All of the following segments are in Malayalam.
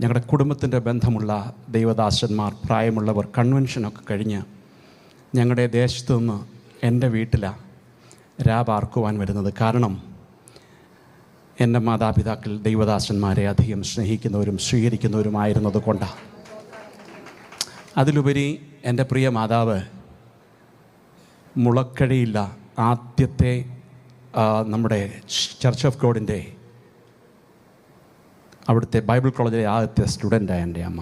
ഞങ്ങളുടെ കുടുംബത്തിൻ്റെ ബന്ധമുള്ള ദൈവദാസന്മാർ, പ്രായമുള്ളവർ കൺവെൻഷനൊക്കെ കഴിഞ്ഞ് ഞങ്ങളുടെ ദേശത്തു നിന്ന് എൻ്റെ വീട്ടിലാണ് രാപാർക്കുവാൻ വരുന്നത്. കാരണം എൻ്റെ മാതാപിതാക്കൾ ദൈവദാസന്മാരെ അധികം സ്നേഹിക്കുന്നവരും സ്വീകരിക്കുന്നവരുമായിരുന്നത് കൊണ്ടാണ്. അതിലുപരി എൻ്റെ പ്രിയ മാതാവ് മുളക്കഴിയില്ല ആദ്യത്തെ നമ്മുടെ ചർച്ച് ഓഫ് ഗോഡിൻ്റെ അവിടുത്തെ ബൈബിൾ കോളേജിലെ ആദ്യത്തെ സ്റ്റുഡൻ്റാണ് എൻ്റെ അമ്മ.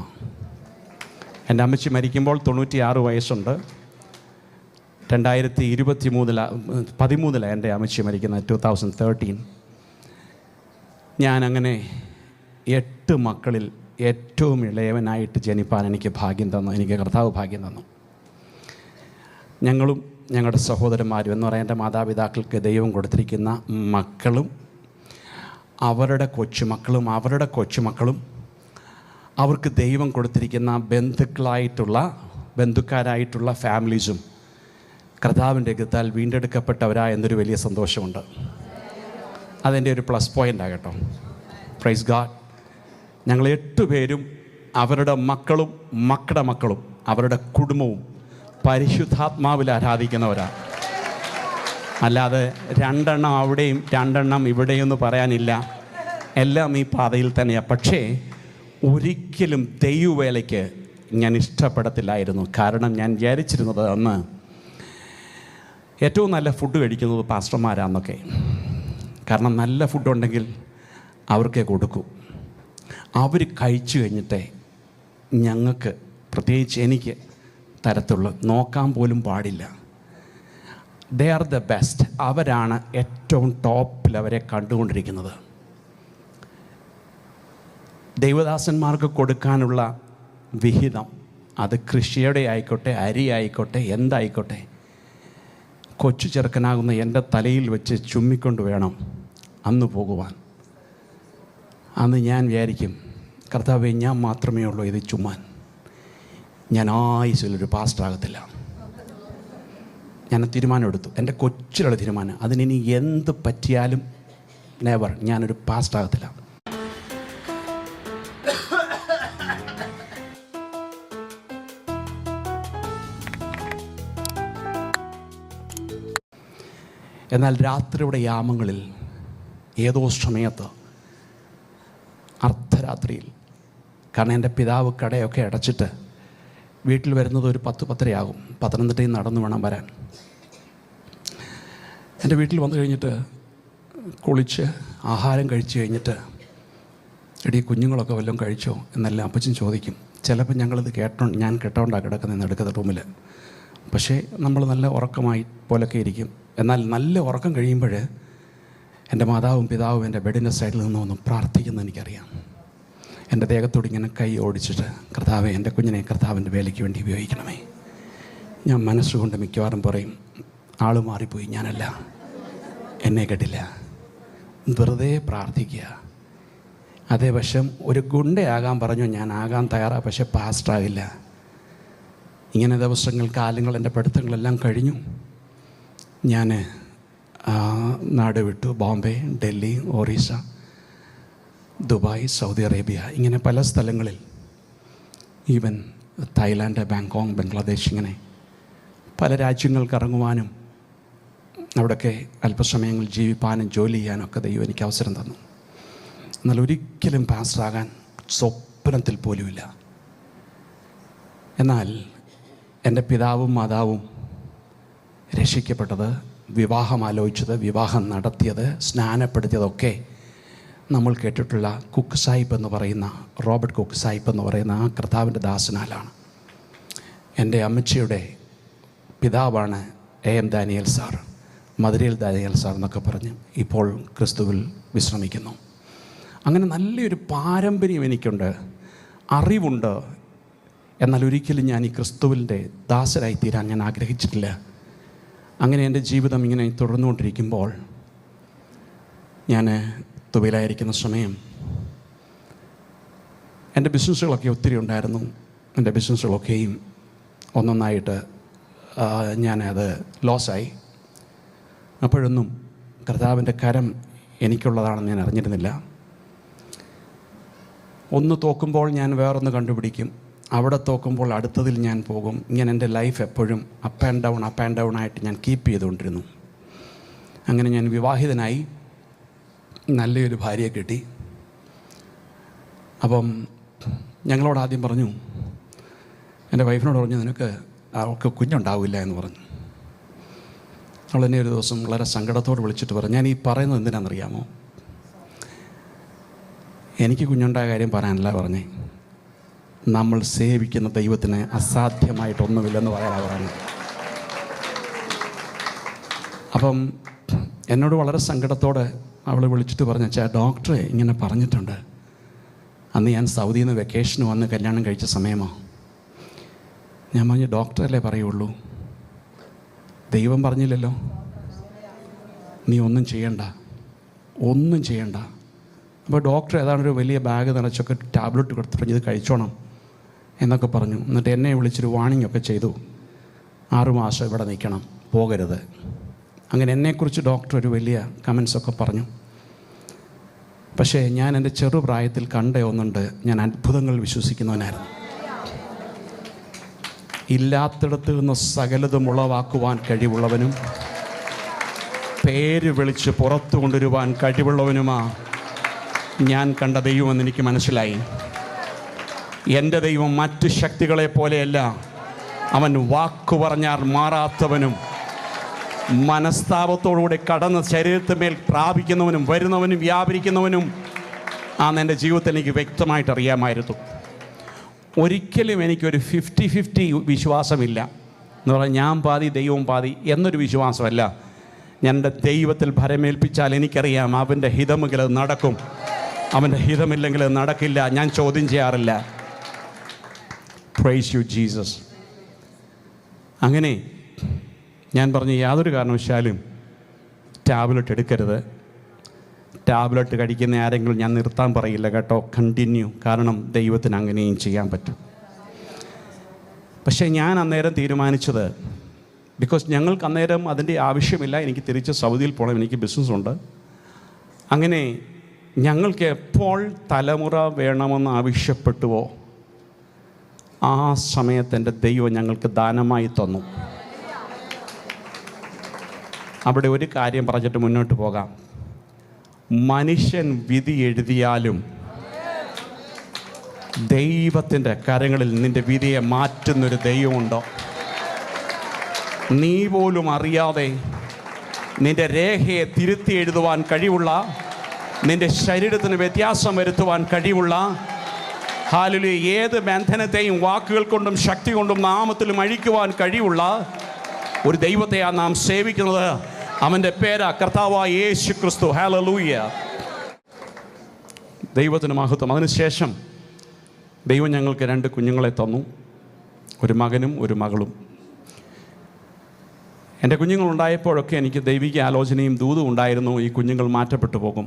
എൻ്റെ അമ്മച്ചി മരിക്കുമ്പോൾ 96 വയസ്സുണ്ട്. 2013 എൻ്റെ അമ്മച്ചി മരിക്കുന്നത്, 2013. ഞാനങ്ങനെ 8 മക്കളിൽ ഏറ്റവും ഇളയവനായിട്ട് ജനിപ്പാൻ എനിക്ക് കർത്താവ് ഭാഗ്യം തന്നു. ഞങ്ങളും ഞങ്ങളുടെ സഹോദരന്മാരും എന്ന് പറയാൻ എൻ്റെ മാതാപിതാക്കൾക്ക് ദൈവം കൊടുത്തിരിക്കുന്ന മക്കളും അവരുടെ കൊച്ചുമക്കളും അവർക്ക് ദൈവം കൊടുത്തിരിക്കുന്ന ബന്ധുക്കാരായിട്ടുള്ള ഫാമിലീസും കർത്താവിൻ്റെ രക്തത്താൽ വീണ്ടെടുക്കപ്പെട്ടവരാ എന്നൊരു വലിയ സന്തോഷമുണ്ട്. അതെൻ്റെ ഒരു പ്ലസ് പോയിൻ്റാണ് കേട്ടോ. Praise God. ഞങ്ങൾ 8 പേരും അവരുടെ മക്കളും അവരുടെ കുടുംബവും പരിശുദ്ധാത്മാവിൽ ആരാധിക്കുന്നവരാണ്. അല്ലാതെ 2 എണ്ണം അവിടെയും 2 എണ്ണം ഇവിടെയൊന്നും പറയാനില്ല. എല്ലാം ഈ പാതയിൽ തന്നെയാണ്. പക്ഷേ ഒരിക്കലും ദൈവവേലയ്ക്ക് ഞാൻ ഇഷ്ടപ്പെടത്തില്ലായിരുന്നു. കാരണം ഞാൻ വിചാരിച്ചിരുന്നത് അന്ന് ഏറ്റവും നല്ല ഫുഡ് കഴിക്കുന്നത് പാസ്റ്റർമാരാന്നൊക്കെ. കാരണം നല്ല ഫുഡുണ്ടെങ്കിൽ അവർക്കേ കൊടുക്കൂ. അവർ കഴിച്ചു കഴിഞ്ഞിട്ടേ ഞങ്ങൾക്ക്, പ്രത്യേകിച്ച് എനിക്ക് തരത്തുള്ളൂ. നോക്കാൻ പോലും പാടില്ല. They are the best. അവരാണ് ഏറ്റവും ടോപ്പിൽ അവരെ കണ്ടുകൊണ്ടിരിക്കുന്നത്. ദൈവദാസന്മാർക്ക് കൊടുക്കാനുള്ള വിഹിതം, അത് കൃഷിയുടെ ആയിക്കോട്ടെ, അരി ആയിക്കോട്ടെ, എന്തായിക്കോട്ടെ, കൊച്ചു ചെറുക്കനാകുന്ന എൻ്റെ തലയിൽ വെച്ച് ചുമ്മിക്കൊണ്ട് വേണം അന്ന് പോകുവാൻ. അന്ന് ഞാൻ വിചാരിക്കും, കർത്താവേ, ഞാൻ മാത്രമേ ഉള്ളൂ ഇത് ചുമ്മാൻ. ഞാൻ ആയുസ്സിലൊരു പാസ്റ്ററാകത്തില്ല. ഞാൻ തീരുമാനമെടുത്തു, എൻ്റെ കൊച്ചിലുള്ള തീരുമാനം. അതിനി എന്ത് പറ്റിയാലും നെവർ, ഞാനൊരു പാസ്റ്ററാകത്തില്ല. എന്നാൽ രാത്രിയുടെ യാമങ്ങളിൽ ഏതോ സമയത്ത് അർദ്ധരാത്രിയിൽ, കാരണം എൻ്റെ പിതാവ് കടയൊക്കെ അടച്ചിട്ട് വീട്ടിൽ വരുന്നത് ഒരു 10-10:30 പത്തനംതിട്ടയിൽ നടന്നു വേണം വരാൻ. എൻ്റെ വീട്ടിൽ വന്നു കഴിഞ്ഞിട്ട് കുളിച്ച് ആഹാരം കഴിച്ച് കഴിഞ്ഞിട്ട്, എടീ കുഞ്ഞുങ്ങളൊക്കെ വല്ലതും കഴിച്ചോ എന്നെല്ലാം അപ്പച്ചൻ ചോദിക്കും. ചിലപ്പോൾ ഞങ്ങളിത് ഞാൻ കേട്ടോണ്ടാണ് കിടക്കുന്നത് എടുക്കുന്ന റൂമിൽ. പക്ഷേ നമ്മൾ നല്ല ഉറക്കമായി പോലൊക്കെ ഇരിക്കും. എന്നാൽ നല്ല ഉറക്കം കഴിയുമ്പോൾ എൻ്റെ മാതാവും പിതാവും എൻ്റെ ബെഡിൻ്റെ സൈഡിൽ നിന്നൊന്നും പ്രാർത്ഥിക്കുന്നത് എനിക്കറിയാം. എൻ്റെ ദേഹത്തോട് ഇങ്ങനെ കൈ ഓടിച്ചിട്ട്, കർത്താവേ, എൻ്റെ കുഞ്ഞിനെ കർത്താവിൻ്റെ വേലയ്ക്ക് വേണ്ടി ഉപയോഗിക്കണമേ. ഞാൻ മനസ്സുകൊണ്ട് മിക്കവാറും പറയും, ആൾ മാറിപ്പോയി, ഞാനല്ല, എന്നെ കേട്ടില്ല. വെറുതെ പ്രാർത്ഥിക്കുക. അതേ വശം ഒരു ഗുണ്ടയാകാൻ പറഞ്ഞു, ഞാൻ ആകാൻ തയ്യാറാണ്, പക്ഷേ പാസ്റ്ററാകില്ല. ഇങ്ങനെ ദിവസങ്ങൾ, കാലങ്ങൾ, എൻ്റെ പഠിത്തങ്ങളെല്ലാം കഴിഞ്ഞു. ഞാൻ നാട് വിട്ടു. Bombay, Delhi, Orissa, Dubai, Saudi Arabia, ഇങ്ങനെ പല സ്ഥലങ്ങളിൽ, ഈവൻ തായ്ലാൻഡ്, ബാങ്കോക്ക്, ബംഗ്ലാദേശ്, ഇങ്ങനെ പല രാജ്യങ്ങൾക്ക് ഇറങ്ങുവാനും അവിടെയൊക്കെ അല്പസമയങ്ങൾ ജീവിപ്പാനും ജോലി ചെയ്യാനൊക്കെ ദൈവം എനിക്ക് അവസരം തന്നു. എന്നാൽ ഒരിക്കലും പാസ്റ്ററാകാൻ സ്വപ്നത്തിൽ പോലുമില്ല. എന്നാൽ എൻ്റെ പിതാവും മാതാവും രക്ഷിക്കപ്പെട്ടത്, വിവാഹം ആലോചിച്ചത്, വിവാഹം നടത്തിയത്, സ്നാനപ്പെടുത്തിയതൊക്കെ നമ്മൾ കേട്ടിട്ടുള്ള കുക്ക് സാഹിബ് എന്ന് പറയുന്ന, റോബർട്ട് കുക്ക് സാഹിബ് എന്ന് പറയുന്ന ആ കർത്താവിൻ്റെ ദാസനാലാണ്. എൻ്റെ അമ്മച്ചിയുടെ പിതാവാണ് AM ദാനിയേൽ സാർ, മധുരയിൽ ദാനിയേൽ സാർ എന്നൊക്കെ പറഞ്ഞ് ഇപ്പോൾ ക്രിസ്തുവിൽ വിശ്രമിക്കുന്നു. അങ്ങനെ നല്ലൊരു പാരമ്പര്യം എനിക്കുണ്ട്, അറിവുണ്ട്. എന്നാൽ ഒരിക്കലും ഞാൻ ഈ ക്രിസ്തുവിൻ്റെ ദാസരായി തീരാൻ ഞാൻ ആഗ്രഹിച്ചിട്ടില്ല. അങ്ങനെ എൻ്റെ ജീവിതം ഇങ്ങനെ തുടർന്നുകൊണ്ടിരിക്കുമ്പോൾ, ഞാൻ ദുബൈയിലായിരിക്കുന്ന സമയം എൻ്റെ ബിസിനസ്സുകളൊക്കെ ഒത്തിരി ഉണ്ടായിരുന്നു. എൻ്റെ ബിസിനസ്സുകളൊക്കെയും ഒന്നൊന്നായിട്ട് ഞാനത് ലോസായി. അപ്പോഴൊന്നും കർത്താവിൻ്റെ കരം എനിക്കുള്ളതാണെന്ന് ഞാൻ അറിഞ്ഞിരുന്നില്ല. ഒന്ന് തോക്കുമ്പോൾ ഞാൻ വേറൊന്ന് കണ്ടുപിടിക്കും, അവിടെ തോക്കുമ്പോൾ അടുത്തതിൽ ഞാൻ പോകും. ഇങ്ങനെ എൻ്റെ ലൈഫ് എപ്പോഴും അപ്പ് ആൻഡ് ഡൗൺ ആയിട്ട് ഞാൻ കീപ്പ് ചെയ്തുകൊണ്ടിരുന്നു. അങ്ങനെ ഞാൻ വിവാഹിതനായി, നല്ലൊരു ഭാര്യയെ കിട്ടി. അപ്പം ഞങ്ങളോട് ആദ്യം പറഞ്ഞു, എൻ്റെ വൈഫിനോട് പറഞ്ഞു, നിനക്ക് അവൾക്ക് കുഞ്ഞുണ്ടാവില്ല എന്ന് പറഞ്ഞു. അവൾ എന്നെ ഒരു ദിവസം വളരെ സങ്കടത്തോട് വിളിച്ചിട്ട് പറഞ്ഞു, ഞാൻ ഈ പറയുന്നത് എന്തിനാണെന്നറിയാമോ? എനിക്ക് കുഞ്ഞുണ്ടായ കാര്യം പറയാനല്ല പറഞ്ഞേ, നമ്മൾ സേവിക്കുന്ന ദൈവത്തിന് അസാധ്യമായിട്ടൊന്നുമില്ലെന്ന് പറയാനാണ് പറഞ്ഞത്. അപ്പം എന്നോട് വളരെ സങ്കടത്തോടെ അവൾ വിളിച്ചിട്ട് പറഞ്ഞു, അച്ഛാ ഡോക്ടറെ ഇങ്ങനെ പറഞ്ഞിട്ടുണ്ട്. അന്ന് ഞാൻ സൗദിയിൽ നിന്ന് വെക്കേഷന് വന്ന് കല്യാണം കഴിച്ച സമയമോ. ഞാൻ പറഞ്ഞു, ഡോക്ടറല്ലേ പറയുള്ളൂ, ദൈവം പറഞ്ഞില്ലല്ലോ, നീ ഒന്നും ചെയ്യണ്ട. അപ്പോൾ ഡോക്ടർ ഏതാണ്ടൊരു വലിയ ബാഗ് നിറച്ചൊക്കെ ടാബ്ലറ്റ് കൊടുത്തിട്ട് ഇത് കഴിച്ചോണം എന്നൊക്കെ പറഞ്ഞു. എന്നിട്ട് എന്നെ വിളിച്ചൊരു വാണിംഗ് ഒക്കെ ചെയ്തു, 6 മാസം ഇവിടെ നിൽക്കണം, പോകരുത്. അങ്ങനെ എന്നെക്കുറിച്ച് ഡോക്ടർ ഒരു വലിയ കമൻസൊക്കെ പറഞ്ഞു. പക്ഷേ ഞാൻ എൻ്റെ ചെറുപ്രായത്തിൽ കണ്ട ഒന്നുണ്ട്, ഞാൻ അത്ഭുതങ്ങൾ വിശ്വസിക്കുന്നവനായിരുന്നു. ഇല്ലാത്തിടത്ത് നിന്ന് സകലതും ഉളവാക്കുവാൻ കഴിവുള്ളവനും പേര് വിളിച്ച് പുറത്തു കൊണ്ടുവരുവാൻ കഴിവുള്ളവനുമാ ഞാൻ കണ്ട ദൈവമെന്ന് എനിക്ക് മനസ്സിലായി. എൻ്റെ ദൈവം മറ്റു ശക്തികളെ പോലെയല്ല, അവൻ വാക്കു പറഞ്ഞാൽ മാറാത്തവനും മനസ്താപത്തോടുകൂടി കടന്ന് ശരീരത്തിന്മേൽ പ്രാപിക്കുന്നവനും വരുന്നവനും വ്യാപരിക്കുന്നവനും ആണെന്ന് എൻ്റെ ജീവിതത്തിൽ എനിക്ക് വ്യക്തമായിട്ട് അറിയാമായിരുന്നു. ഒരിക്കലും എനിക്കൊരു 50-50 വിശ്വാസമില്ല എന്ന് പറഞ്ഞാൽ ഞാൻ പാതി ദൈവം പാതി എന്നൊരു വിശ്വാസമല്ല. ഞാൻ എൻ്റെ ദൈവത്തിൽ ഭരമേൽപ്പിച്ചാൽ എനിക്കറിയാം അവൻ്റെ ഹിതമെങ്കിൽ അത് നടക്കും, അവൻ്റെ ഹിതമില്ലെങ്കിൽ അത് നടക്കില്ല. ഞാൻ ചോദ്യം ചെയ്യാറില്ല. Praise you Jesus. അങ്ങനെ ഞാൻ പറഞ്ഞു, യാതൊരു കാരണവശാലും ടാബ്ലറ്റ് എടുക്കരുത്. ടാബ്ലറ്റ് കഴിക്കുന്ന ആരെങ്കിലും ഞാൻ നിർത്താൻ പറയില്ല കേട്ടോ, കണ്ടിന്യൂ. കാരണം ദൈവത്തിന് അങ്ങനെയും ചെയ്യാൻ പറ്റും. പക്ഷേ ഞാൻ അന്നേരം തീരുമാനിച്ചത്, ബിക്കോസ് ഞങ്ങൾക്ക് അന്നേരം അതിൻ്റെ ആവശ്യമില്ല, എനിക്ക് തിരിച്ച് സൗദിയിൽ പോകണം, എനിക്ക് ബിസിനസ്സുണ്ട്. അങ്ങനെ ഞങ്ങൾക്ക് എപ്പോൾ തലമുറ വേണമെന്ന് ആവശ്യപ്പെട്ടുവോ ആ സമയത്ത് എൻ്റെ ദൈവം ഞങ്ങൾക്ക് ദാനമായി തന്നു. അവിടെ ഒരു കാര്യം പറഞ്ഞിട്ട് മുന്നോട്ട് പോകാം. മനുഷ്യൻ വിധി എഴുതിയാലും ദൈവത്തിൻ്റെ കരങ്ങളിൽ നിൻ്റെ വിധിയെ മാറ്റുന്നൊരു ദൈവമുണ്ടോ? നീ പോലും അറിയാതെ നിൻ്റെ രേഖയെ തിരുത്തി എഴുതുവാൻ കഴിവുള്ള, നിൻ്റെ ശരീരത്തിന് വ്യത്യാസം വരുത്തുവാൻ കഴിവുള്ള, ഹല്ലേലൂയ, ഏത് ബന്ധനത്തെയും വാക്കുകൾ കൊണ്ടും ശക്തി കൊണ്ടും നാമത്തിലും അഴിക്കുവാൻ കഴിവുള്ള ഒരു ദൈവത്തെയാണ് നാം സേവിക്കുന്നത്. അവൻ്റെ പേരാ കർത്താവായ യേശു ക്രിസ്തു. ഹല്ലേലൂയ. ദൈവത്തിന് മഹത്വം. അതിനുശേഷം ദൈവം ഞങ്ങൾക്ക് 2 കുഞ്ഞുങ്ങളെ തന്നു, ഒരു മകനും ഒരു മകളും. എൻ്റെ കുഞ്ഞുങ്ങളുണ്ടായപ്പോഴൊക്കെ എനിക്ക് ദൈവിക ആലോചനയും ദൂതും ഉണ്ടായിരുന്നു. ഈ കുഞ്ഞുങ്ങൾ മാറ്റപ്പെട്ടു പോകും,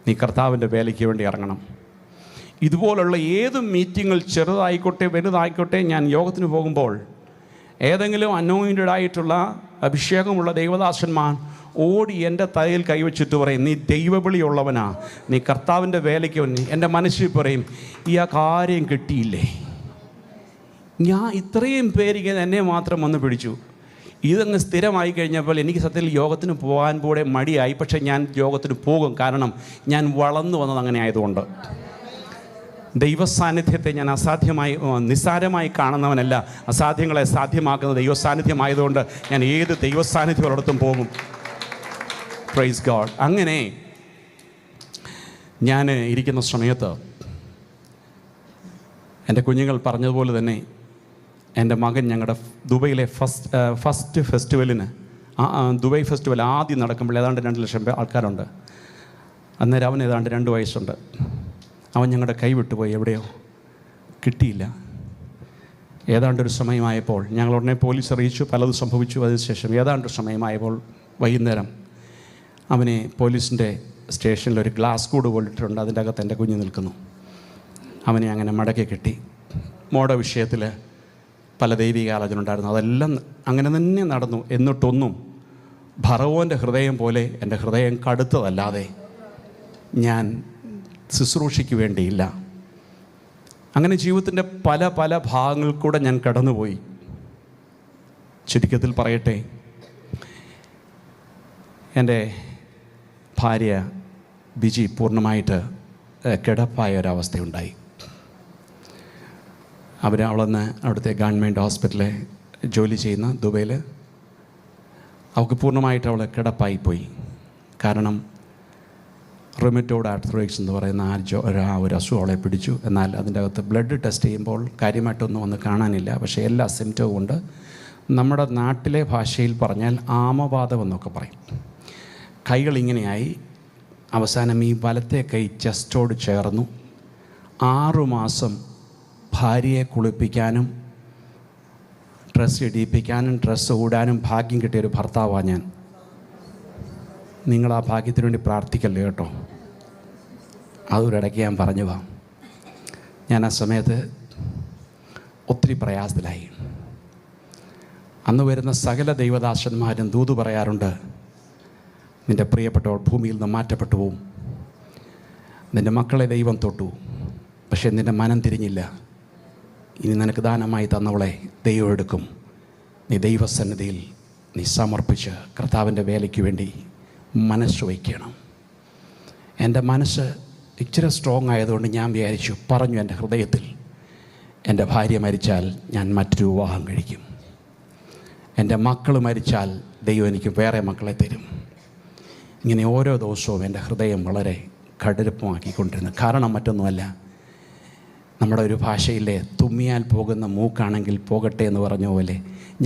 നീ കർത്താവിൻ്റെ വേലയ്ക്ക് വേണ്ടി ഇറങ്ങണം. ഇതുപോലുള്ള ഏത് മീറ്റിങ്ങൾ, ചെറുതായിക്കോട്ടെ വലുതായിക്കോട്ടെ, ഞാൻ യോഗത്തിന് പോകുമ്പോൾ ഏതെങ്കിലും അനോയിൻറ്റഡ് ആയിട്ടുള്ള അഭിഷേകമുള്ള ദൈവദാസന്മാർ ഓടി എൻ്റെ തലയിൽ കൈവച്ചിട്ട് പറയും, നീ ദൈവവിളിയുള്ളവനാ, നീ കർത്താവിൻ്റെ വേലയ്ക്ക് വേണ്ടി. എൻ്റെ മനസ്സിൽ പറയും, ഈ ആ കാര്യം കിട്ടിയില്ലേ? ഞാൻ ഇത്രയും പേര് എന്നെ മാത്രം വന്ന് പിടിച്ചു. ഇതങ്ങ് സ്ഥിരമായി കഴിഞ്ഞപ്പോൾ എനിക്ക് സത്യത്തിൽ യോഗത്തിന് പോകാൻ കൂടെ മടിയായി. പക്ഷേ ഞാൻ യോഗത്തിന് പോകും, കാരണം ഞാൻ വളർന്നു വന്നത് അങ്ങനെ ആയതുകൊണ്ട്. ദൈവസാന്നിധ്യത്തെ ഞാൻ നിസ്സാരമായി കാണുന്നവനല്ല. അസാധ്യങ്ങളെ സാധ്യമാക്കുന്ന ദൈവസാന്നിധ്യമായതുകൊണ്ട് ഞാൻ ഏത് ദൈവസാന്നിധ്യത്തോടത്തും പോകും. Praise God. അങ്ങനെ ഞാൻ ഇരിക്കുന്ന സമയത്ത് എൻ്റെ കുഞ്ഞുങ്ങൾ പറഞ്ഞതുപോലെ തന്നെ എൻ്റെ മകൻ ഞങ്ങളുടെ ദുബൈയിലെ ഫസ്റ്റ് ഫെസ്റ്റിവലിന്, ദുബൈ ഫെസ്റ്റിവൽ ആദ്യം നടക്കുമ്പോൾ ഏതാണ്ട് 2 ലക്ഷം ആൾക്കാരുണ്ട്. അന്നേരം അവൻ ഏതാണ്ട് 2 വയസ്സുണ്ട്. അവൻ ഞങ്ങളുടെ കൈ വിട്ടുപോയി, എവിടെയോ കിട്ടിയില്ല. ഏതാണ്ടൊരു സമയമായപ്പോൾ ഞങ്ങൾ ഉടനെ പോലീസ് അറിയിച്ചു, പലതും സംഭവിച്ചു. അതിനുശേഷം ഏതാണ്ടൊരു സമയമായപ്പോൾ വൈകുന്നേരം അവനെ പോലീസിൻ്റെ സ്റ്റേഷനിൽ ഒരു ഗ്ലാസ് കൂട് പോലിട്ടുണ്ട്, അതിൻ്റെ അകത്ത് എൻ്റെ കുഞ്ഞ് നിൽക്കുന്നു. അവനെ അങ്ങനെ മടക്കി കിട്ടി. മോടെ വിഷയത്തിൽ പല ദൈവിക ആലോചന ഉണ്ടായിരുന്നു, അതെല്ലാം അങ്ങനെ തന്നെ നടന്നു. എന്നിട്ടൊന്നും ഫറവോൻ്റെ ഹൃദയം പോലെ എൻ്റെ ഹൃദയം കടുത്തതല്ലാതെ ഞാൻ ശുശ്രൂഷയ്ക്ക് വേണ്ടിയില്ല. അങ്ങനെ ജീവിതത്തിൻ്റെ പല പല ഭാഗങ്ങളിൽ കൂടെ ഞാൻ കടന്നുപോയി. ചുരുക്കത്തിൽ പറയട്ടെ, എൻ്റെ ഭാര്യ ബിജി പൂർണ്ണമായിട്ട് കിടപ്പായ ഒരവസ്ഥയുണ്ടായി. അവളന്ന് അവിടുത്തെ ഗവൺമെൻറ് ഹോസ്പിറ്റലിൽ ജോലി ചെയ്യുന്ന ദുബൈയിൽ. അവൾക്ക് പൂർണ്ണമായിട്ട് അവൾ കിടപ്പായിപ്പോയി. കാരണം റൊമറ്റോയ്ഡ് ആർത്രൈറ്റിസ് എന്ന് പറയുന്ന ഒരു അസുഖം അവളെ പിടിച്ചു. എന്നാൽ അതിൻ്റെ അകത്ത് ബ്ലഡ് ടെസ്റ്റ് ചെയ്യുമ്പോൾ കാര്യമായിട്ടൊന്നും ഒന്ന് കാണാനില്ല. പക്ഷേ എല്ലാ സിംറ്റവും ഉണ്ട്. നമ്മുടെ നാട്ടിലെ ഭാഷയിൽ പറഞ്ഞാൽ ആമവാദം എന്നൊക്കെ പറയും. കൈകളിങ്ങനെയായി. അവസാനം ഈ വലത്തെ കൈ ചെസ്റ്റോട് ചേർന്നു. 6 മാസം ഭാര്യയെ കുളിപ്പിക്കാനും ഡ്രസ്സ് ഇടിയിപ്പിക്കാനും ഡ്രസ്സ് ഊടാനും ഭാഗ്യം കിട്ടിയൊരു ഭർത്താവാണ് ഞാൻ. നിങ്ങൾ ആ ഭാഗ്യത്തിന് വേണ്ടി പ്രാർത്ഥിക്കല്ലേ കേട്ടോ. അതൊരിടയ്ക്ക് ഞാൻ പറഞ്ഞു പോവാം. ഞാൻ ആ സമയത്ത് ഒത്തിരി പ്രയാസത്തിലായി. അന്ന് വരുന്ന സകല ദൈവദാസന്മാരും ദൂത് പറയാറുണ്ട്, നിൻ്റെ പ്രിയപ്പെട്ടവൾ ഭൂമിയിൽ നിന്ന് മാറ്റപ്പെട്ടു പോവും, നിൻ്റെ മക്കളെ ദൈവം തൊട്ടു, പക്ഷേ നിൻ്റെ മനം തിരിഞ്ഞില്ല. ഇനി നിനക്ക് ദാനമായി തന്നവളെ ദൈവം എടുക്കും. നീ ദൈവസന്നിധിയിൽ നീ സമർപ്പിച്ച് കർത്താവിൻ്റെ വേലയ്ക്ക് വേണ്ടി മനസ്സ് വയ്ക്കണം. എൻ്റെ മനസ്സ് ഇച്ചിരി സ്ട്രോങ് ആയതുകൊണ്ട് ഞാൻ പറഞ്ഞു എൻ്റെ ഹൃദയത്തിൽ, എൻ്റെ ഭാര്യ മരിച്ചാൽ ഞാൻ മറ്റൊരു വിവാഹം കഴിക്കും. എൻ്റെ മക്കൾ മരിച്ചാൽ ദൈവം എനിക്ക് വേറെ മക്കളെ തരും. ഇങ്ങനെ ഓരോ ദിവസവും എൻ്റെ ഹൃദയം വളരെ കടുപ്പമാക്കിക്കൊണ്ടിരുന്നു. കാരണം മറ്റൊന്നുമല്ല, നമ്മുടെ ഒരു ഭാഷയിലെ തുമ്മിയാൽ പോകുന്ന മൂക്കാണെങ്കിൽ പോകട്ടെ എന്ന് പറഞ്ഞ പോലെ,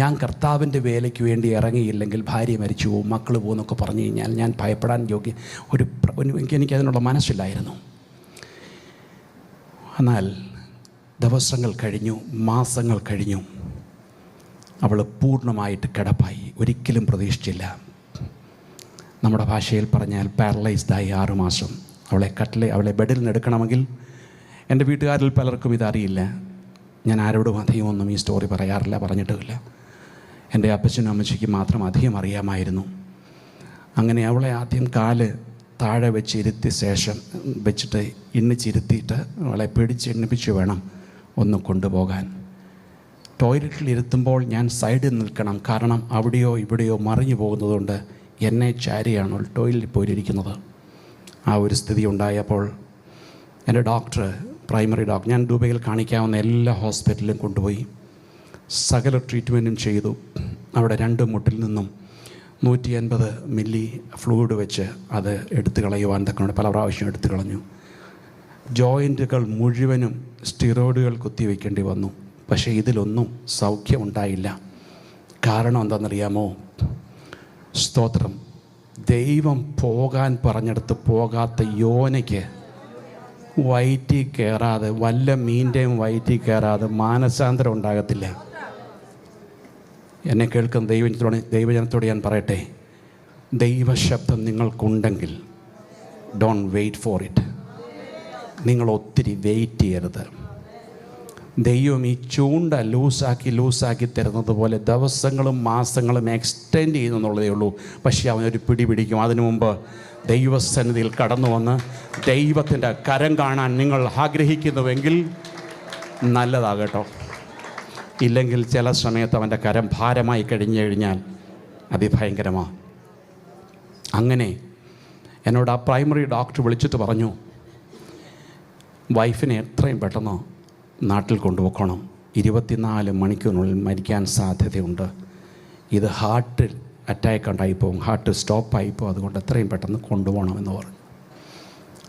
ഞാൻ കർത്താവിൻ്റെ വേലയ്ക്ക് വേണ്ടി ഇറങ്ങിയില്ലെങ്കിൽ ഭാര്യ മരിച്ചു പോകും, മക്കൾ പോകുമെന്നൊക്കെ പറഞ്ഞു കഴിഞ്ഞാൽ ഞാൻ ഭയപ്പെടാൻ എനിക്കതിനുള്ള മനസ്സില്ലായിരുന്നു. എന്നാൽ ദിവസങ്ങൾ കഴിഞ്ഞു, മാസങ്ങൾ കഴിഞ്ഞു. അവൾ പൂർണ്ണമായിട്ട് കിടപ്പായി. ഒരിക്കലും പ്രതീക്ഷിച്ചില്ല. നമ്മുടെ ഭാഷയിൽ പറഞ്ഞാൽ പാരലൈസ്ഡായി 6 മാസം. അവളെ ബെഡിൽ നിന്ന് എടുക്കണമെങ്കിൽ, എൻ്റെ വീട്ടുകാരിൽ പലർക്കും ഇതറിയില്ല. ഞാൻ ആരോടും അധികമൊന്നും ഈ സ്റ്റോറി പറയാറില്ല, പറഞ്ഞിട്ടുമില്ല. എൻ്റെ അപ്പച്ചനും അമ്മച്ചിക്കും മാത്രം അധികം അറിയാമായിരുന്നു. അങ്ങനെ അവളെ ആദ്യം കാല് താഴെ വെച്ചിരുത്തി വെച്ചിട്ട് എണ്ണിച്ചിരുത്തിയിട്ട് അവളെ എണ്ണിപ്പിച്ച് വേണം ഒന്ന് കൊണ്ടുപോകാൻ. ടോയ്ലറ്റിലിരുത്തുമ്പോൾ ഞാൻ സൈഡിൽ നിൽക്കണം. കാരണം അവിടെയോ ഇവിടെയോ മറിഞ്ഞു പോകുന്നതുകൊണ്ട് എന്നെ ചാരിയാണ് ടോയ്ലറ്റിൽ പോയിരിക്കുന്നത്. ആ ഒരു സ്ഥിതി ഉണ്ടായപ്പോൾ എൻ്റെ പ്രൈമറി ഡോക്ടർ, ഞാൻ ദുബൈയിൽ കാണിക്കാവുന്ന എല്ലാ ഹോസ്പിറ്റലിലും കൊണ്ടുപോയി സകല ട്രീറ്റ്മെൻറ്റും ചെയ്തു. അവിടെ 2 മുട്ടിൽ നിന്നും 180 മില്ലി ഫ്ലൂയിഡ് വെച്ച് അത് എടുത്തു കളയുവാൻ തക്കോണം പല പ്രാവശ്യം എടുത്തു കളഞ്ഞു. ജോയിൻറ്റുകൾ മുഴുവനും സ്റ്റിറോയിഡുകൾ കുത്തിവെക്കേണ്ടി വന്നു. പക്ഷേ ഇതിലൊന്നും സൗഖ്യമുണ്ടായില്ല. കാരണം എന്താണെന്നറിയാമോ? സ്തോത്രം, ദൈവം പോകാൻ പറഞ്ഞെടുത്ത് പോകാത്ത യോനയ്ക്ക് വയറ്റിൽ കയറാതെ, വല്ല മീൻ്റെയും വയറ്റിൽ കയറാതെ മാനസാന്തരം ഉണ്ടാകത്തില്ല. എന്നെ കേൾക്കുന്ന ദൈവജനത്തോട് ഞാൻ പറയട്ടെ, ദൈവശബ്ദം നിങ്ങൾക്കുണ്ടെങ്കിൽ ഡോണ്ട് വെയിറ്റ് ഫോർ ഇറ്റ്. നിങ്ങൾ ഒത്തിരി വെയിറ്റ് ചെയ്യരുത്. ദൈവം ഈ ചൂണ്ട ലൂസാക്കി തരുന്നത് പോലെ ദിവസങ്ങളും മാസങ്ങളും എക്സ്റ്റെൻഡ് ചെയ്യുന്നുള്ളതേ ഉള്ളൂ. പക്ഷേ അവനൊരു പിടി പിടിക്കും. അതിനു മുമ്പ് ദൈവസന്നിധിയിൽ കടന്നു വന്ന് ദൈവത്തിൻ്റെ കരം കാണാൻ നിങ്ങൾ ആഗ്രഹിക്കുന്നുവെങ്കിൽ നല്ലതാകട്ടോ. ഇല്ലെങ്കിൽ ചില സമയത്ത് അവൻ്റെ കരം ഭാരമായി കഴിഞ്ഞാൽ അതിഭയങ്കരമാണ്. അങ്ങനെ എന്നോട് ആ പ്രൈമറി ഡോക്ടർ വിളിച്ചിട്ട് പറഞ്ഞു, വൈഫിനെ എത്രയും പെട്ടെന്ന് നാട്ടിൽ കൊണ്ടുപോക്കണം, 24 മണിക്കൂറിനുള്ളിൽ മരിക്കാൻ സാധ്യതയുണ്ട്. ഇത് ഹാർട്ടിൽ അറ്റാക്ക് ഉണ്ടായിപ്പോവും, ഹാർട്ട് സ്റ്റോപ്പായിപ്പോവും, അതുകൊണ്ട് എത്രയും പെട്ടെന്ന് കൊണ്ടുപോകണമെന്ന് പറഞ്ഞു.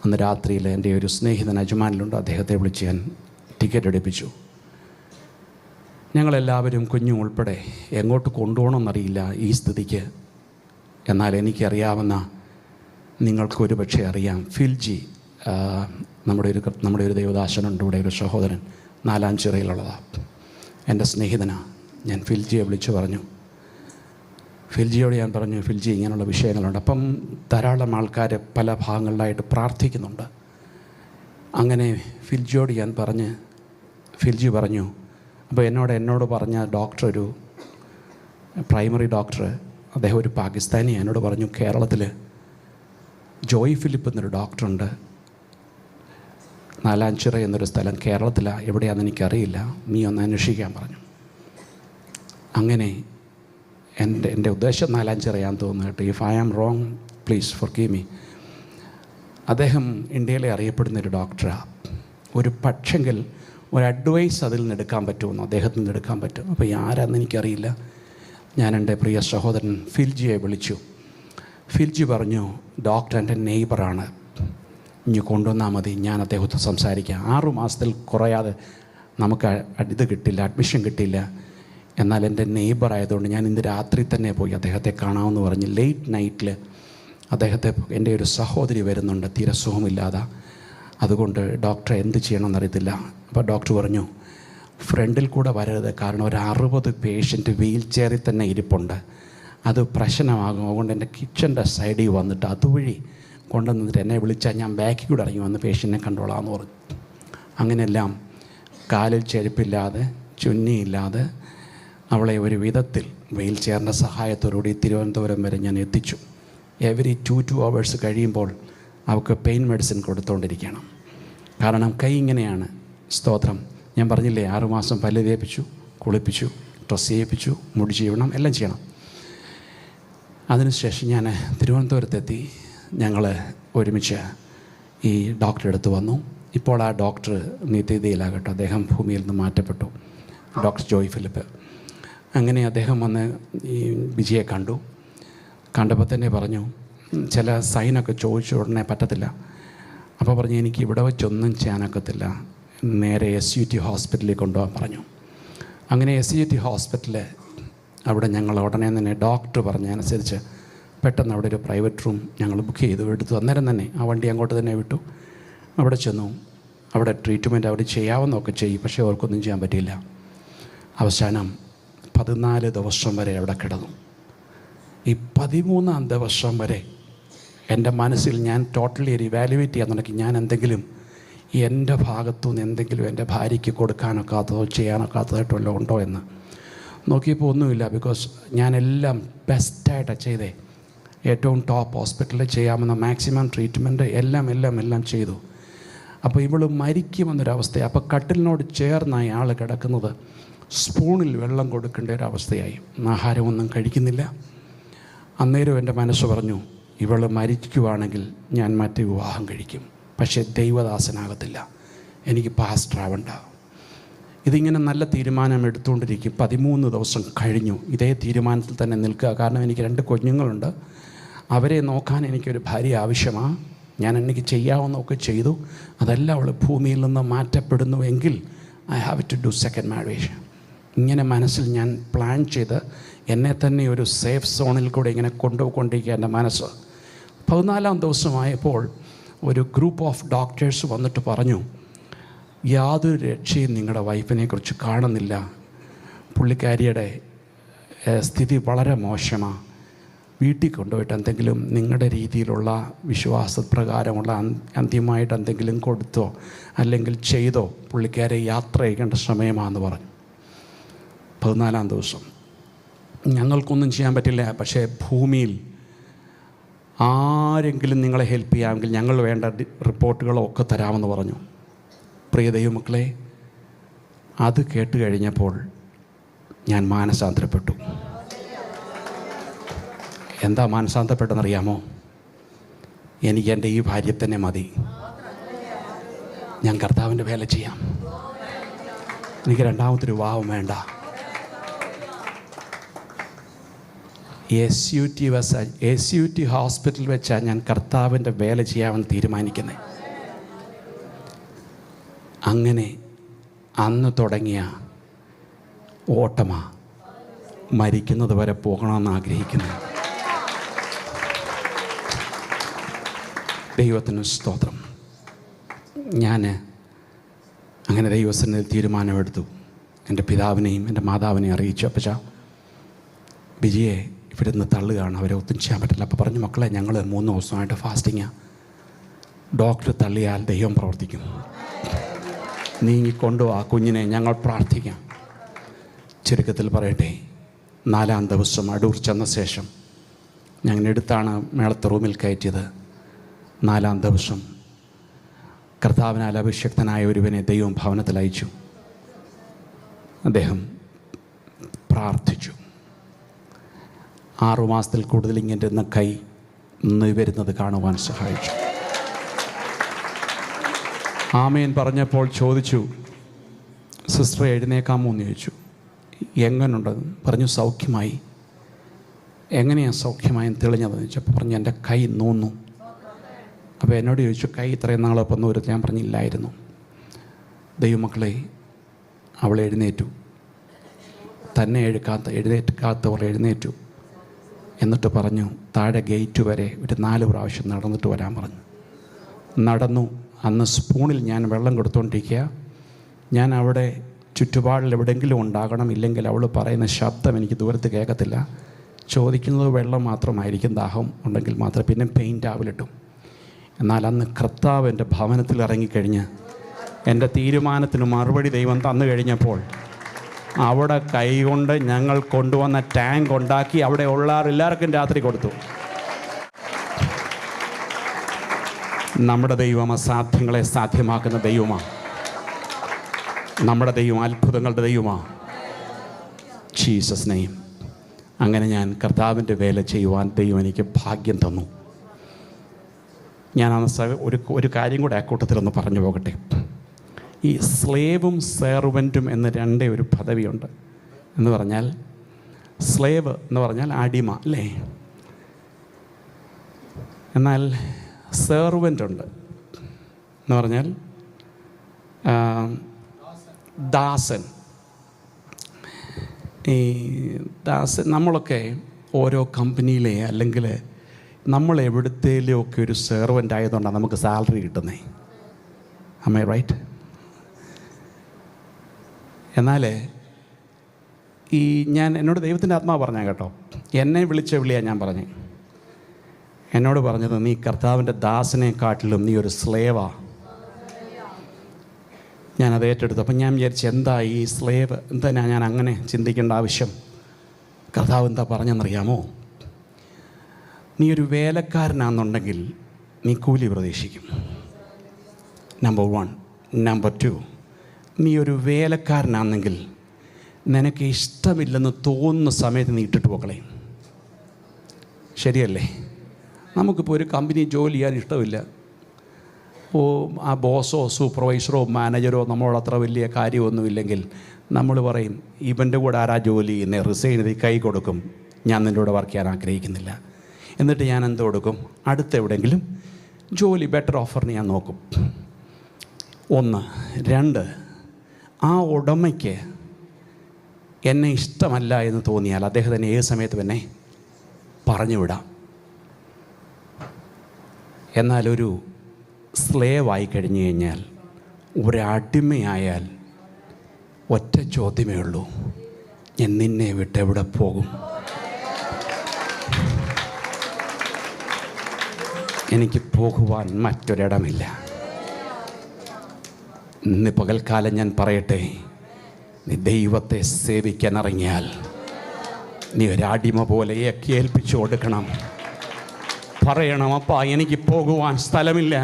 അന്ന് രാത്രിയിൽ എൻ്റെ ഒരു സ്നേഹിതൻ അജ്മാനിലുണ്ട്, അദ്ദേഹത്തെ വിളിച്ച് ഞാൻ ടിക്കറ്റ് എടുപ്പിച്ചു. ഞങ്ങളെല്ലാവരും കുഞ്ഞും ഉൾപ്പെടെ എങ്ങോട്ട് കൊണ്ടുപോകണമെന്നറിയില്ല ഈ സ്ഥിതിക്ക്. എന്നാൽ എനിക്കറിയാവുന്ന, നിങ്ങൾക്കൊരു പക്ഷേ അറിയാം, ഫിൽജി, നമ്മുടെ ഒരു ദേവദാസനുണ്ട് ഇവിടെ, ഒരു സഹോദരൻ, 4-ാം ചിറയിലുള്ളതാണ്, എൻ്റെ സ്നേഹിതനാണ്. ഞാൻ ഫിൽജിയെ വിളിച്ചു പറഞ്ഞു. ഫിൽജിയോട് ഞാൻ പറഞ്ഞു, ഫിൽജി ഇങ്ങനെയുള്ള വിഷയങ്ങളുണ്ട്. അപ്പം ധാരാളം ആൾക്കാർ പല ഭാഗങ്ങളിലായിട്ട് പ്രാർത്ഥിക്കുന്നുണ്ട്. അങ്ങനെ ഫിൽജിയോട് ഞാൻ ഫിൽജി പറഞ്ഞു. അപ്പോൾ എന്നോട് പറഞ്ഞ ഡോക്ടർ, ഒരു പ്രൈമറി ഡോക്ടർ, അദ്ദേഹം ഒരു പാകിസ്ഥാനി, എന്നോട് പറഞ്ഞു, കേരളത്തിൽ ജോയ് ഫിലിപ്പ് എന്നൊരു ഡോക്ടറുണ്ട്, നാലാഞ്ചിറ എന്നൊരു സ്ഥലം കേരളത്തിലാണ്, എവിടെയാണെന്ന് എനിക്കറിയില്ല, നീ ഒന്ന് അന്വേഷിക്കാൻ പറഞ്ഞു. അങ്ങനെ എൻ്റെ ഉദ്ദേശം നാലാഞ്ചിറയാന്ന് തോന്നുന്നു കേട്ടോ. If I am wrong please forgive me. അദ്ദേഹം ഇന്ത്യയിലെ അറിയപ്പെടുന്നൊരു ഡോക്ടറാണ്. ഒരു പക്ഷെങ്കിൽ ഒരു അഡ്വൈസ് അതിൽ നിന്ന് എടുക്കാൻ പറ്റുമെന്ന്, അദ്ദേഹത്തിൽ നിന്ന് എടുക്കാൻ പറ്റും. അപ്പോൾ ആരാന്ന് എനിക്കറിയില്ല. ഞാൻ എൻ്റെ പ്രിയ സഹോദരൻ ഫിൽജിയെ വിളിച്ചു. ഫിൽജി പറഞ്ഞു, ഡോക്ടർ എൻ്റെ നെയ്ബറാണ്, ഇനി കൊണ്ടുവന്നാൽ മതി, ഞാൻ അദ്ദേഹത്തെ സംസാരിക്കാം. 6 മാസത്തിൽ കുറയാതെ നമുക്ക് ഇത് കിട്ടില്ല, അഡ്മിഷൻ കിട്ടില്ല. എന്നാൽ എൻ്റെ നെയ്ബർ ആയതുകൊണ്ട് ഞാൻ ഇന്ന് രാത്രി തന്നെ പോയി അദ്ദേഹത്തെ കാണാമെന്ന് പറഞ്ഞ് ലേറ്റ് നൈറ്റിൽ അദ്ദേഹത്തെ, എൻ്റെ ഒരു സഹോദരി വരുന്നുണ്ട് തീരെ സുഖമില്ലാതെ, അതുകൊണ്ട് ഡോക്ടറെ എന്ത് ചെയ്യണമെന്നറിയത്തില്ല. അപ്പോൾ ഡോക്ടർ പറഞ്ഞു, ഫ്രണ്ടിൽ കൂടെ വരരുത്, കാരണം ഒരു 60 പേഷ്യൻറ്റ് വീൽ ചെയറിൽ തന്നെ ഇരിപ്പുണ്ട്, അത് പ്രശ്നമാകും. അതുകൊണ്ട് എൻ്റെ കിച്ചൻ്റെ സൈഡിൽ വന്നിട്ട് അതുവഴി കൊണ്ടുവന്നിട്ട് എന്നെ വിളിച്ചാൽ ഞാൻ ബാക്കിൽ കൂടെ ഇറങ്ങി വന്ന് പേഷ്യൻറ്റിനെ കണ്ടോളാമെന്ന് പറഞ്ഞു. അങ്ങനെയെല്ലാം കാലിൽ ചെരുപ്പില്ലാതെ ചുന്നിയില്ലാതെ അവളെ ഒരു വിധത്തിൽ വീൽ ചെയറിൻ്റെ സഹായത്തോടുകൂടി തിരുവനന്തപുരം വരെ ഞാൻ എത്തിച്ചു. എവറി 2 hours കഴിയുമ്പോൾ അവൾക്ക് പെയിൻ മെഡിസിൻ കൊടുത്തുകൊണ്ടിരിക്കണം. കാരണം കൈ ഇങ്ങനെയാണ്. സ്തോത്രം. ഞാൻ പറഞ്ഞില്ലേ, 6 മാസം പല്ല് തേപ്പിച്ചു, കുളിപ്പിച്ചു, ഡ്രസ്സ് ചെയ്യിപ്പിച്ചു, മുടി ചെയ്യണം, എല്ലാം ചെയ്യണം. അതിനുശേഷം ഞാൻ തിരുവനന്തപുരത്തെത്തി. ഞങ്ങൾ ഒരുമിച്ച് ഈ ഡോക്ടറെ അടുത്ത് വന്നു. ഇപ്പോൾ ആ ഡോക്ടർ നിത്യതയിലാകട്ടെ, അദ്ദേഹം ഭൂമിയിൽ നിന്ന് മാറ്റപ്പെട്ടു, ഡോക്ടർ ജോയ് ഫിലിപ്പ്. അങ്ങനെ അദ്ദേഹം വന്ന് ഈ വിജയെ കണ്ടപ്പോൾ തന്നെ പറഞ്ഞു, ചില സൈനൊക്കെ ചോദിച്ച ഉടനെ പറ്റത്തില്ല. അപ്പോൾ പറഞ്ഞു, എനിക്ക് ഇവിടെ വെച്ചൊന്നും ചെയ്യാനൊക്കത്തില്ല, നേരെ SUT ഹോസ്പിറ്റലിൽ കൊണ്ടുപോകാൻ പറഞ്ഞു. അങ്ങനെ SUT ഹോസ്പിറ്റലിൽ അവിടെ ഞങ്ങൾ ഉടനെ തന്നെ ഡോക്ടർ പറഞ്ഞതനുസരിച്ച് പെട്ടെന്ന് അവിടെ ഒരു പ്രൈവറ്റ് റൂം ഞങ്ങൾ ബുക്ക് ചെയ്തു എടുത്തു. അന്നേരം തന്നെ ആ വണ്ടി അങ്ങോട്ട് തന്നെ വിട്ടു. അവിടെ ചെന്നു. അവിടെ ട്രീറ്റ്മെൻറ്റ് അവിടെ ചെയ്യാവുന്നതൊക്കെ ചെയ്യും, പക്ഷേ അവർക്കൊന്നും ചെയ്യാൻ പറ്റിയില്ല. അവസാനം 14 ദിവസം വരെ അവിടെ കിടന്നു. ഈ 13ാം ദിവസം വരെ എൻ്റെ മനസ്സിൽ ഞാൻ ടോട്ടലി റിവാലുവേറ്റ് ചെയ്യാന്നുണ്ടെങ്കിൽ ഞാൻ എന്തെങ്കിലും എൻ്റെ ഭാഗത്തുനിന്ന് എന്തെങ്കിലും എൻ്റെ ഭാര്യയ്ക്ക് കൊടുക്കാനൊക്കാത്തതോ ചെയ്യാനൊക്കാത്തതായിട്ട് വല്ലതും ഉണ്ടോ എന്ന് നോക്കിയപ്പോൾ ഒന്നുമില്ല. ബിക്കോസ് ഞാനെല്ലാം ബെസ്റ്റായിട്ടാണ് ചെയ്തേ. ഏറ്റവും ടോപ്പ് ഹോസ്പിറ്റലിൽ ചെയ്യാമെന്ന മാക്സിമം ട്രീറ്റ്മെൻറ്റ് എല്ലാം ചെയ്തു. അപ്പോൾ ഇവൾ മരിക്കുമെന്നൊരവസ്ഥ. അപ്പോൾ കട്ടിലിനോട് ചേർന്നായി ആൾ കിടക്കുന്നത്. സ്പൂണിൽ വെള്ളം കൊടുക്കേണ്ട ഒരവസ്ഥയായി. ആഹാരമൊന്നും കഴിക്കുന്നില്ല. അന്നേരം എൻ്റെ മനസ്സ് പറഞ്ഞു, ഇവൾ മരിക്കുവാണെങ്കിൽ ഞാൻ മറ്റു വിവാഹം കഴിക്കും, പക്ഷേ ദൈവദാസനാകത്തില്ല, എനിക്ക് പാസ്റ്റർ ആവണ്ട. ഇതിങ്ങനെ നല്ല തീരുമാനം എടുത്തുകൊണ്ടിരിക്കും. 13 ദിവസം കഴിഞ്ഞു. ഇതേ തീരുമാനത്തിൽ തന്നെ നിൽക്കുക. കാരണം എനിക്ക് 2 കുഞ്ഞുങ്ങളുണ്ട്, അവരെ നോക്കാൻ എനിക്കൊരു ഭാര്യ ആവശ്യമാണ്. ഞാൻ എനിക്ക് ചെയ്യാവുന്നതൊക്കെ ചെയ്തു. അതെല്ലാം അവൾ ഭൂമിയിൽ നിന്ന് മാറ്റപ്പെടുന്നുവെങ്കിൽ I have to do second marriage. ഇങ്ങനെ മനസ്സിൽ ഞാൻ പ്ലാൻ ചെയ്ത് എന്നെ തന്നെ ഒരു സേഫ് സോണിൽ കൂടെ ഇങ്ങനെ കൊണ്ടുപോയിക്കൊണ്ടിരിക്കുക എൻ്റെ മനസ്സ്. 14ാം ദിവസമായപ്പോൾ ഒരു ഗ്രൂപ്പ് ഓഫ് ഡോക്ടേഴ്സ് വന്നിട്ട് പറഞ്ഞു, യാതൊരു രക്ഷയും നിങ്ങളുടെ വൈഫിനെക്കുറിച്ച് കാണുന്നില്ല, പുള്ളിക്കാരിയുടെ സ്ഥിതി വളരെ മോശമാണ്, വീട്ടിൽ കൊണ്ടുപോയിട്ട് എന്തെങ്കിലും നിങ്ങളുടെ രീതിയിലുള്ള വിശ്വാസപ്രകാരമുള്ള അന്ത്യമായിട്ട് എന്തെങ്കിലും കൊടുത്തോ അല്ലെങ്കിൽ ചെയ്തോ പുള്ളിക്കാരെ യാത്ര ചെയ്യേണ്ട സമയമാണെന്ന് പറഞ്ഞു. 14ാം ദിവസം ഞങ്ങൾക്കൊന്നും ചെയ്യാൻ പറ്റില്ല, പക്ഷേ ഭൂമിയിൽ ആരെങ്കിലും നിങ്ങളെ ഹെൽപ്പ് ചെയ്യാമെങ്കിൽ ഞങ്ങൾ വേണ്ട റിപ്പോർട്ടുകളോ ഒക്കെ തരാമെന്ന് പറഞ്ഞു. പ്രിയ ദൈവമക്കളെ, അത് കേട്ട് കഴിഞ്ഞപ്പോൾ ഞാൻ മാനസാന്തരപ്പെട്ടു. എന്താ മാനസാന്തരപ്പെട്ടെന്നറിയാമോ? എനിക്ക് എൻ്റെ ഈ ഭാര്യ തന്നെ മതി, ഞാൻ കർത്താവിൻ്റെ വേല ചെയ്യാം, എനിക്ക് രണ്ടാമത്തെ വിവാഹം വേണ്ട. SUT ഹോസ്പിറ്റലിൽ വെച്ചാൽ ഞാൻ കർത്താവിൻ്റെ വേല ചെയ്യാമെന്ന് തീരുമാനിക്കുന്നത്. അങ്ങനെ അന്ന് തുടങ്ങിയ ഓട്ടമാ മരിക്കുന്നത് വരെ പോകണമെന്ന് ആഗ്രഹിക്കുന്നത്. ദൈവത്തിന് സ്തോത്രം. ഞാൻ അങ്ങനെ ദൈവസന്നിധിയിൽ തീരുമാനമെടുത്തു. എൻ്റെ പിതാവിനെയും എൻ്റെ മാതാവിനെയും അറിയിച്ചു, അപ്പച്ചാ വിജയെ ഇവിടെ നിന്ന് തള്ളുകയാണ്, അവരെ ഒത്തും ചെയ്യാൻ പറ്റില്ല. അപ്പോൾ പറഞ്ഞു, മക്കളെ ഞങ്ങൾ 3 ദിവസമായിട്ട് ഫാസ്റ്റിങ്ങാണ്, ഡോക്ടർ തള്ളിയാൽ ദൈവം പ്രവർത്തിക്കും, നീങ്ങിക്കൊണ്ടു ആ കുഞ്ഞിനെ ഞങ്ങൾ പ്രാർത്ഥിക്കാം. ചുരുക്കത്തിൽ പറയട്ടെ, 4ാം ദിവസം അടൂർ ചെന്ന ശേഷം ഞങ്ങൾ എടുത്താണ് മേളത്തെ റൂമിൽ കയറ്റിയത്. 4ാം ദിവസം കർത്താവിനാൽ അഭിഷക്തനായ ഒരുവനെ ദൈവം ഭവനത്തിൽ അയച്ചു. അദ്ദേഹം പ്രാർത്ഥിച്ചു. 6 മാസത്തിൽ കൂടുതൽ ഇങ്ങനെ ഇരുന്ന കൈ നിവരുന്നത് കാണുവാൻ സഹായിച്ചു. ആമേൻ പറഞ്ഞപ്പോൾ ചോദിച്ചു, സിസ്റ്റർ എഴുന്നേക്കാമോ എന്ന് ചോദിച്ചു. എങ്ങനെയുണ്ടെന്ന് പറഞ്ഞു. സൗഖ്യമായി. എങ്ങനെയാണ് സൗഖ്യമായെന്ന് തെളിഞ്ഞതെന്ന് ചോദിച്ചപ്പോൾ പറഞ്ഞു, എൻ്റെ കൈ നോന്നു. അപ്പോൾ എന്നോട് ചോദിച്ചു, കൈ ഇത്രയും നാളൊപ്പം ഒരു ഞാൻ പറഞ്ഞില്ലായിരുന്നു. ദൈവമക്കളെ, അവൾ എഴുന്നേറ്റു. തന്നെ എഴുന്നേൽക്കാത്തവൾ എഴുന്നേറ്റു. എന്നിട്ട് പറഞ്ഞു, താഴെ ഗേറ്റ് വരെ ഒരു 4 പ്രാവശ്യം നടന്നിട്ട് വരാൻ പറഞ്ഞു. നടന്നു. അന്ന് സ്പൂണിൽ ഞാൻ വെള്ളം കൊടുത്തുകൊണ്ടിരിക്കുക. ഞാൻ അവിടെ ചുറ്റുപാടിൽ എവിടെയെങ്കിലും ഉണ്ടാകണം, ഇല്ലെങ്കിൽ അവൾ പറയുന്ന ശബ്ദം എനിക്ക് ദൂരത്ത് കേൾക്കത്തില്ല. ചോദിക്കുന്നത് വെള്ളം മാത്രമായിരിക്കും, ദാഹം ഉണ്ടെങ്കിൽ മാത്രം. പിന്നെ പെയിൻ്റ് ആവിലിട്ടും. എന്നാൽ അന്ന് കർത്താവ് എൻ്റെ ഭവനത്തിൽ ഇറങ്ങിക്കഴിഞ്ഞ് എൻ്റെ തീരുമാനത്തിന് മറുപടി ദൈവം തന്നു കഴിഞ്ഞപ്പോൾ അവിടെ കൈകൊണ്ട് ഞങ്ങൾ കൊണ്ടുവന്ന ടാങ്ക് ഉണ്ടാക്കി അവിടെ ഉള്ള എല്ലാവർക്കും രാത്രി കൊടുത്തു. നമ്മുടെ ദൈവം അസാധ്യങ്ങളെ സാധ്യമാക്കുന്ന ദൈവമാണ്. നമ്മുടെ ദൈവം അത്ഭുതങ്ങളുടെ ദൈവമാണ്. Jesus name. അങ്ങനെ ഞാൻ കർത്താവിൻ്റെ വേല ചെയ്യുവാൻ ദൈവം എനിക്ക് ഭാഗ്യം തന്നു. ഞാൻ ഒരു കാര്യം കൂടെ അക്കൂട്ടത്തിലൊന്ന് പറഞ്ഞു പോകട്ടെ. ഈ സ്ലേവും സെർവൻറ്റും എന്ന് ഒരു പദവിയുണ്ട്. എന്ന് പറഞ്ഞാൽ സ്ലേവ് എന്ന് പറഞ്ഞാൽ അടിമ അല്ലേ? എന്നാൽ സെർവൻ്റ് ഉണ്ട് എന്ന് പറഞ്ഞാൽ ദാസൻ. ഈ ദാസൻ നമ്മളൊക്കെ ഓരോ കമ്പനിയിലെ അല്ലെങ്കിൽ നമ്മൾ എവിടുത്തേലും ഒക്കെ ഒരു സെർവൻ്റ് ആയതുകൊണ്ടാണ് നമുക്ക് സാലറി കിട്ടുന്നത്. Am I right? എന്നാൽ എന്നോട് ദൈവത്തിൻ്റെ ആത്മാവ് പറഞ്ഞാൽ കേട്ടോ, എന്നെ വിളിച്ച വിളിയാണ് ഞാൻ പറഞ്ഞു. എന്നോട് പറഞ്ഞത്, നീ കർത്താവിൻ്റെ ദാസനെക്കാട്ടിലും നീ ഒരു സ്ലേവാ. ഞാനത് ഏറ്റെടുത്തു. അപ്പം ഞാൻ വിചാരിച്ചു, എന്താ ഈ സ്ലേവ്, എന്താ ഞാൻ അങ്ങനെ ചിന്തിക്കേണ്ട ആവശ്യം? കർത്താവ് എന്താ പറഞ്ഞെന്നറിയാമോ? നീ ഒരു വേലക്കാരനാണെന്നുണ്ടെങ്കിൽ നീ കൂലി പ്രതീക്ഷിക്കും. നമ്പർ 1. നമ്പർ 2, നീ ഒരു വേലക്കാരനാണെങ്കിൽ നിനക്ക് ഇഷ്ടമില്ലെന്ന് തോന്നുന്ന സമയത്ത് നീ ഇട്ടിട്ട് പോക്കളയും. ശരിയല്ലേ? നമുക്കിപ്പോൾ ഒരു കമ്പനി ജോലി ചെയ്യാൻ ഇഷ്ടമില്ല. ആ ബോസോ സൂപ്പർവൈസറോ മാനേജറോ നമ്മളോട് അത്ര വലിയ കാര്യമൊന്നുമില്ലെങ്കിൽ നമ്മൾ പറയും, ഇവൻ്റെ കൂടെ ആരാ ജോലി ചെയ്യുന്നത്, റിസൈൻ ചെയ്ത് കൈ കൊടുക്കും, ഞാൻ നിൻ്റെ കൂടെ വർക്ക് ചെയ്യാൻ ആഗ്രഹിക്കുന്നില്ല. എന്നിട്ട് ഞാൻ എന്ത് കൊടുക്കും? അടുത്ത് എവിടെയെങ്കിലും ജോലി ബെറ്റർ ഓഫറിന് ഞാൻ നോക്കും. 1. 2, ആ ഉടമയ്ക്ക് എന്നെ ഇഷ്ടമല്ല എന്ന് തോന്നിയാൽ അദ്ദേഹത്തിന് ഏത് സമയത്തും എന്നെ പറഞ്ഞു വിടാം. എന്നാലൊരു സ്ലേവായി കഴിഞ്ഞു കഴിഞ്ഞാൽ, ഒരടിമയായാൽ ഒറ്റ ചോദ്യമേ ഉള്ളൂ, ഞാൻ നിന്നെ വിട്ടെവിടെ പോകും? എനിക്ക് പോകുവാൻ മറ്റൊരിടമില്ല. ഇന്ന് പകൽക്കാലം ഞാൻ പറയട്ടെ, നീ ദൈവത്തെ സേവിക്കാൻ ഇറങ്ങിയാൽ നീ ഒരടിമ പോലെ ഏൽപ്പിച്ചു കൊടുക്കണം. പറയണം, അപ്പാ എനിക്ക് പോകുവാൻ സ്ഥലമില്ല.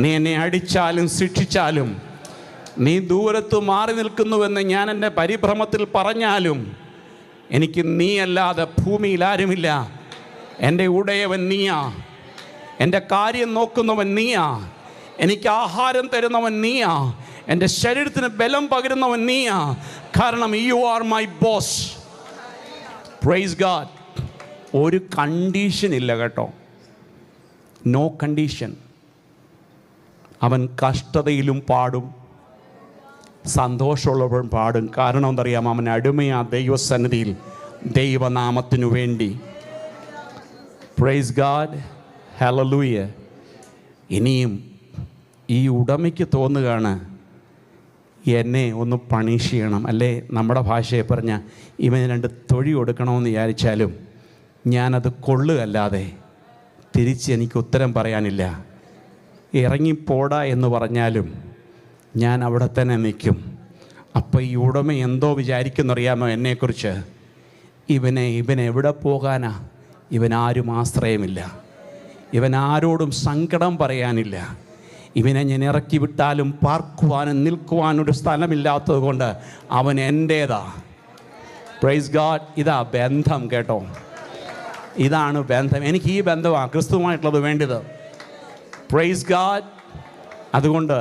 നീ എന്നെ അടിച്ചാലും ശിക്ഷിച്ചാലും, നീ ദൂരത്ത് മാറി നിൽക്കുന്നുവെന്ന് ഞാൻ എൻ്റെ പരിഭ്രമത്തിൽ പറഞ്ഞാലും, എനിക്ക് നീയല്ലാതെ ഭൂമിയിൽ ആരുമില്ല. എൻ്റെ ഉടയവൻ നീയാ, എൻ്റെ കാര്യം നോക്കുന്നവൻ നീയാ, എനിക്ക് ആഹാരം തരുന്നവൻ നീയാ, എൻ്റെ ശരീരത്തിന് ബലം പകരുന്നവൻ നീയാ. കാരണം you are my boss. Praise God. ഒരു കണ്ടീഷൻ ഇല്ല കേട്ടോ, നോ കണ്ടീഷൻ. അവൻ കഷ്ടതയിലും പാടും, സന്തോഷമുള്ളപ്പോഴും പാടും. കാരണം എന്തറിയാം? അവൻ അടിമയാ ദൈവസന്നിധിയിൽ, ദൈവനാമത്തിനു വേണ്ടി. Praise God. ഹല്ലേലൂയ. ഇനിയും ഈ ഉടമയ്ക്ക് തോന്നുകയാണ്, എന്നെ ഒന്ന് പണിഷ് ചെയ്യണം, അല്ലേ നമ്മുടെ ഭാഷയെ പറഞ്ഞാൽ ഇവന് 2 തൊഴി കൊടുക്കണമെന്ന് വിചാരിച്ചാലും ഞാനത് കൊള്ളുകയല്ലാതെ തിരിച്ച് എനിക്ക് ഉത്തരം പറയാനില്ല. ഇറങ്ങിപ്പോടാ എന്ന് പറഞ്ഞാലും ഞാൻ അവിടെ തന്നെ നിൽക്കും. അപ്പോൾ ഈ ഉടമ എന്തോ വിചാരിക്കുന്നറിയാമോ എന്നെക്കുറിച്ച്? ഇവൻ എവിടെ പോകാനാ? ഇവനാരും ആശ്രയമില്ല, ഇവൻ ആരോടും സങ്കടം പറയാനില്ല, ഇവനെ ഞാൻ ഇറക്കി വിട്ടാലും പാർക്കുവാനും നിൽക്കുവാനൊരു സ്ഥലമില്ലാത്തത് കൊണ്ട് അവൻ എൻ്റേതാ. Praise God. ഇതാ ബന്ധം കേട്ടോ, ഇതാണ് ബന്ധം. എനിക്ക് ഈ ബന്ധമാണ് ക്രിസ്തുവുമായിട്ടുള്ളത് വേണ്ടത്. Praise God. അതുകൊണ്ട്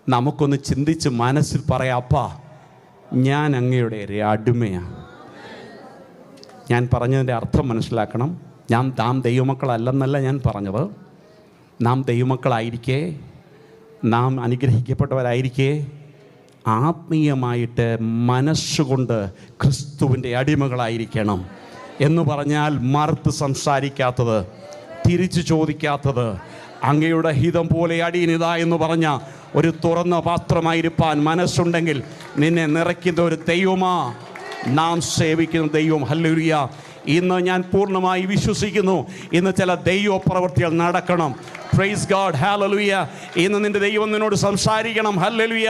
നമുക്കൊന്ന് ചിന്തിച്ച് മനസ്സിൽ പറയാം, അപ്പാ ഞാൻ അങ്ങയുടെ ഒരു അടിമയാണ്. ഞാൻ പറഞ്ഞതിൻ്റെ അർത്ഥം മനസ്സിലാക്കണം. നാം ദൈവമക്കളല്ലെന്നല്ല ഞാൻ പറഞ്ഞത്. നാം ദൈവമക്കളായിരിക്കെ, നാം അനുഗ്രഹിക്കപ്പെട്ടവരായിരിക്കെ, ആത്മീയമായിട്ട് മനസ്സുകൊണ്ട് ക്രിസ്തുവിൻ്റെ അടിമകളായിരിക്കണം. എന്ന് പറഞ്ഞാൽ മറുത്ത് സംസാരിക്കാത്തത്, തിരിച്ചു ചോദിക്കാത്തത്, അങ്ങയുടെ ഹിതം പോലെ അടിയനിതാ എന്ന് പറഞ്ഞ ഒരു തുറന്ന പാത്രമായിരിക്കാൻ മനസ്സുണ്ടെങ്കിൽ നിന്നെ നിറയ്ക്കുന്ന ഒരു ദൈവമാ നാം സേവിക്കുന്ന ദൈവം. ഹല്ലേലൂയ. ഇന്ന് ഞാൻ പൂർണ്ണമായി വിശ്വസിക്കുന്നു, ഇന്ന് ചില ദൈവ പ്രവൃത്തികൾ നടക്കണം. Praise God. ഹല്ലേലൂയ. ഇന്ന് നിന്റെ ദൈവം നിന്നോട് സംസാരിക്കണം. ഹല്ലേലൂയ.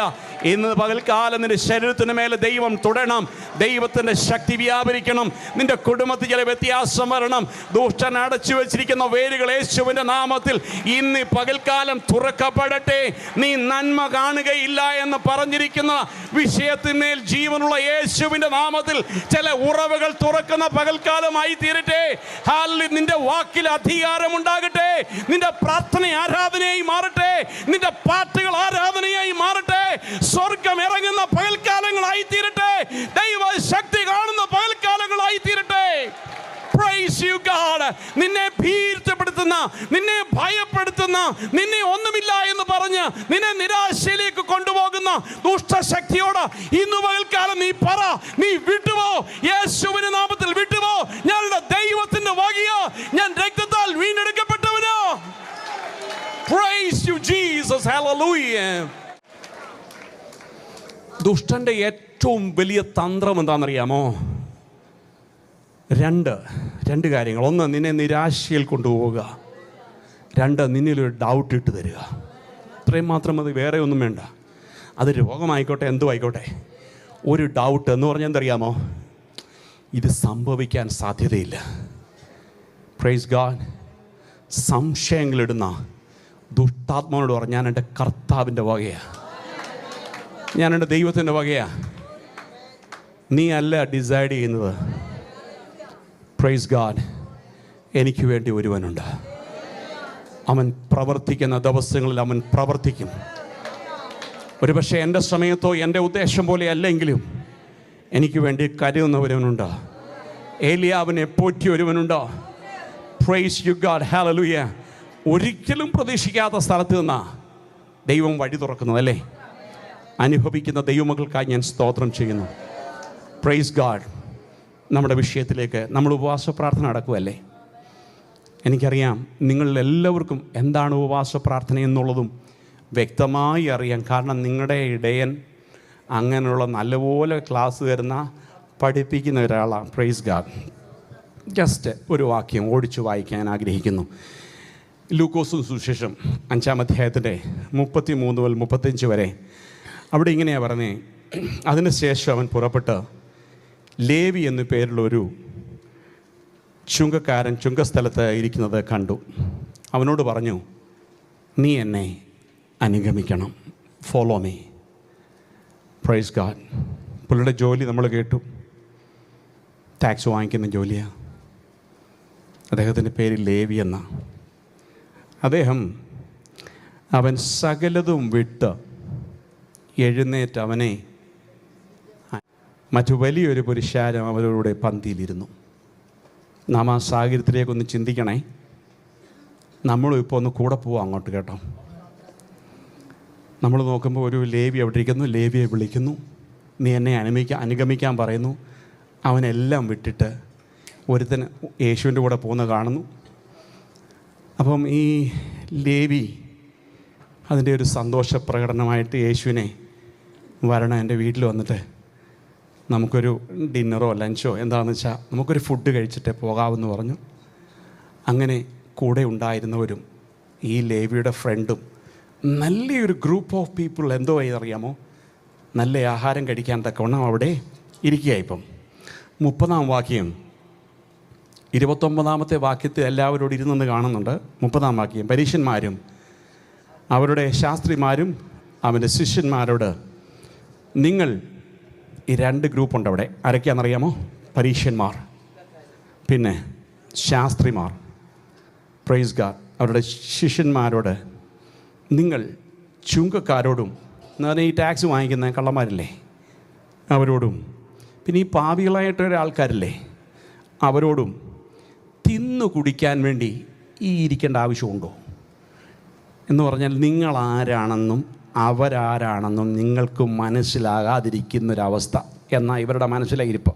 ഇന്ന് പകൽക്കാലം നിന്റെ ശരീരത്തിന് മേലെ ദൈവം തുടരണം. ദൈവത്തിൻ്റെ ശക്തി വ്യാപരിക്കണം. നിന്റെ കുടുംബത്തിൽ ചില വ്യത്യാസം വരണം. ദുഷ്ടൻ അടച്ചു വെച്ചിരിക്കുന്ന വേരുകൾ യേശുവിൻ്റെ നാമത്തിൽ ഇന്ന് പകൽക്കാലം തുറക്കപ്പെടട്ടെ. നീ നന്മ കാണുകയില്ല എന്ന് പറഞ്ഞിരിക്കുന്ന വിഷയത്തിന്മേൽ ജീവനുള്ള യേശുവിൻ്റെ നാമത്തിൽ ചില ഉറവുകൾ തുറക്കുന്ന പകൽക്കാലമായി തീരട്ടെ. നിന്റെ വാക്കിൽ അധികാരമുണ്ടാകട്ടെ. നിന്റെ പ്രാർത്ഥന ആരാധനയായി മാറട്ടെ. നിന്റെ പാട്ടുകൾ ആരാധനയായി മാറട്ടെ. സ്വർഗം ഇറങ്ങുന്ന പകൽക്കാലങ്ങളായി തീരട്ടെ. ദൈവ ശക്തി കാണുന്ന പകൽക്കാലങ്ങളായി തീരട്ടെ. Praise you God. നിന്നെ ഭീതിപ്പെടുത്തുന്ന, നിന്നെ ഭയപ്പെടുത്തുന്ന, നിന്നെ ഒന്നുമില്ല എന്ന് പറഞ്ഞ് നിന്നെ നിരാശയിലേക്ക് കൊണ്ടുപോകുന്ന ദുഷ്ടശക്തിയോട് ഇന്ന് പകൽക്കാലം നീ പറ, നീ വിട്ടുപോ. യേശുവിന്റെ നാമത്തിൽ വിട്ടുപോ. ഞങ്ങളുടെ ദൈവത്തിന്റെ വകയോ, ഞാൻ രക്തത്താൽ വീണ്ടെടുക്കപ്പെട്ടവനോ. Praise you Jesus. Hallelujah. ദുഷ്ടൻ്റെ ഏറ്റവും വലിയ തന്ത്രം എന്താണെന്നറിയാമോ? രണ്ട് കാര്യങ്ങൾ. ഒന്ന്, നിന്നെ നിരാശയിൽ കൊണ്ടുപോവുക. രണ്ട്, നിന്നിലൊരു ഡൗട്ട് ഇട്ട് തരിക. ഇത്രയും മാത്രം മതി, വേറെ ഒന്നും വേണ്ട. അത് രോഗമായിക്കോട്ടെ, എന്തോ ആയിക്കോട്ടെ, ഒരു ഡൗട്ട് എന്ന് പറഞ്ഞാൽ എന്തറിയാമോ? ഇത് സംഭവിക്കാൻ സാധ്യതയില്ല. Praise God. സംശയങ്ങളിടുന്ന ദുഷ്ടാത്മാവോട് പറഞ്ഞാൽ ഞാൻ എൻ്റെ കർത്താവിൻ്റെ വകയാണ്, ഞാൻ എൻ്റെ ദൈവത്തിൻ്റെ വകയാണ്. നീ അല്ല ഡിസൈഡ് ചെയ്യുന്നത്. Praise God. എനിക്ക് വേണ്ടി ഒരുവനുണ്ട്. അവൻ പ്രവർത്തിക്കുന്ന ദിവസങ്ങളിൽ അവൻ പ്രവർത്തിക്കും. ഒരുപക്ഷെ എൻ്റെ സമയത്തോ എൻ്റെ ഉദ്ദേശം പോലെ അല്ലെങ്കിലും എനിക്ക് വേണ്ടി കരുതുന്നവരുവനുണ്ട്. ഏലിയാവിനെ പോറ്റിയ ഒരുവനുണ്ട്. Praise you God. ഹല്ലേലൂയ. ഒരിക്കലും പ്രതീക്ഷിക്കാത്ത സ്ഥലത്ത് നിന്നാ ദൈവം വഴി തുറക്കുന്നത്, അല്ലേ? അനുഭവിക്കുന്ന ദൈവമക്കൾക്കായി ഞാൻ സ്തോത്രം ചെയ്യുന്നു. Praise God. നമ്മുടെ വിഷയത്തിലേക്ക് നമ്മൾ ഉപവാസ പ്രാർത്ഥന നടക്കുമല്ലേ? എനിക്കറിയാം നിങ്ങളെല്ലാവർക്കും എന്താണ് ഉപവാസ പ്രാർത്ഥന എന്നുള്ളതും വ്യക്തമായി അറിയാം. കാരണം നിങ്ങളുടെ ഇടയൻ അങ്ങനെയുള്ള നല്ലപോലെ ക്ലാസ് തരുന്ന, പഠിപ്പിക്കുന്ന ഒരാളാണ്. Praise God. ജസ്റ്റ് ഒരു വാക്യം ഓടിച്ചു വായിക്കാൻ ആഗ്രഹിക്കുന്നു. ലൂക്കോസ് സുവിശേഷം 5-ാം അധ്യായത്തിൻ്റെ 33 മുതൽ 35 വരെ. അവിടെ ഇങ്ങനെയാണ് പറഞ്ഞേ. അതിനുശേഷം അവൻ പുറപ്പെട്ട് ലേവി എന്നു പേരുള്ളൊരു ചുങ്കക്കാരൻ ചുങ്കസ്ഥലത്ത് ഇരിക്കുന്നത് കണ്ടു. അവനോട് പറഞ്ഞു, നീ എന്നെ അനുഗമിക്കണം. Follow me. Praise God. പുള്ളിയുടെ ജോലി നമ്മൾ കേട്ടു. ടാക്സ് വാങ്ങിക്കുന്ന ജോലിയാണ്. അദ്ദേഹത്തിൻ്റെ പേര് ലേവി എന്ന. അവൻ സകലതും വിട്ട് എഴുന്നേറ്റ് അവനെ മറ്റു വലിയൊരു പുരുഷാരം അവരോട് പന്തിയിലിരുന്നു. നാം ആ സാഹചര്യത്തിലേക്കൊന്ന് ചിന്തിക്കണേ. നമ്മളും ഇപ്പോൾ ഒന്ന് കൂടെ പോവാം അങ്ങോട്ട്, കേട്ടോ. നമ്മൾ നോക്കുമ്പോൾ ഒരു ലേവി അവിടെ ഇരിക്കുന്നു. ലേവിയെ വിളിക്കുന്നു, നീ എന്നെ അനുഗമിക്കാൻ പറയുന്നു. അവനെല്ലാം വിട്ടിട്ട് ഒരുത്തൻ യേശുവിൻ്റെ കൂടെ പോകുന്ന കാണുന്നു. അപ്പം ഈ ലേവി അതിൻ്റെ ഒരു സന്തോഷ പ്രകടനമായിട്ട് യേശുവിനെ വരണം, എൻ്റെ വീട്ടിൽ വന്നിട്ട് നമുക്കൊരു ഡിന്നറോ ലഞ്ചോ എന്താണെന്ന് വെച്ചാൽ നമുക്കൊരു ഫുഡ് കഴിച്ചിട്ട് പോകാമെന്ന് പറഞ്ഞു. അങ്ങനെ കൂടെ ഉണ്ടായിരുന്നവരും ഈ ലേവിയുടെ ഫ്രണ്ടും നല്ലൊരു ഗ്രൂപ്പ് ഓഫ് പീപ്പിൾ എന്തോ അറിയാമോ, നല്ല ആഹാരം കഴിക്കാൻ തക്കവണ്ണം അവിടെ ഇരിക്കുക. ഇപ്പം 30-ാം വാക്യം, 29-ാമത്തെ വാക്യത്തിൽ എല്ലാവരോടും ഇരുന്നെന്ന് കാണുന്നുണ്ട്. 30-ാം വാക്യം, പരീശന്മാരും അവരുടെ ശാസ്ത്രിമാരും അവൻ്റെ ശിഷ്യന്മാരോട്, നിങ്ങൾ ഈ 2 ഗ്രൂപ്പുണ്ട് അവിടെ. ആരൊക്കെയാണെന്നറിയാമോ? പരീശന്മാർ, പിന്നെ ശാസ്ത്രിമാർ. Praise God. അവരുടെ ശിഷ്യന്മാരോട്, നിങ്ങൾ ചുങ്കക്കാരോടും, എന്ന് പറഞ്ഞാൽ ഈ ടാക്സ് വാങ്ങിക്കുന്ന കള്ളന്മാരില്ലേ അവരോടും, പിന്നെ ഈ പാപികളായിട്ടൊരു ആൾക്കാരില്ലേ അവരോടും തിന്നു കുടിക്കാൻ വേണ്ടി ഈ ഇരിക്കേണ്ട ആവശ്യമുണ്ടോ? എന്ന് പറഞ്ഞാൽ നിങ്ങളാരാണെന്നും അവരാരാണെന്നും നിങ്ങൾക്ക് മനസ്സിലാകാതിരിക്കുന്നൊരവസ്ഥ എന്നാൽ ഇവരുടെ മനസ്സിലെ ഇരിപ്പ്.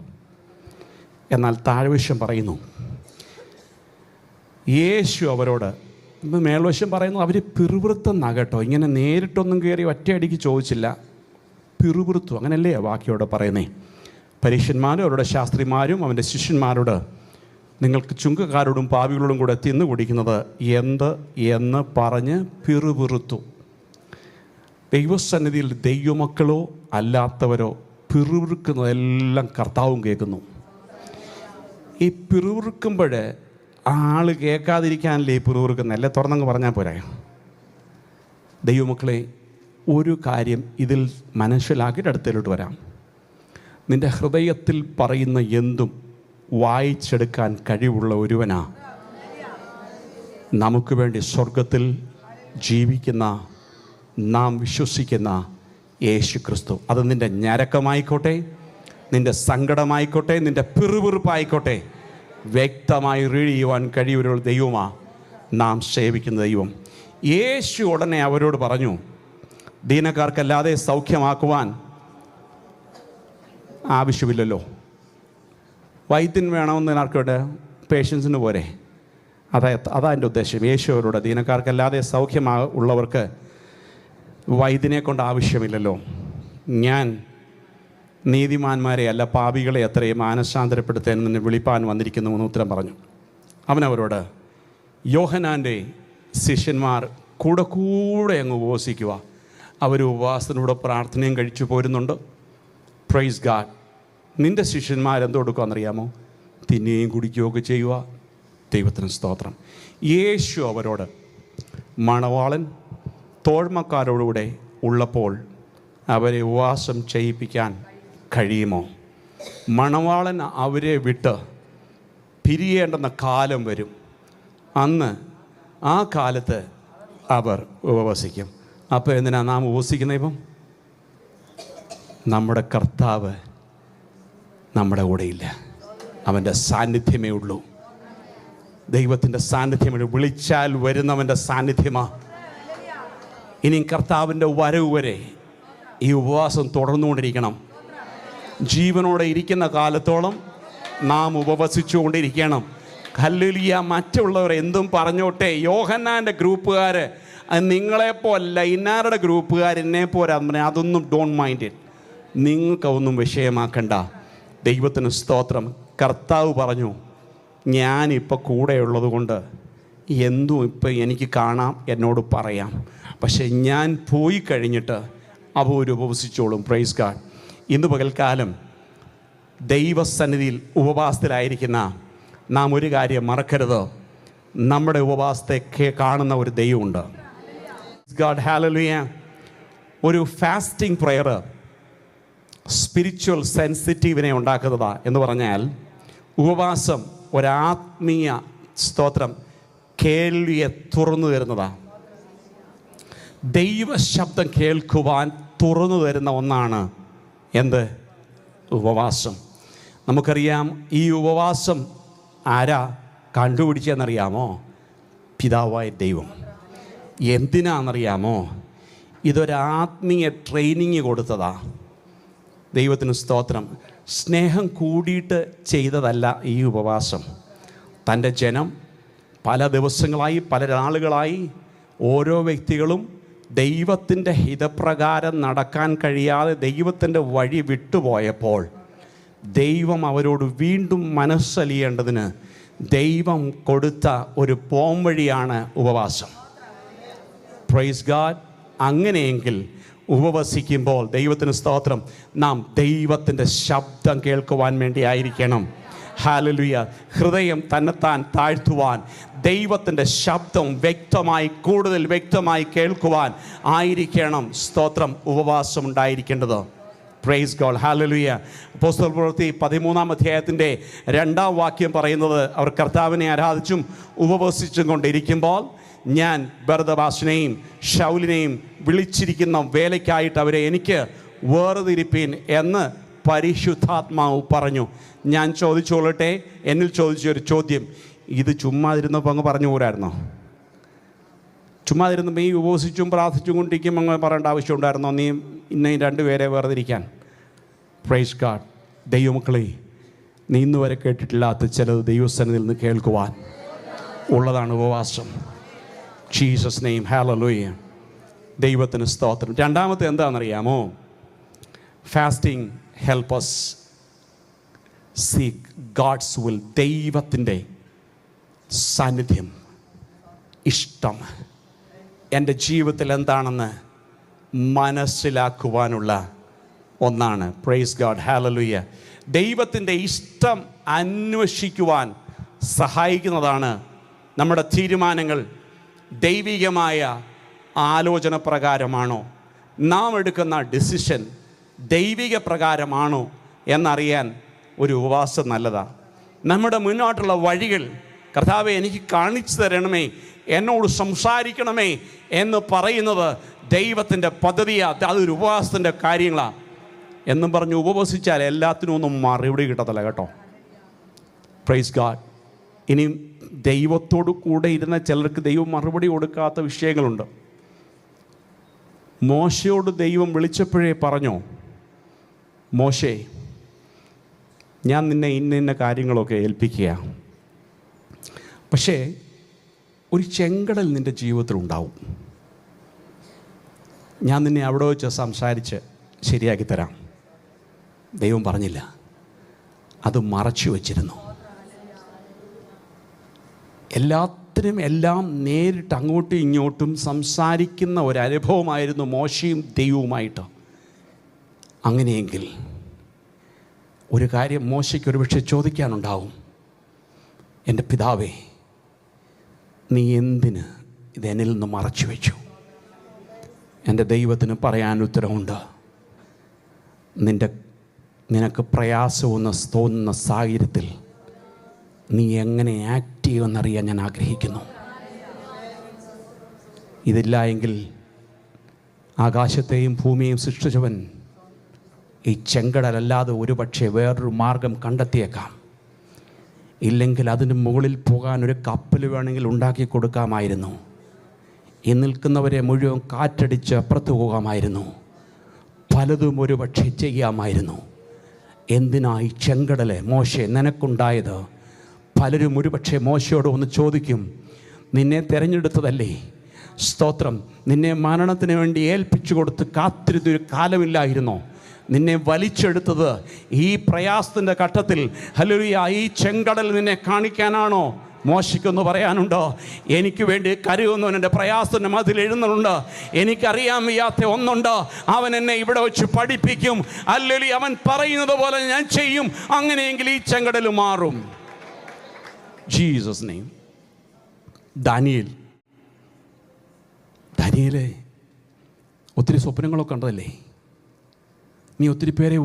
എന്നാൽ താഴ്വശം പറയുന്നു, യേശു അവരോട്, മേൽവശം പറയുന്നു അവർ പിറുപിറുത്തെന്നാ കേട്ടോ, ഇങ്ങനെ നേരിട്ടൊന്നും കയറി ഒറ്റയടിക്ക് ചോദിച്ചില്ല, പിറുപിറുത്തു. അങ്ങനല്ലേ വാക്യോടെ പറയുന്നേ. പരീശന്മാരും അവരുടെ ശാസ്ത്രിമാരും അവൻ്റെ ശിഷ്യന്മാരോട്, നിങ്ങൾക്ക് ചുങ്കക്കാരോടും പാപികളോടും കൂടെ തിന്നു കുടിക്കുന്നത് എന്ത് എന്ന് പറഞ്ഞ് പിറുപിറുത്തു. ദൈവസന്നിധിയിൽ ദൈവമക്കളോ അല്ലാത്തവരോ പിറുപിറുക്കുന്നതെല്ലാം കർത്താവും കേൾക്കുന്നു. ഈ പിറുപിറുക്കുമ്പോൾ ആൾ കേൾക്കാതിരിക്കാനല്ലേ ഈ പിറുപിറുക്കുന്നത്? അല്ലേ തുറന്നങ്ങ് പറഞ്ഞാൽ പോരാ? ദൈവമക്കളെ, ഒരു കാര്യം ഇതിൽ മനസ്സിലാക്കിയിട്ട് അടുത്തേലോട്ട് വരാം. നിൻ്റെ ഹൃദയത്തിൽ പറയുന്ന എന്തും വായിച്ചെടുക്കാൻ കഴിവുള്ള ഒരുവനാ നമുക്ക് വേണ്ടി സ്വർഗത്തിൽ ജീവിക്കുന്ന നാം വിശ്വസിക്കുന്ന യേശു ക്രിസ്തു. അത് നിൻ്റെ ഞരക്കമായിക്കോട്ടെ, നിൻ്റെ സങ്കടമായിക്കോട്ടെ, നിൻ്റെ പിറുപിറുപ്പായിക്കോട്ടെ, വ്യക്തമായി റീഡ് ചെയ്യുവാൻ കഴിയുന്ന ദൈവമാണ് നാം സേവിക്കുന്ന ദൈവം. യേശു ഉടനെ അവരോട് പറഞ്ഞു, ദീനക്കാർക്കല്ലാതെ സൗഖ്യമാക്കുവാൻ ആവശ്യമില്ലല്ലോ. വൈദ്യൻ വേണമെന്ന് ആർക്കോട്ടെ? പേഷ്യൻസിന് പോരെ? അതാ എൻ്റെ ഉദ്ദേശം. യേശു അവരോട്, ദീനക്കാർക്കല്ലാതെ ഉള്ളവർക്ക് വൈദ്യനെ കൊണ്ട് ആവശ്യമില്ലല്ലോ. ഞാൻ നീതിമാന്മാരെ അല്ല പാപികളെ അത്രയും മാനസാന്തരപ്പെടുത്താൻ നിന്നെ വിളിപ്പാൻ വന്നിരിക്കുന്നു എന്ന് ഉത്തരം പറഞ്ഞു. അവനവരോട്, യോഹന്നാൻ്റെ ശിഷ്യന്മാർ കൂടെ അങ്ങ് ഉപവസിക്കുക. അവർ ഉപവാസത്തിലൂടെ പ്രാർത്ഥനയും കഴിച്ചു പോരുന്നുണ്ട്. Praise God. നിൻ്റെ ശിഷ്യന്മാരെന്തോ കൊടുക്കുകയെന്നറിയാമോ? തിന്നുകയും കുടിക്കുകയൊക്കെ ചെയ്യുക. ദൈവത്തിന് സ്തോത്രം. യേശു അവരോട്, മണവാളൻ തോഴ്മക്കാരോടുകൂടെ ഉള്ളപ്പോൾ അവരെ ഉപവാസം ചെയ്യിപ്പിക്കാൻ കഴിയുമോ? മണവാളൻ അവരെ വിട്ട് പിരിയേണ്ടെന്ന കാലം വരും. അന്ന് ആ കാലത്ത് അവർ ഉപവസിക്കും. അപ്പോൾ എന്തിനാ നാം ഉപവസിക്കുന്നത്? ഇപ്പം നമ്മുടെ കർത്താവ് നമ്മുടെ കൂടെയില്ല. അവൻ്റെ സാന്നിധ്യമേ ഉള്ളൂ. ദൈവത്തിൻ്റെ സാന്നിധ്യമേ. വിളിച്ചാൽ വരുന്നവൻ്റെ സാന്നിധ്യമാണ്. ഇനിയും കർത്താവിൻ്റെ വരവ് വരെ ഈ ഉപവാസം തുടർന്നുകൊണ്ടിരിക്കണം. ജീവനോടെ ഇരിക്കുന്ന കാലത്തോളം നാം ഉപവസിച്ചുകൊണ്ടിരിക്കണം. ഹല്ലേലൂയ. മറ്റുള്ളവർ എന്തും പറഞ്ഞോട്ടെ. യോഹന്നാൻ്റെ ഗ്രൂപ്പുകാർ നിങ്ങളെപ്പോലല്ല, ഇന്നാരുടെ ഗ്രൂപ്പുകാർ എന്നെപ്പോലെ, അതൊന്നും ഡോണ്ട് മൈൻഡ് ഇറ്റ്. നിങ്ങൾക്കൊന്നും വിഷയമാക്കണ്ട. ദൈവത്തിന് സ്തോത്രം. കർത്താവ് പറഞ്ഞു, ഞാനിപ്പോൾ കൂടെയുള്ളത് കൊണ്ട് എന്തും ഇപ്പം എനിക്ക് കാണാം, എന്നോട് പറയാം. പക്ഷേ ഞാൻ പോയി കഴിഞ്ഞിട്ട് അവർ ഉപവസിച്ചോളും. Praise God. ഇന്ന് പകൽക്കാലം ദൈവസന്നിധിയിൽ ഉപവാസത്തിലായിരിക്കുന്ന നാം ഒരു കാര്യം മറക്കരുത്. നമ്മുടെ ഉപവാസത്തെ കാണുന്ന ഒരു ദൈവമുണ്ട്. ഗാഡ്. ഹല്ലേലൂയ. ഒരു ഫാസ്റ്റിംഗ് പ്രെയർ സ്പിരിച്വൽ സെൻസിറ്റീവിനെ ഉണ്ടാക്കുന്നതാ എന്ന് പറഞ്ഞാൽ, ഉപവാസം ഒരാത്മീയ സ്തോത്രം കേൾവിയെ തുറന്നു തരുന്നതാ. ദൈവശബ്ദം കേൾക്കുവാൻ തുറന്നു തരുന്ന ഒന്നാണ് എന്ത്? ഉപവാസം. നമുക്കറിയാം, ഈ ഉപവാസം ആരാ കണ്ടുപിടിച്ചതെന്നറിയാമോ? പിതാവായ ദൈവം. എന്തിനാണെന്നറിയാമോ? ഇതൊരാത്മീയ ട്രെയിനിങ് കൊടുത്തതാ. ദൈവത്തിന് സ്തോത്രം. സ്നേഹം കൂടിയിട്ട് ചെയ്തതല്ല ഈ ഉപവാസം. തൻ്റെ ജനം പല ദിവസങ്ങളായി, പല നാളുകളായി, ഓരോ വ്യക്തികളും ദൈവത്തിൻ്റെ ഹിതപ്രകാരം നടക്കാൻ കഴിയാതെ ദൈവത്തിൻ്റെ വഴി വിട്ടുപോയപ്പോൾ ദൈവം അവരോട് വീണ്ടും മനസ്സലിയേണ്ടതിന് ദൈവം കൊടുത്ത ഒരു പോംവഴിയാണ് ഉപവാസം. Praise God. അങ്ങനെയെങ്കിൽ ഉപവസിക്കുമ്പോൾ ദൈവത്തിന് സ്തോത്രം, നാം ദൈവത്തിൻ്റെ ശബ്ദം കേൾക്കുവാൻ വേണ്ടി ആയിരിക്കണം. ഹല്ലേലൂയ. ഹൃദയം തന്നെത്താൻ താഴ്ത്തുവാൻ, ദൈവത്തിൻ്റെ ശബ്ദം വ്യക്തമായി, കൂടുതൽ വ്യക്തമായി കേൾക്കുവാൻ ആയിരിക്കണം സ്തോത്രം ഉപവാസം ഉണ്ടായിരിക്കേണ്ടത്. Price God. ഹല്ലേലൂയ. അപ്പോസ്തല പ്രവൃത്തി 13-ാം അധ്യായത്തിൻ്റെ 2-ാം വാക്യം പറയുന്നത്, അവർ കർത്താവിനെ ആരാധിച്ചും ഉപവസിച്ചും കൊണ്ടിരിക്കുമ്പോൾ ഞാൻ ബർന്നബാസിനെയും ശൗലിനെയും വിളിച്ചിരിക്കുന്ന വേലയ്ക്കായിട്ട് അവരെ എനിക്ക് വേർതിരിപ്പീൻ എന്ന് പരിശുദ്ധാത്മാവ് പറഞ്ഞു. ഞാൻ ചോദിച്ചോളട്ടെ, എന്നിൽ ചോദിച്ചൊരു ചോദ്യം, ഇത് ചുമ്മാതിരുന്നപ്പോൾ അങ്ങ് പറഞ്ഞു പോരായിരുന്നോ? ചുമ്മാതിരുന്നപ്പോൾ ഈ ഉപവസിച്ചും പ്രാർത്ഥിച്ചും കൊണ്ടിരിക്കും അങ്ങ് പറയേണ്ട ആവശ്യമുണ്ടായിരുന്നോ നീ ഇന്ന 2 പേരെ വേർതിരിക്കാൻ? Praise God. ദൈവമക്കളെ, നീ ഇന്ന് വരെ കേട്ടിട്ടില്ലാത്ത ചിലത് ദൈവസന്നിധിയിൽ നിന്ന് കേൾക്കുവാൻ ഉള്ളതാണ് ഉപവാസം. Jesus name. ഹല്ലേലൂയ. ദൈവത്തിന് സ്തോത്രം. രണ്ടാമത്തെ എന്താണെന്നറിയാമോ? Fasting help us seek God's will. ദൈവത്തിൻ്റെ സാന്നിധ്യം, ഇഷ്ടം എൻ്റെ ജീവിതത്തിൽ എന്താണെന്ന് മനസ്സിലാക്കുവാനുള്ള ഒന്നാണ്. Price God. ഹല്ലേലൂയ. ദൈവത്തിൻ്റെ ഇഷ്ടം അന്വേഷിക്കുവാൻ സഹായിക്കുന്നതാണ് നമ്മുടെ തീരുമാനങ്ങൾ. ദൈവികമായ ആലോചന പ്രകാരമാണോ, നാം എടുക്കുന്ന ഡിസിഷൻ ദൈവിക പ്രകാരമാണോ എന്നറിയാൻ ഒരു ഉപവാസം നല്ലതാണ്. നമ്മുടെ മുന്നോട്ടുള്ള വഴികൾ കർത്താവെ എനിക്ക് കാണിച്ചു തരണമേ, എന്നോട് സംസാരിക്കണമേ എന്ന് പറയുന്നത് ദൈവത്തിൻ്റെ പദ്ധതിയാണ്. അതൊരു ഉപവാസത്തിൻ്റെ കാര്യങ്ങളാണ് എന്നും പറഞ്ഞ് ഉപവസിച്ചാൽ എല്ലാത്തിനും ഒന്നും മറുപടി കിട്ടത്തില്ല കേട്ടോ. Praise God. ഇനി ദൈവത്തോട് കൂടെ ഇരുന്ന ചിലർക്ക് ദൈവം മറുപടി കൊടുക്കാത്ത വിഷയങ്ങളുണ്ട്. മോശയോട് ദൈവം വിളിച്ചപ്പോഴേ പറഞ്ഞോ, മോശേ ഞാൻ നിന്നെ ഇന്ന കാര്യങ്ങളൊക്കെ ഏൽപ്പിക്കുക, പക്ഷേ ഒരു ചെങ്കടൽ നിൻ്റെ ജീവിതത്തിലുണ്ടാവും. ഞാൻ നിന്നെ അവിടെ വെച്ച് സംസാരിച്ച് ശരിയാക്കി തരാം. ദൈവം പറഞ്ഞില്ല, അത് മറച്ചു വച്ചിരുന്നു. എല്ലാത്തിനും എല്ലാം നേരിട്ട് അങ്ങോട്ടും ഇങ്ങോട്ടും സംസാരിക്കുന്ന ഒരനുഭവമായിരുന്നു മോശയും ദൈവവുമായിട്ട്. അങ്ങനെയെങ്കിൽ ഒരു കാര്യം മോശയ്ക്ക് ഒരുപക്ഷെ ചോദിക്കാനുണ്ടാവും, എൻ്റെ പിതാവേ, നീ എന്തിന് ഇതെന്നിൽ നിന്ന് മറച്ചു വെച്ചു? എൻ്റെ ദൈവത്തിന് പറയാൻ ഉത്തരവുണ്ട്. നിനക്ക് പ്രയാസമെന്ന് തോന്നുന്ന സാഹചര്യത്തിൽ നീ എങ്ങനെ ആക്ട് ചെയ്യുമെന്നറിയാൻ ഞാൻ ആഗ്രഹിക്കുന്നു. ഇതില്ല എങ്കിൽ ആകാശത്തെയും ഭൂമിയെയും സൃഷ്ടിച്ചവൻ ഈ ചെങ്കടലല്ലാതെ ഒരുപക്ഷെ വേറൊരു മാർഗം കണ്ടെത്തിയേക്കാം. ഇല്ലെങ്കിൽ അതിന് മുകളിൽ പോകാൻ ഒരു കപ്പൽ വേണമെങ്കിൽ ഉണ്ടാക്കി കൊടുക്കാമായിരുന്നു. ഈ നിൽക്കുന്നവരെ മുഴുവൻ കാറ്റടിച്ച് അപ്പുറത്ത് പോകാമായിരുന്നു. പലതും ഒരുപക്ഷെ ചെയ്യാമായിരുന്നു. എന്തിനായി ചെങ്കടലെ മോശെ നിനക്കുണ്ടായത്? പലരും ഒരുപക്ഷെ മോശയോട് ഒന്ന് ചോദിക്കും, നിന്നെ തിരഞ്ഞെടുത്തതല്ലേ? സ്തോത്രം. നിന്നെ മരണത്തിന് വേണ്ടി ഏൽപ്പിച്ചു കൊടുത്ത് കാത്തിരുന്നൊരു കാലമില്ലായിരുന്നോ? നിന്നെ വലിച്ചെടുത്തത് ഈ പ്രയാസത്തിൻ്റെ ഘട്ടത്തിൽ ഹല്ലേലൂയ ഈ ചെങ്കടൽ നിന്നെ കാണിക്കാനാണോ? മോശയ്ക്കൊന്ന് പറയാനുണ്ടോ, എനിക്ക് വേണ്ടി കരയുന്നവൻ എൻ്റെ പ്രയാസത്തിൻ്റെ മതിൽ എഴുന്നുണ്ട്. എനിക്കറിയാൻ വയ്യാത്ത ഒന്നുണ്ട്, അവൻ എന്നെ ഇവിടെ വെച്ച് പഠിപ്പിക്കും. ഹല്ലേലൂയ, അവൻ പറയുന്നത് പോലെ ഞാൻ ചെയ്യും. അങ്ങനെയെങ്കിൽ ഈ ചെങ്കടൽ മാറും. Jesus name. ദാനിയേലേ ഒത്തിരി സ്വപ്നങ്ങളൊക്കെ കണ്ടതല്ലേ? നീ ഒത്തിരി പേരെ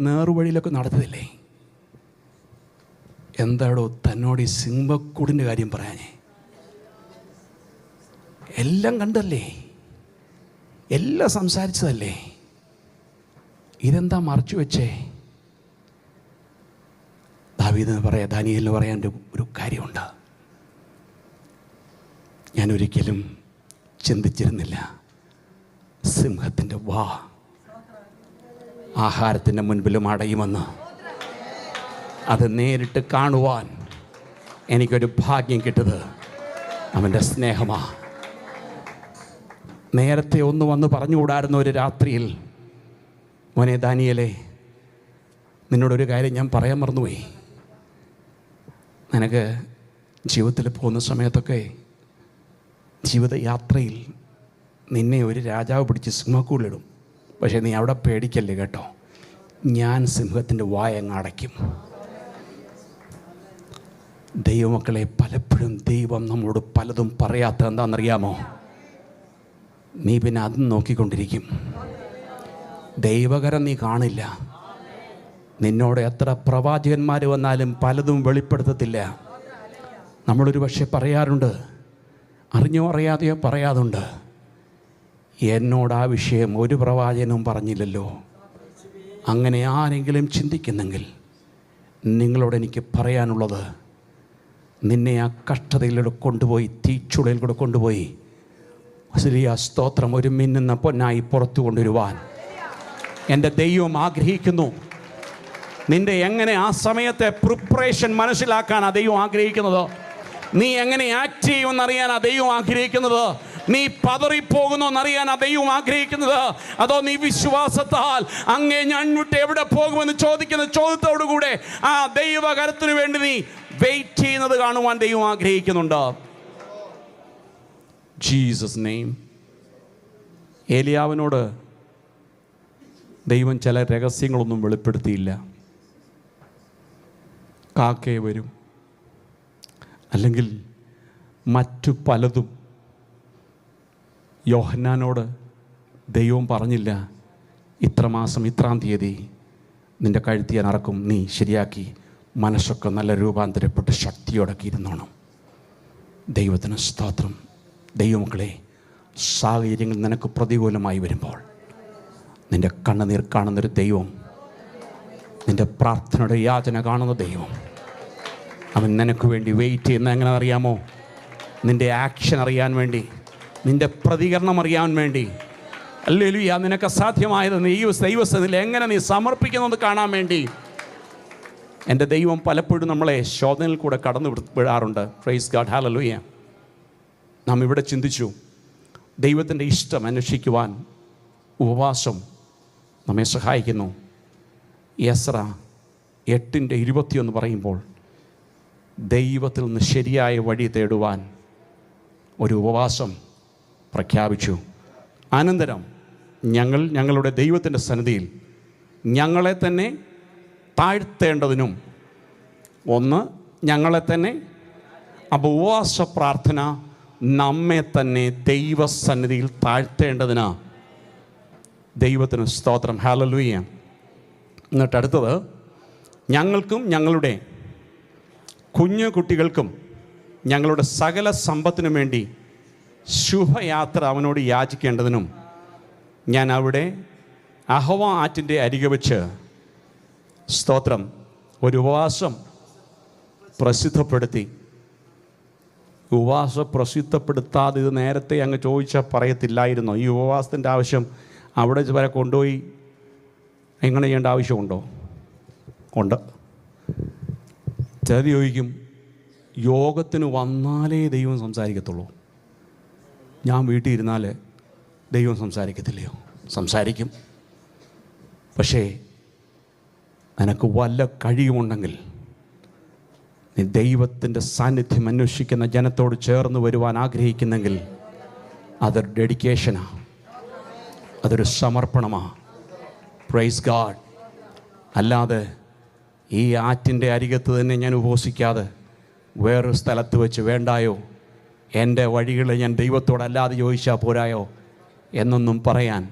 നേറുവഴിയിലൊക്കെ നടത്തതില്ലേ? എന്താടോ തന്നോട് ഈ സിംഹക്കൂടിൻ്റെ കാര്യം പറയാനേ? എല്ലാം കണ്ടല്ലേ, എല്ലാം സംസാരിച്ചതല്ലേ, ഇതെന്താ മറച്ചു വെച്ചേ? ദാവീദിന് പറയാം, ദാനിയേലിന് പറയാൻ ഒരു കാര്യമുണ്ട്. ഞാനൊരിക്കലും ചിന്തിച്ചിരുന്നില്ല സിംഹത്തിൻ്റെ വാ ആഹാരത്തിൻ്റെ മുൻപിലും അടയുമെന്ന്. അത് നേരിട്ട് കാണുവാൻ എനിക്കൊരു ഭാഗ്യം കിട്ടത് അവൻ്റെ സ്നേഹമാണ്. നേരത്തെ ഒന്ന് വന്ന് പറഞ്ഞുകൂടായിരുന്ന ഒരു രാത്രിയിൽ, മോനെ ദാനിയേലേ, നിന്നോടൊരു കാര്യം ഞാൻ പറയാൻ മറന്നുപോയി. നിനക്ക് ജീവിതത്തിൽ പോകുന്ന സമയത്തൊക്കെ ജീവിതയാത്രയിൽ നിന്നെ ഒരു രാജാവ് പിടിച്ച് സിംഹക്കൂടിലിടും. പക്ഷേ നീ അവിടെ പേടിക്കല്ലേ കേട്ടോ, ഞാൻ സിംഹത്തിൻ്റെ വായ അങ്ങ് അടയ്ക്കും. ദൈവമക്കളെ, പലപ്പോഴും ദൈവം നമ്മളോട് പലതും പറയാത്ത എന്താണെന്നറിയാമോ? നീ പിന്നെ അതും നോക്കിക്കൊണ്ടിരിക്കും. ദൈവകരം നീ കാണില്ല. നിന്നോട് എത്ര പ്രവാചകന്മാർ വന്നാലും പലതും വെളിപ്പെടുത്തത്തില്ല. നമ്മളൊരു പക്ഷേ പറയാറുണ്ട്, അറിഞ്ഞോ അറിയാതെയോ പറയാതുണ്ട്, എന്നോട് ആ വിഷയം ഒരു പ്രവാചകനും പറഞ്ഞില്ലല്ലോ. അങ്ങനെ ആരെങ്കിലും ചിന്തിക്കുന്നെങ്കിൽ നിങ്ങളോട് എനിക്ക് പറയാനുള്ളത്, നിന്നെ ആ കഷ്ടതയിലൂടെ കൊണ്ടുപോയി, തീച്ചുളയിലൂടെ കൊണ്ടുപോയി ഹല്ലേലൂയ സ്തോത്രം, ഒരു മിന്നുന്ന പൊന്നായി പുറത്തു കൊണ്ടുവരുവാൻ എൻ്റെ ദൈവം ആഗ്രഹിക്കുന്നു. നിൻ്റെ എങ്ങനെ ആ സമയത്തെ പ്രിപ്പറേഷൻ മനസ്സിലാക്കാനാണ് ദൈവം ആഗ്രഹിക്കുന്നത്. നീ എങ്ങനെ ആക്ട് ചെയ്യുമെന്നറിയാനാണ് ദൈവം ആഗ്രഹിക്കുന്നത്. നീ പതറിപ്പോകുന്നോന്നറിയാനാണ് ദൈവം ആഗ്രഹിക്കുന്നത്. അതോ നീ വിശ്വാസത്താൽ അങ്ങേ ഞാൻ വിട്ട് എവിടെ പോകുമെന്ന് ചോദിക്കുന്ന ചോദ്യത്തോടുകൂടെ ആ ദൈവകരത്തിനു വേണ്ടി നീ വെയിറ്റ് ചെയ്യുന്നത് കാണുവാൻ ദൈവം ആഗ്രഹിക്കുന്നുണ്ട്. Jesus name. ഏലിയാവിനോട് ദൈവം ചില രഹസ്യങ്ങളൊന്നും വെളിപ്പെടുത്തിയില്ല. കാക്കയെ വരും, അല്ലെങ്കിൽ മറ്റു പലതും യോഹന്നാനോട് ദൈവം പറഞ്ഞില്ല. ഇത്ര മാസം ഇത്രാം തീയതി നിൻ്റെ കഴുത്തി ഞാൻ അറക്കും, നീ ശരിയാക്കി മനസ്സൊക്കെ നല്ല രൂപാന്തരപ്പെട്ട് ശക്തിയോടൊക്കെ ഇരുന്നോണം. ദൈവത്തിന് സ്തോത്രം. ദൈവമക്കളെ, സാഹചര്യങ്ങൾ നിനക്ക് പ്രതികൂലമായി വരുമ്പോൾ നിൻ്റെ കണ്ണുനീർ കാണുന്നൊരു ദൈവം, നിൻ്റെ പ്രാർത്ഥനയുടെ യാചന കാണുന്ന ദൈവം, അവൻ നിനക്ക് വേണ്ടി വെയിറ്റ് ചെയ്യുന്ന എങ്ങനെ അറിയാമോ? നിൻ്റെ ആക്ഷൻ അറിയാൻ വേണ്ടി, നിൻ്റെ പ്രതികരണം അറിയാൻ വേണ്ടി. ഹല്ലേലൂയ. നിനക്ക് അസാധ്യമായത് ദൈവസന്നിധിയിൽ എങ്ങനെ നീ സമർപ്പിക്കുന്നത് കാണാൻ വേണ്ടി എൻ്റെ ദൈവം പലപ്പോഴും നമ്മളെ ശോധനയിൽ കൂടെ കടന്നു വിടാറുണ്ട്. Price God, hallelujah. നാം ഇവിടെ ചിന്തിച്ചു, ദൈവത്തിൻ്റെ ഇഷ്ടം അന്വേഷിക്കുവാൻ ഉപവാസം നമ്മെ സഹായിക്കുന്നു. എസ്ര 8:21 പറയുമ്പോൾ ദൈവത്തിൽ നിന്ന് ശരിയായ വഴി തേടുവാൻ ഒരു ഉപവാസം പ്രഖ്യാപിച്ചു. അനന്തരം ഞങ്ങളുടെ ദൈവത്തിൻ്റെ സന്നിധിയിൽ ഞങ്ങളെ തന്നെ താഴ്ത്തേണ്ടതിനും, ഒന്ന് ഞങ്ങളെ തന്നെ, അപ്പോൾ ഉപവാസ പ്രാർത്ഥന നമ്മെ തന്നെ ദൈവസന്നിധിയിൽ താഴ്ത്തേണ്ടതിനാ. ദൈവത്തിന് സ്തോത്രം, ഹല്ലേലൂയ. എന്നിട്ട് അടുത്തത്, ഞങ്ങൾക്കും ഞങ്ങളുടെ കുഞ്ഞു കുട്ടികൾക്കും ഞങ്ങളുടെ സകല സമ്പത്തിനും വേണ്ടി ശുഭയാത്ര അവനോട് യാചിക്കേണ്ടതിനും ഞാൻ അവിടെ അഹവ ആറ്റിൻ്റെ അരികെ വെച്ച് സ്തോത്രം ഒരു ഉപവാസം പ്രസിദ്ധപ്പെടുത്തി. ഉപവാസം പ്രസിദ്ധപ്പെടുത്താതെ ഇത് നേരത്തെ അങ്ങ് ചോദിച്ചാൽ പറയത്തില്ലായിരുന്നോ? ഈ ഉപവാസത്തിൻ്റെ ആവശ്യം അവിടെ വരെ കൊണ്ടുപോയി എങ്ങനെ ചെയ്യേണ്ട ആവശ്യമുണ്ടോ? ഉണ്ട്. ചിലർ ചോദിക്കും, യോഗത്തിന് വന്നാലേ ദൈവം സംസാരിക്കത്തുള്ളൂ. ഞാൻ വീട്ടിൽ ഇരുന്നാൽ ദൈവം സംസാരിക്കത്തില്ലയോ? സംസാരിക്കും. പക്ഷേ നിനക്ക് വല്ല കഴിയുമുണ്ടെങ്കിൽ, നീ ദൈവത്തിൻ്റെ സാന്നിധ്യം അന്വേഷിക്കുന്ന ജനത്തോട് ചേർന്ന് വരുവാൻ ആഗ്രഹിക്കുന്നെങ്കിൽ, അതൊരു ഡെഡിക്കേഷനാണ്, അതൊരു സമർപ്പണമാണ്. Praise God. അല്ലാതെ ഈ ആറ്റിൻ്റെ അരികത്ത് തന്നെ ഞാൻ ഉപവസിക്കാതെ വേറൊരു സ്ഥലത്ത് വെച്ച് വേണ്ടായോ, എൻ്റെ വഴികളെ ഞാൻ ദൈവത്തോടല്ലാതെ ചോദിച്ചാൽ പോരായോ എന്നൊന്നും പറയാൻ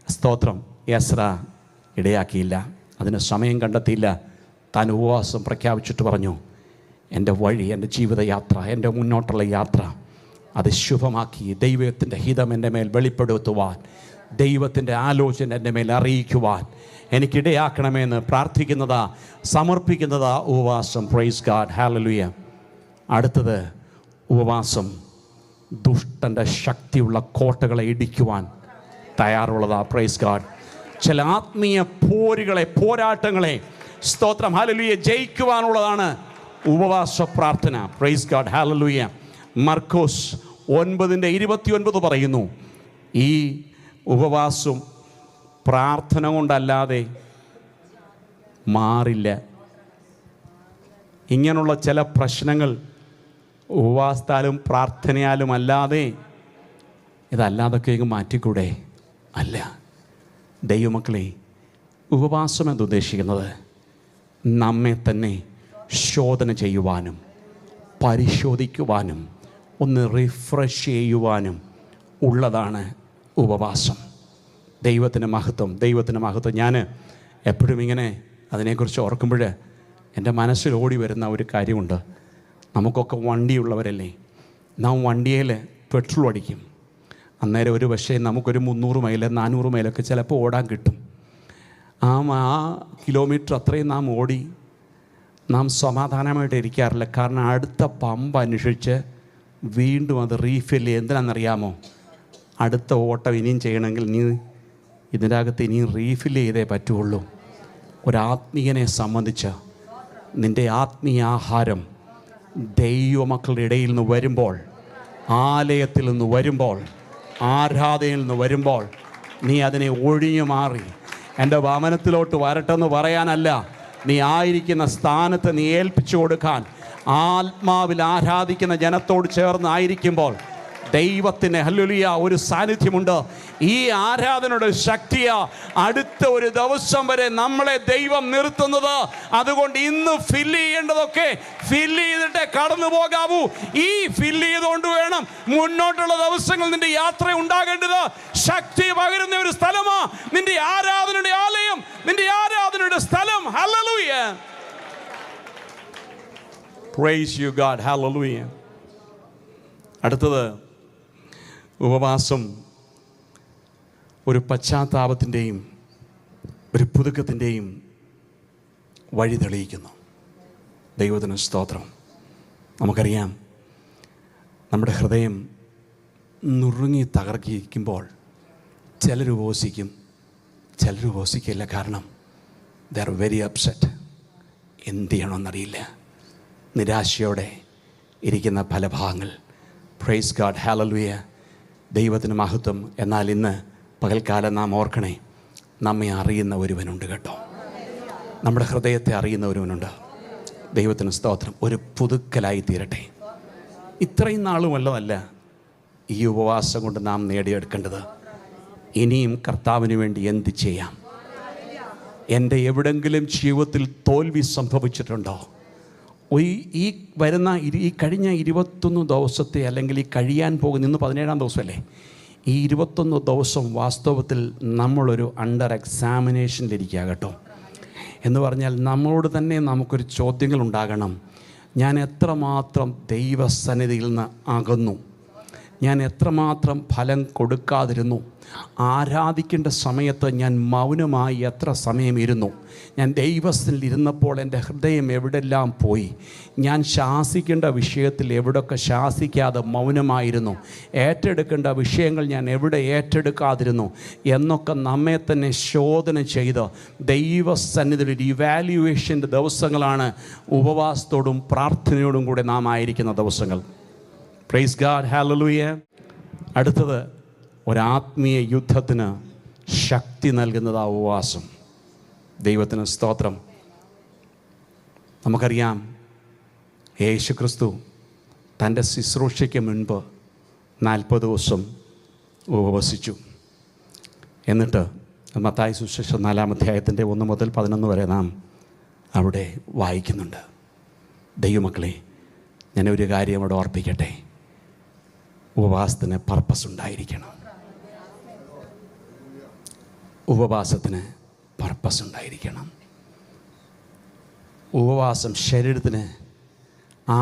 സ്തോത്രം എസ്ര ഇടയാക്കിയില്ല. അതിന് സമയം കണ്ടെത്തിയില്ല. താൻ ഉപവാസം പ്രഖ്യാപിച്ചിട്ട് പറഞ്ഞു, എൻ്റെ വഴി, എൻ്റെ ജീവിതയാത്ര, എൻ്റെ മുന്നോട്ടുള്ള യാത്ര അത് ശുഭമാക്കി ദൈവത്തിൻ്റെ ഹിതം എൻ്റെ മേൽ വെളിപ്പെടുത്തുവാൻ, ദൈവത്തിൻ്റെ ആലോചന എൻ്റെ മേൽ അറിയിക്കുവാൻ എനിക്കിടയാക്കണമെന്ന് പ്രാർത്ഥിക്കുന്നതാ, സമർപ്പിക്കുന്നതാ ഉപവാസം. Praise God, hallelujah. അടുത്തത് ഉപവാസം ദുഷ്ടൻ്റെ ശക്തിയുള്ള കോട്ടകളെ ഇടിക്കുവാൻ തയ്യാറുള്ളതാ. Praise God. ചില ആത്മീയ പോരാട്ടങ്ങളെ സ്തോത്രം ഹല്ലേലൂയ ജയിക്കുവാനുള്ളതാണ് ഉപവാസ പ്രാർത്ഥന. Praise God, hallelujah. മർക്കോസ് 9:29 പറയുന്നു, ഈ ഉപവാസം പ്രാർത്ഥന കൊണ്ടല്ലാതെ മാറില്ല. ഇങ്ങനെയുള്ള ചില പ്രശ്നങ്ങൾ ഉപവാസത്താലും പ്രാർത്ഥനയാലും അല്ലാതെ, ഇതല്ലാതൊക്കെ മാറ്റിക്കൂടെ? അല്ല. ദൈവമക്കളെ, ഉപവാസം എന്നുദ്ദേശിക്കുന്നത് നമ്മെ തന്നെ ശോധന ചെയ്യുവാനും പരിശോധിക്കുവാനും ഒന്ന് റിഫ്രഷ് ചെയ്യുവാനും ഉള്ളതാണ് ഉപവാസം. ദൈവത്തിന് മഹത്വം, ദൈവത്തിന് മഹത്വം. ഞാൻ എപ്പോഴും ഇങ്ങനെ അതിനെക്കുറിച്ച് ഓർക്കുമ്പോൾ എൻ്റെ മനസ്സിൽ ഓടി വരുന്ന ഒരു കാര്യമുണ്ട്. നമുക്കൊക്കെ വണ്ടിയുള്ളവരല്ലേ, നാം വണ്ടിയിൽ പെട്രോൾ അടിക്കും. അന്നേരം ഒരു പക്ഷേ നമുക്കൊരു 300 മൈൽ 400 മൈലൊക്കെ ചിലപ്പോൾ ഓടാൻ കിട്ടും. ആ കിലോമീറ്റർ അത്രയും നാം ഓടി നാം സമാധാനമായിട്ട് ഇരിക്കാറില്ല. കാരണം അടുത്ത പമ്പ് അന്വേഷിച്ച് വീണ്ടും അത് റീഫിൽ ചെയ്യും. എന്തിനാണെന്നറിയാമോ? അടുത്ത ഓട്ടം ഇനിയും ചെയ്യണമെങ്കിൽ നീ ഇതിൻ്റെ അകത്ത് ഇനിയും റീഫിൽ ചെയ്തേ പറ്റുള്ളൂ. ഒരാത്മീയനെ സംബന്ധിച്ച് നിൻ്റെ ആത്മീയ ആഹാരം ദൈവമക്കളുടെ ഇടയിൽ നിന്ന് വരുമ്പോൾ, ആലയത്തിൽ നിന്ന് വരുമ്പോൾ, ആരാധനയിൽ നിന്ന് വരുമ്പോൾ, നീ അതിനെ ഒഴിഞ്ഞു മാറി എൻ്റെ ഭവനത്തിലോട്ട് വരട്ടെന്ന് പറയാനല്ല, നീ ആയിരിക്കുന്ന സ്ഥാനത്ത് നീ ഏൽപ്പിച്ചു കൊടുക്കാൻ, ആത്മാവിൽ ആരാധിക്കുന്ന ജനത്തോട് ചേർന്നായിരിക്കുമ്പോൾ ദൈവത്തിന് ഹല്ലേലൂയ ഒരു സാന്നിധ്യമുണ്ട്. ഈ ആരാധനയുടെ ശക്തിയാ അടുത്ത ഒരു ദിവസം വരെ നമ്മളെ ദൈവം നിർത്തുന്നത്. അതുകൊണ്ട് ഇന്ന് ഫില്ല് ചെയ്യേണ്ടതൊക്കെ ഫില്ല് ചെയ്തിട്ടേ കടന്നു പോകാവൂ. ഈ ഫില്ല് ചെയ്തുകൊണ്ട് വേണം മുന്നോട്ടുള്ള ദിവസങ്ങൾ നിന്റെ യാത്ര ഉണ്ടാകേണ്ടത്. ശക്തി പകരുന്ന ഒരു സ്ഥലമാ നിന്റെ ആരാധനയുടെ ആലയം, നിന്റെ ആരാധനയുടെ സ്ഥലം. Hallelujah, praise you God, hallelujah. അടുത്തത് ഉപവാസം ഒരു പശ്ചാത്താപത്തിൻ്റെയും ഒരു പുതുക്കത്തിൻ്റെയും വഴി തെളിയിക്കുന്നു. ദൈവത്തിന് സ്തോത്രം. നമുക്കറിയാം, നമ്മുടെ ഹൃദയം നുറുങ്ങി തകർക്കിയിരിക്കുമ്പോൾ ചിലർ ഉപവസിക്കും, ചിലർ ഉപവസിക്കില്ല. കാരണം ദേ ആർ വെരി അപ്സെറ്റ്. എന്ത് ചെയ്യണമെന്നറിയില്ല. നിരാശയോടെ ഇരിക്കുന്ന പല ഭാഗങ്ങൾ. പ്രൈസ് ഗോഡ്, ഹല്ലേലൂയ, ദൈവത്തിന് മഹത്വം. എന്നാൽ ഇന്ന് പകൽക്കാലം നാം ഓർക്കണേ, നമ്മെ അറിയുന്ന ഒരുവനുണ്ട് കേട്ടോ. നമ്മുടെ ഹൃദയത്തെ അറിയുന്ന ഒരുവനുണ്ട്. ദൈവത്തിന് സ്തോത്രം. ഒരു പുതുക്കലായി തീരട്ടെ. ഇത്രയും നാളും വല്ലതല്ല ഈ ഉപവാസം കൊണ്ട് നാം നേടിയെടുക്കേണ്ടത്. ഇനിയും കർത്താവിന് വേണ്ടി എന്ത് ചെയ്യാം? എൻ്റെ എവിടെങ്കിലും ജീവിതത്തിൽ തോൽവി സംഭവിച്ചിട്ടുണ്ടോ? ഈ വരുന്ന ഈ കഴിഞ്ഞ 21 ദിവസത്തെ, അല്ലെങ്കിൽ ഈ കഴിയാൻ പോകുന്ന ഇന്ന് 17-ാം ദിവസമല്ലേ, ഈ 21 ദിവസം വാസ്തവത്തിൽ നമ്മളൊരു അണ്ടർ എക്സാമിനേഷനിലിരിക്കുക കേട്ടോ. എന്ന് പറഞ്ഞാൽ നമ്മളോട് തന്നെ നമുക്കൊരു ചോദ്യങ്ങൾ ഉണ്ടാകണം. ഞാൻ എത്രമാത്രം ദൈവസന്നിധിയിൽ നിന്ന് അകന്നു? ഞാൻ എത്രമാത്രം ഫലം കൊടുക്കാതിരുന്നു? ആരാധിക്കേണ്ട സമയത്ത് ഞാൻ മൗനമായി എത്ര സമയം ഇരുന്നു? ഞാൻ ദൈവത്തിൽ ഇരുന്നപ്പോൾ എൻ്റെ ഹൃദയം എവിടെല്ലാം പോയി? ഞാൻ ശാസിക്കേണ്ട വിഷയത്തിൽ എവിടെയൊക്കെ ശാസിക്കാതെ മൗനമായിരുന്നു? ഏറ്റെടുക്കേണ്ട വിഷയങ്ങൾ ഞാൻ എവിടെ ഏറ്റെടുക്കാതിരുന്നു? എന്നൊക്കെ നമ്മെ തന്നെ ശോധന ചെയ്ത് ദൈവസന്നിധിയിൽ ഒരു ഇവാലുവേഷൻ്റെ ദിവസങ്ങളാണ് ഉപവാസത്തോടും പ്രാർത്ഥനയോടും കൂടെ നാം ആയിരിക്കുന്ന ദിവസങ്ങൾ. Price God, hallelujah. അടുത്തത് ഒരാത്മീയ യുദ്ധത്തിന് ശക്തി നൽകുന്നത് ആ ഉപവാസം. ദൈവത്തിന് സ്തോത്രം. നമുക്കറിയാം, യേശുക്രിസ്തു തൻ്റെ ശുശ്രൂഷയ്ക്ക് മുൻപ് 40 ദിവസം ഉപവസിച്ചു. എന്നിട്ട് മത്തായി സുവിശേഷം 4-ാം അധ്യായത്തിൻ്റെ 1 മുതൽ 11 വരെ നാം അവിടെ വായിക്കുന്നുണ്ട്. ദൈവമക്കളെ, ഞാനൊരു കാര്യം അവിടെ ഓർപ്പിക്കട്ടെ. ഉപവാസത്തിന് പർപ്പസ് ഉണ്ടായിരിക്കണം. ഉപവാസത്തിന് പർപ്പസ് ഉണ്ടായിരിക്കണം. ഉപവാസം ശരീരത്തിന്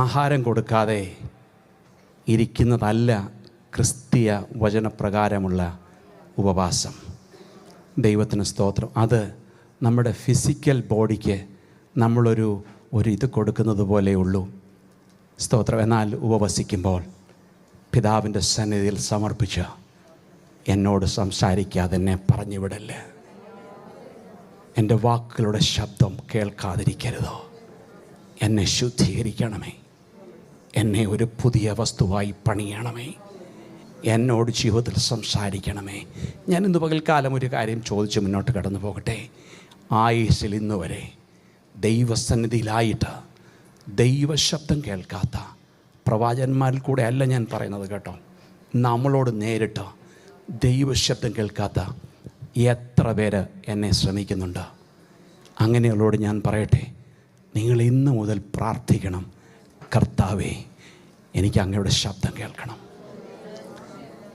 ആഹാരം കൊടുക്കാതെ ഇരിക്കുന്നതല്ല ക്രിസ്തീയ വചനപ്രകാരമുള്ള ഉപവാസം. ദൈവത്തിന് സ്തോത്രം. അത് നമ്മുടെ ഫിസിക്കൽ ബോഡിക്ക് നമ്മളൊരു ഇത് കൊടുക്കുന്നത് പോലെയുള്ളൂ. സ്തോത്രം. എന്നാൽ ഉപവസിക്കുമ്പോൾ പിതാവിൻ്റെ സന്നിധിയിൽ സമർപ്പിച്ച്, എന്നോട് സംസാരിക്കാതെ എന്നെ പറഞ്ഞു വിടല്ലേ, എൻ്റെ വാക്കുകളുടെ ശബ്ദം കേൾക്കാതിരിക്കരുതോ, എന്നെ ശുദ്ധീകരിക്കണമേ, എന്നെ ഒരു പുതിയ വസ്തുവായി പണിയണമേ, എന്നോട് ജീവിതത്തിൽ സംസാരിക്കണമേ. ഞാൻ ഇന്ന് പകൽക്കാലം ഒരു കാര്യം ചോദിച്ച് മുന്നോട്ട് കടന്നു പോകട്ടെ. ആയുസ്സിൽ ഇന്ന് വരെ ദൈവസന്നിധിയിലായിട്ട് ദൈവശബ്ദം കേൾക്കാത്ത പ്രവാചകന്മാരിൽ കൂടെ അല്ല ഞാൻ പറയുന്നത് കേട്ടോ, നമ്മളോട് നേരിട്ട് ദൈവശബ്ദം കേൾക്കാത്ത എത്ര പേര് എന്നെ ശ്രമിക്കുന്നുണ്ട്? അങ്ങനെയുള്ളവരോട് ഞാൻ പറയട്ടെ, നിങ്ങൾ ഇന്ന് മുതൽ പ്രാർത്ഥിക്കണം. കർത്താവേ, എനിക്ക് അങ്ങയുടെ ശബ്ദം കേൾക്കണം,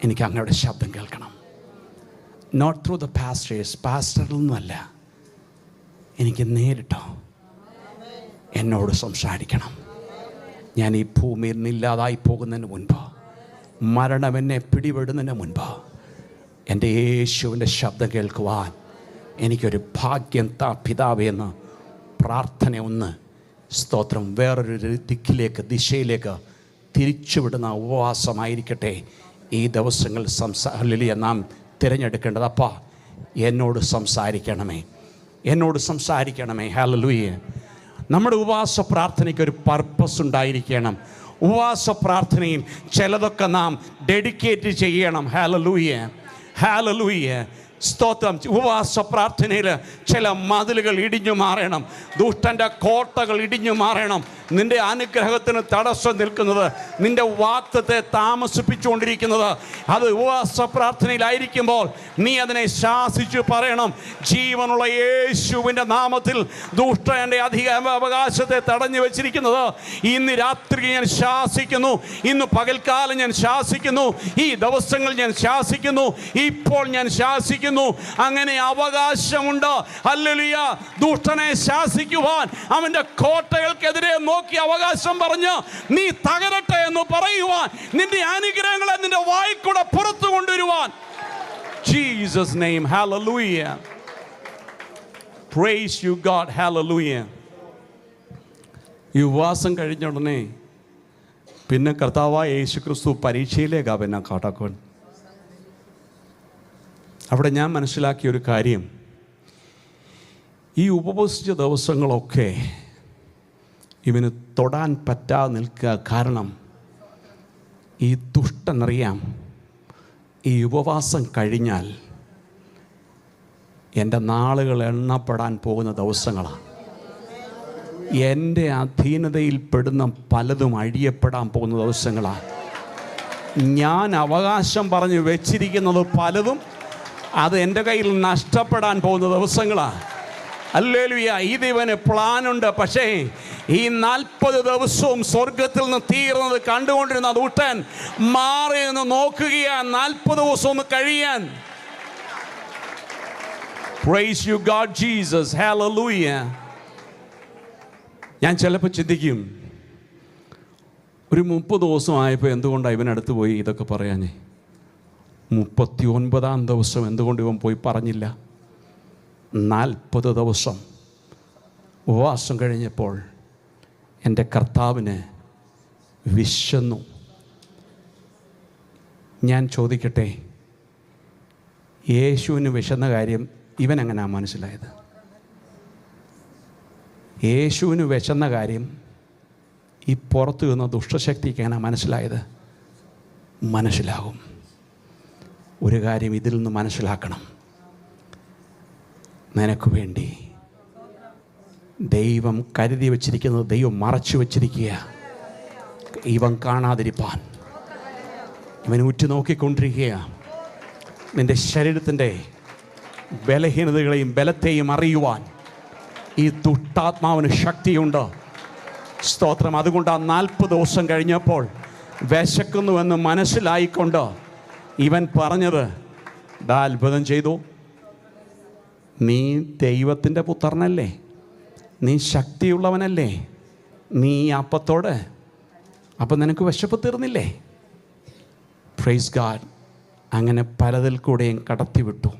എനിക്ക് അങ്ങയുടെ ശബ്ദം കേൾക്കണം. നോട്ട് ത്രൂ ദ പാസ്റ്റേഴ്സ്, പാസ്റ്ററിൽ നിന്നല്ല, എനിക്ക് നേരിട്ടോ എന്നോട് സംസാരിക്കണം. ഞാൻ ഈ ഭൂമിയിൽ നിന്നില്ലാതായി പോകുന്നതിന് മുൻപ്, മരണം എന്നെ പിടിപെടുന്നതിന് മുൻപ് എൻ്റെ യേശുവിൻ്റെ ശബ്ദം കേൾക്കുവാൻ എനിക്കൊരു ഭാഗ്യം താ പിതാവേ എന്ന് പ്രാർത്ഥന ഒന്ന് സ്തോത്രം വേറൊരു ദിശയിലേക്ക് തിരിച്ചുവിടുന്ന ഉപവാസമായിരിക്കട്ടെ ഈ ദിവസങ്ങൾ നാം തിരഞ്ഞെടുക്കേണ്ടത്. അപ്പാ, എന്നോട് സംസാരിക്കണമേ, എന്നോട് സംസാരിക്കണമേ. ഹല്ലേലൂയ. നമ്മുടെ ഉപവാസ പ്രാർത്ഥനയ്ക്ക് ഒരു പർപ്പസ് ഉണ്ടായിരിക്കണം. ഉപവാസ പ്രാർത്ഥനയിൽ ചിലതൊക്കെ നാം ഡെഡിക്കേറ്റ് ചെയ്യണം. ഹല്ലേലൂയ, ഹല്ലേലൂയ, സ്തോത്രം. ഉപവാസ പ്രാർത്ഥനയിൽ ചില മതിലുകൾ ഇടിഞ്ഞു മാറണം, ദുഷ്ടൻ്റെ കോട്ടകൾ ഇടിഞ്ഞു മാറണം. നിൻ്റെ അനുഗ്രഹത്തിന് തടസ്സം നിൽക്കുന്നത്, നിൻ്റെ വാഗ്ദത്തത്തെ താമസിപ്പിച്ചുകൊണ്ടിരിക്കുന്നത്, അത് ഉപവാസ പ്രാർത്ഥനയിലായിരിക്കുമ്പോൾ നീ അതിനെ ശാസിച്ചു പറയണം. ജീവനുള്ള യേശുവിൻ്റെ നാമത്തിൽ ദുഷ്ടൻ്റെ അവകാശത്തെ തടഞ്ഞു വെച്ചിരിക്കുന്നത് ഇന്ന് രാത്രി ഞാൻ ശാസിക്കുന്നു, ഇന്ന് പകൽക്കാലം ഞാൻ ശാസിക്കുന്നു, ഈ ദിവസങ്ങൾ ഞാൻ ശാസിക്കുന്നു, ഇപ്പോൾ ഞാൻ ശാസിക്കുന്നു. അങ്ങനെ അവകാശമുണ്ട്. ഹല്ലേലൂയ. ദുഷ്ടനെ ശാസിക്കുവാൻ, അവൻ്റെ കോട്ടകൾക്കെതിരെ നോക്കി അവകാശം പറഞ്ഞ് നീ തകരട്ടെ എന്ന് പറയുവാൻ, നിന്റെ അനുഗ്രഹങ്ങളെ നിന്റെ വായിക്കൂടെ പുറത്തു കൊണ്ടുവരുവാൻ. Jesus name. Hallelujah. Praise you God. Hallelujah. ഈ ഉപവാസം കഴിഞ്ഞ ഉടനെ പിന്നെ കർത്താവായ യേശുക്രിസ്തു പരീക്ഷയിലേക്ക് അവനെ കാട്ടാക്കുവാൻ. അവിടെ ഞാൻ മനസ്സിലാക്കിയ ഒരു കാര്യം, ഈ ഉപവസിച്ച ദിവസങ്ങളൊക്കെ ഇവന് തൊടാൻ പറ്റാതെ നിൽക്കുക. കാരണം ഈ ദുഷ്ടനറിയാം, ഈ ഉപവാസം കഴിഞ്ഞാൽ എൻ്റെ നാളുകൾ എണ്ണപ്പെടാൻ പോകുന്ന ദിവസങ്ങളാണ്. എൻ്റെ അധീനതയിൽപ്പെടുന്ന പലതും അഴിയപ്പെടാൻ പോകുന്ന ദിവസങ്ങളാണ്. ഞാൻ അവകാശം പറഞ്ഞ് വെച്ചിരിക്കുന്നത് പലതും അത് എൻ്റെ കയ്യിൽ നഷ്ടപ്പെടാൻ പോകുന്ന ദിവസങ്ങളാണ്. ഹല്ലേലൂയ. ഇതിവന് പ്ലാനുണ്ട്. പക്ഷേ ഈ 40 ദിവസവും സ്വർഗത്തിൽ നിന്ന് തീർന്നത് കണ്ടുകൊണ്ടിരുന്ന ദുഷ്ടൻ മാറി നിന്ന് നോക്കുകയാണ് 40 ദിവസം ഒന്ന് കഴിയാൻ. Praise you God Jesus. Hallelujah. ഞാൻ ചിലപ്പോൾ ചിന്തിക്കും, ഒരു 30 ദിവസം ആയപ്പോൾ എന്തുകൊണ്ടാണ് ഇവനടുത്ത് പോയി ഇതൊക്കെ പറയാനേ? 39-ാം ദിവസം എന്തുകൊണ്ട് ഇവൻ പോയി പറഞ്ഞില്ല? 40 ദിവസം ഉപവാസം കഴിഞ്ഞപ്പോൾ എൻ്റെ കർത്താവിന് വിശന്നു. ഞാൻ ചോദിക്കട്ടെ, യേശുവിന് വിശന്ന കാര്യം ഇവൻ എങ്ങനെയാണ് മനസ്സിലായത്? യേശുവിന് വിശന്ന കാര്യം ഈ പുറത്തു നിന്ന ദുഷ്ടശക്തിക്ക് എങ്ങനെ മനസ്സിലായത്? മനസ്സിലാകും. ഒരു കാര്യം ഇതിൽ നിന്ന് മനസ്സിലാക്കണം, നിനക്ക് വേണ്ടി ദൈവം കരുതി വച്ചിരിക്കുന്നത് ദൈവം മറച്ചു വച്ചിരിക്കുക. ഇവൻ കാണാതിരിപ്പാൻ ഇവൻ ഉറ്റുനോക്കിക്കൊണ്ടിരിക്കുക. നിൻ്റെ ശരീരത്തിൻ്റെ ബലഹീനതകളെയും ബലത്തെയും അറിയുവാൻ ഈ ദുഷ്ടാത്മാവിന് ശക്തിയുണ്ട്. സ്തോത്രം. അതുകൊണ്ട് ആ 40 ദിവസം കഴിഞ്ഞപ്പോൾ വിശക്കുന്നുവെന്ന് മനസ്സിലായിക്കൊണ്ട് ഇവൻ പറഞ്ഞത്, ദാ അത്ഭുതം ചെയ്തു, നീ ദൈവത്തിൻ്റെ പുത്രനല്ലേ, നീ ശക്തിയുള്ളവനല്ലേ, നീ അപ്പത്തോട്, അപ്പം നിനക്ക് വിശപ്പ് തീർന്നില്ലേ? Praise God. അങ്ങനെ പലതിൽ കൂടെയും കടത്തിവിട്ടു.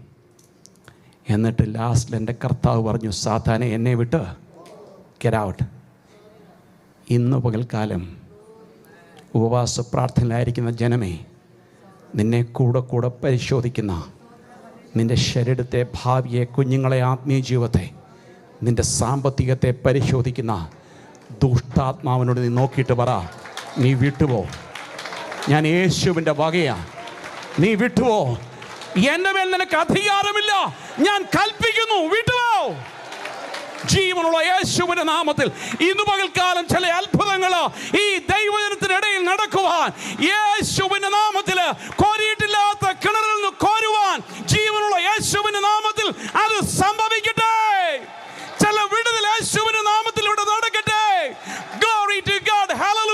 എന്നിട്ട് ലാസ്റ്റിൽ എൻ്റെ കർത്താവ് പറഞ്ഞു, സാത്താനെ എന്നെ വിട്ട് ഗെറ്റ് ഔട്ട്. ഇന്ന് പകൽക്കാലം ഉപവാസ പ്രാർത്ഥനയിലായിരിക്കുന്ന ജനമേ, നിന്നെ കൂടെ പരിശോധിക്കുന്ന, നിൻ്റെ ശരീരത്തെ, ഭാവിയെ, കുഞ്ഞുങ്ങളെ, ആത്മീയ ജീവിതത്തെ, നിൻ്റെ സാമ്പത്തികത്തെ പരിശോധിക്കുന്ന ദുഷ്ടാത്മാവിനോട് നീ നോക്കിയിട്ട് പറ, നീ വിട്ടുപോ. ഞാൻ യേശുവിൻ്റെ വകയാ, നീ വിട്ടുപോ. എൻ്റെ മേൽ നിനക്ക് അധികാരമില്ല, ഞാൻ കൽപ്പിക്കുന്നു, വിട്ടുപോ. ജീവനുള്ള യേശുവിന്റെ നാമത്തിൽ ഇന്ന് പകൽക്കാലം ചില അത്ഭുതങ്ങൾ ഈ ദൈവജനത്തിനിടയിൽ നടക്കുവാൻ, യേശുവിന്റെ നാമത്തിൽ കോരിയിട്ടില്ലാത്ത കിണറിൽ നിന്ന് കോരുവാൻ ജീവനുള്ള യേശുവിന്റെ നാമത്തിൽ അത് സംഭവിക്കട്ടെ. ചില വിടുതൽ യേശുവിന്റെ നാമത്തിൽ ഇവിടെ നടക്കട്ടെ. Glory to God. Hallelujah.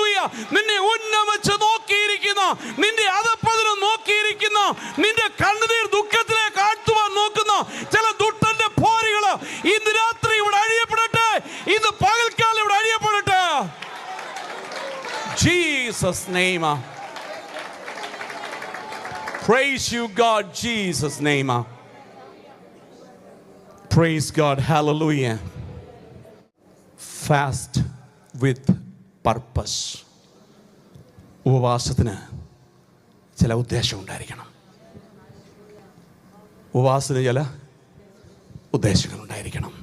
Jesus' name. Praise you, God, Jesus' name. Praise God. Hallelujah. Fast with purpose. ഉപവാസത്തിന് ചില ഉദ്ദേശം ഉണ്ടായിരിക്കണം. ഉപവാസത്തിന് ചില ഉദ്ദേശങ്ങൾ ഉണ്ടായിരിക്കണം.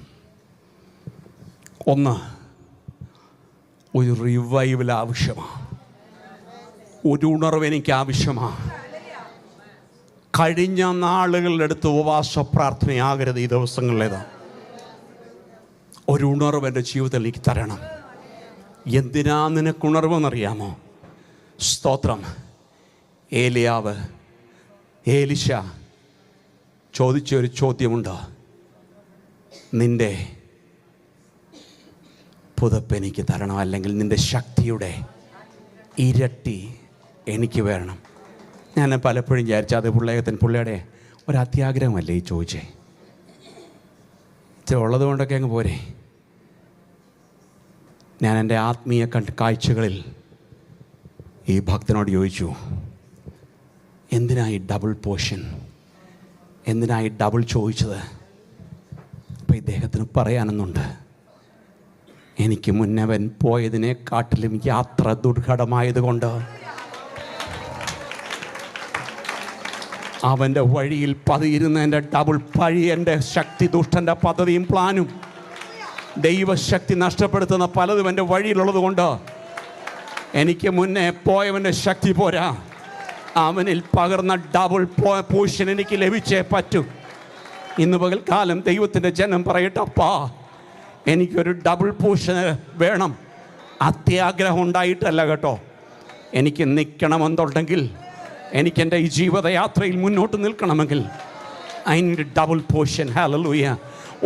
ഒന്ന്, ഒരു റിവൈവൽ ആവശ്യമാണ്. ഒരു ഉണർവ് എനിക്ക് ആവശ്യമാണ്. കഴിഞ്ഞ നാളുകളുടെ അടുത്ത് ഉപവാസ പ്രാർത്ഥനയാകരുത് ഈ ദിവസങ്ങളിലേത്. ഒരു ഉണർവ് എൻ്റെ ജീവിതത്തിൽ എനിക്ക് തരണം. എന്തിനാ നിനക്ക് ഉണർവെന്നറിയാമോ? സ്തോത്രം. ഏലിശ ചോദിച്ചൊരു ചോദ്യമുണ്ട്. നിൻ്റെ പുതപ്പ് എനിക്ക് തരണം, അല്ലെങ്കിൽ നിൻ്റെ ശക്തിയുടെ ഇരട്ടി എനിക്ക് വരണം. ഞാൻ പലപ്പോഴും വിചാരിച്ചു അത് പുള്ളിയുടെ ഒരു അത്യാഗ്രഹമല്ലേ ഈ ചോദിച്ചേ. ഉള്ളത് കൊണ്ടൊക്കെ അങ്ങ് പോരെ. ഞാൻ എൻ്റെ ആത്മീയ കാഴ്ചകളിൽ ഈ ഭക്തനോട് ചോദിച്ചു, എന്തിനായി ഡബിൾ പോർഷൻ, എന്തിനായി ഡബിൾ ചോദിച്ചത്? അപ്പം ഇദ്ദേഹത്തിന് പറയാനൊന്നുണ്ട്. എനിക്ക് മുന്നവൻ പോയതിനെക്കാട്ടിലും യാത്ര ദുർഘടമായതുകൊണ്ട് അവൻ്റെ വഴിയിൽ പതിയിരുന്നതിൻ്റെ ഡബിൾ പഴി എൻ്റെ ശക്തി, ദുഷ്ടൻ്റെ പദ്ധതിയും പ്ലാനും, ദൈവശക്തി നഷ്ടപ്പെടുത്തുന്ന പലതും എൻ്റെ വഴിയിലുള്ളത് കൊണ്ട് എനിക്ക് മുന്നേ പോയവൻ്റെ ശക്തി പോരാ. അവനിൽ പകർന്ന ഡബിൾ പോർഷൻ എനിക്ക് ലഭിച്ചേ പറ്റൂ. ഇന്ന് പകൽക്കാലം ദൈവത്തിൻ്റെ ജനം പറയട്ടെ, അപ്പാ എനിക്കൊരു ഡബിൾ പോർഷൻ വേണം. അത്യാഗ്രഹം ഉണ്ടായിട്ടല്ല കേട്ടോ. എനിക്ക് നിൽക്കണമെന്നുണ്ടെങ്കിൽ, എനിക്കെൻ്റെ ഈ ജീവിതയാത്രയിൽ മുന്നോട്ട് നിൽക്കണമെങ്കിൽ I need double portion. Hallelujah.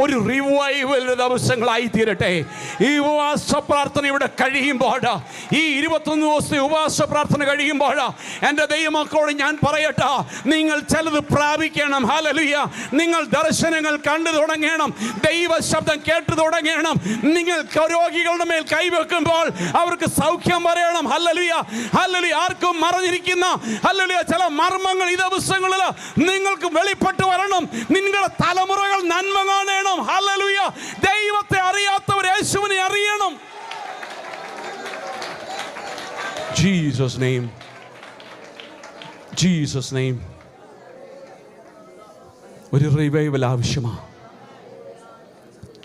ഒരു റിവൈവൽ ദിവസങ്ങളായി തീരട്ടെ. ഈ ഉപവാസ പ്രാർത്ഥന ഇവിടെ കഴിയുമ്പോൾ, ഈ 21 ദിവസത്തെ ഉപവാസ പ്രാർത്ഥന കഴിയുമ്പോൾ എൻ്റെ ദൈവമക്കളോട് ഞാൻ പറയട്ടെ, നിങ്ങൾ ചിലത് പ്രാപിക്കണം. ഹല്ലേലൂയ. നിങ്ങൾ ദർശനങ്ങൾ കണ്ടു തുടങ്ങണം, ദൈവ ശബ്ദം കേട്ടു തുടങ്ങണം. നിങ്ങൾ രോഗികളുടെ മേൽ കൈവെക്കുമ്പോൾ അവർക്ക് സൗഖ്യം പറയണം. Hallelujah, hallelujah. ആർക്കും മറഞ്ഞിരിക്കുന്ന ഹല്ലേലൂയ ചില മർമ്മങ്ങൾ ഈ ദിവസങ്ങളിൽ നിങ്ങൾക്ക് വെളിപ്പെട്ട് വരണം. നിങ്ങളുടെ തലമുറകൾ നന്മ കാണണം. ഹല്ലേലൂയ. ദൈവത്തെ അറിയാത്തവർ യേശുവിനെ അറിയണം. Jesus name, Jesus name. ഒരു റിവൈവൽ ആവശ്യമാണ്.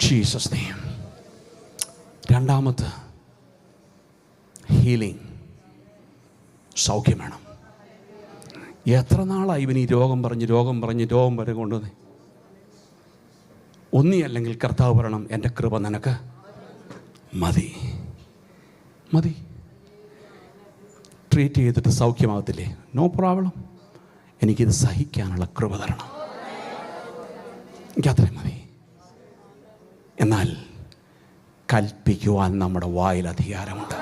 Jesus name. രണ്ടാമത് ഹീലിംഗ്, സൗഖ്യം വേണം. എത്ര നാളായി ഇവൻ ഈ രോഗം വരെ കൊണ്ടുവന്നേ? ഒന്നിയല്ലെങ്കിൽ കർത്താവ് പറയണം, എൻ്റെ കൃപ നിനക്ക് മതി. ട്രീറ്റ് ചെയ്തിട്ട് സൗഖ്യമാകത്തില്ലേ? No problem. എനിക്കിത് സഹിക്കാനുള്ള കൃപ തരണം. എനിക്കത്രയും മതി. എന്നാൽ കൽപ്പിക്കുവാൻ നമ്മുടെ വായിൽ അധികാരമുണ്ട്,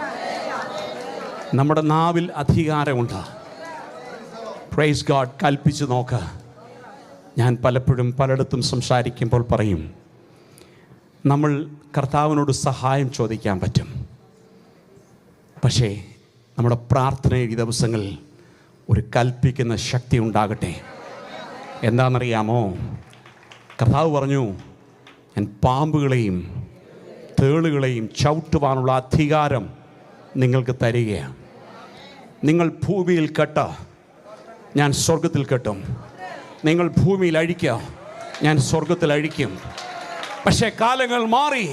നമ്മുടെ നാവിൽ അധികാരമുണ്ട്. Praise God. കൽപ്പിച്ച് നോക്ക്. ഞാൻ പലപ്പോഴും പലയിടത്തും സംസാരിക്കുമ്പോൾ പറയും, നമ്മൾ കർത്താവിനോട് സഹായം ചോദിക്കാൻ പറ്റും, പക്ഷേ നമ്മുടെ പ്രാർത്ഥനയിൽ ഈ ദിവസങ്ങളിൽ ഒരു കൽപ്പിക്കുന്ന ശക്തി ഉണ്ടാകട്ടെ. എന്താണെന്നറിയാമോ? കർത്താവ് പറഞ്ഞു, ഞാൻ പാമ്പുകളെയും തേളുകളെയും ചവിട്ടുവാനുള്ള അധികാരം നിങ്ങൾക്ക് തരികയാണ്. നിങ്ങൾ ഭൂമിയിൽ കെട്ട, ഞാൻ സ്വർഗത്തിൽ കെട്ടും. നിങ്ങൾ ഭൂമിയിൽ അഴിക്കുക, ഞാൻ സ്വർഗത്തിൽ അഴിക്കും. പക്ഷേ കാലങ്ങൾ മാറി.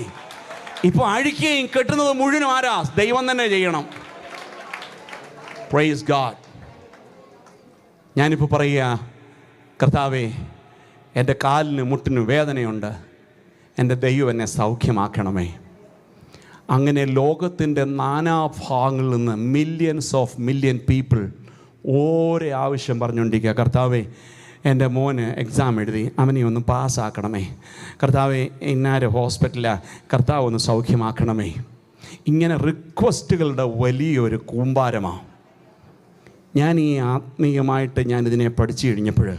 ഇപ്പോൾ അഴിക്കുകയും കെട്ടുന്നത് മുഴുവനും ആരാ? ദൈവം തന്നെ ചെയ്യണം. Praise God. ഞാനിപ്പോൾ പറയുക, കർത്താവേ, എൻ്റെ കാലിന് മുട്ടിന് വേദനയുണ്ട്, എൻ്റെ ദൈവം എന്നെ സൗഖ്യമാക്കണമേ. അങ്ങനെ ലോകത്തിൻ്റെ നാനാഭാഗങ്ങളിൽ നിന്ന് മില്യൺ പീപ്പിൾ ഓരോ ആവശ്യം പറഞ്ഞുകൊണ്ടിരിക്കുക. കർത്താവേ, എൻ്റെ മോന് എക്സാം എഴുതി, അവനെ ഒന്ന് പാസ്സാക്കണമേ. കർത്താവേ, ഇന്നാരെ ഹോസ്പിറ്റലാണ്, കർത്താവ് ഒന്ന് സൗഖ്യമാക്കണമേ. ഇങ്ങനെ റിക്വസ്റ്റുകളുടെ വലിയൊരു കൂമ്പാരമാണ്. ഞാൻ ഈ ആത്മീയമായിട്ട് ഞാനിതിനെ പഠിച്ചു കഴിഞ്ഞപ്പോൾ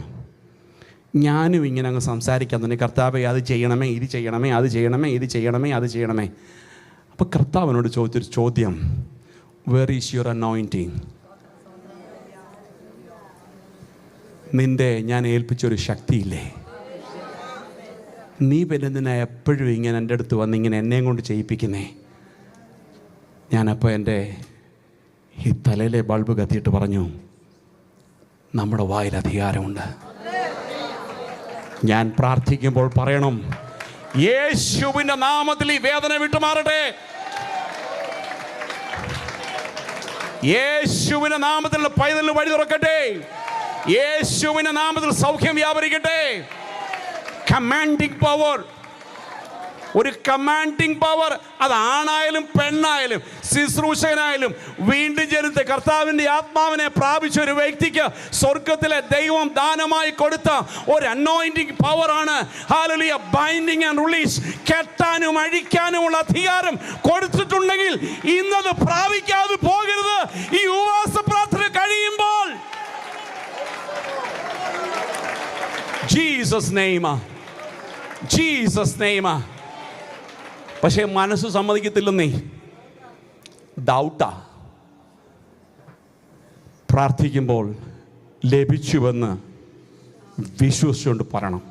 ഞാനും ഇങ്ങനെ അങ്ങ് സംസാരിക്കാൻ തന്നെ, കർത്താവേ അത് ചെയ്യണമേ, ഇത് ചെയ്യണമേ, അത് ചെയ്യണമേ, ഇത് ചെയ്യണമേ, അത് ചെയ്യണമേ. അപ്പോൾ കർത്താവിനോട് ചോദിച്ചൊരു ചോദ്യം, Where is your anointing? നിന്റെ ഞാൻ ഏൽപ്പിച്ചൊരു ശക്തിയില്ലേ? നീ പിന്നെ എപ്പോഴും ഇങ്ങനെ എൻ്റെ അടുത്ത് വന്ന് ഇങ്ങനെ എന്നെയും കൊണ്ട് ചെയ്യിപ്പിക്കുന്നേ? ഞാനപ്പോൾ എൻ്റെ ഈ തലയിലെ ബൾബ് കത്തിയിട്ട് പറഞ്ഞു, നമ്മുടെ വായിൽ അധികാരമുണ്ട്. ഞാൻ പ്രാർത്ഥിക്കുമ്പോൾ പറയണം, യേശുവിൻ്റെ നാമത്തിൽ ഈ വേദന വിട്ടുമാറട്ടെ. യേശുവിൻ്റെ നാമത്തിൽ പൈതലിന് വഴി തുറക്കട്ടെ. യേശുവിൻ്റെ നാമത്തിൽ സൗഖ്യം വ്യാപരിക്കട്ടെ. കമാൻഡിങ് പവർ, ഒരു കമാൻഡിങ് പവർ. അത് ആണായാലും പെണ്ണായാലും ശുശ്രൂഷകനായാലും വീണ്ടും ജനിച്ച കർത്താവിൻ്റെ ആത്മാവിനെ പ്രാപിച്ച ഒരു വ്യക്തിക്ക് സ്വർഗത്തിലെ ദൈവം ദാനമായി കൊടുത്ത ഒരു അനോയിന്റിംഗ് പവറാണ്. ഹല്ലേലൂയ. ബൈൻഡിങ് ആൻഡ് റിലീസ്, കെട്ടാനും അഴിക്കാനുമുള്ള അധികാരം കൊടുത്തിട്ടുണ്ടെങ്കിൽ ഇന്നത് പ്രാപിക്കാതെ പോകരുത്. ഈ ഉപവാസ പ്രാർത്ഥന കഴിയുമ്പോൾ ജീസസ് നെയ്മ, ജീസസ് നെയ്മ. പക്ഷേ മനസ്സ് സമ്മതിക്കത്തില്ലെന്നേ, ഡൗട്ടാ. പ്രാർത്ഥിക്കുമ്പോൾ ലഭിച്ചുവെന്ന് വിശ്വസിച്ചുകൊണ്ട് പറയണം.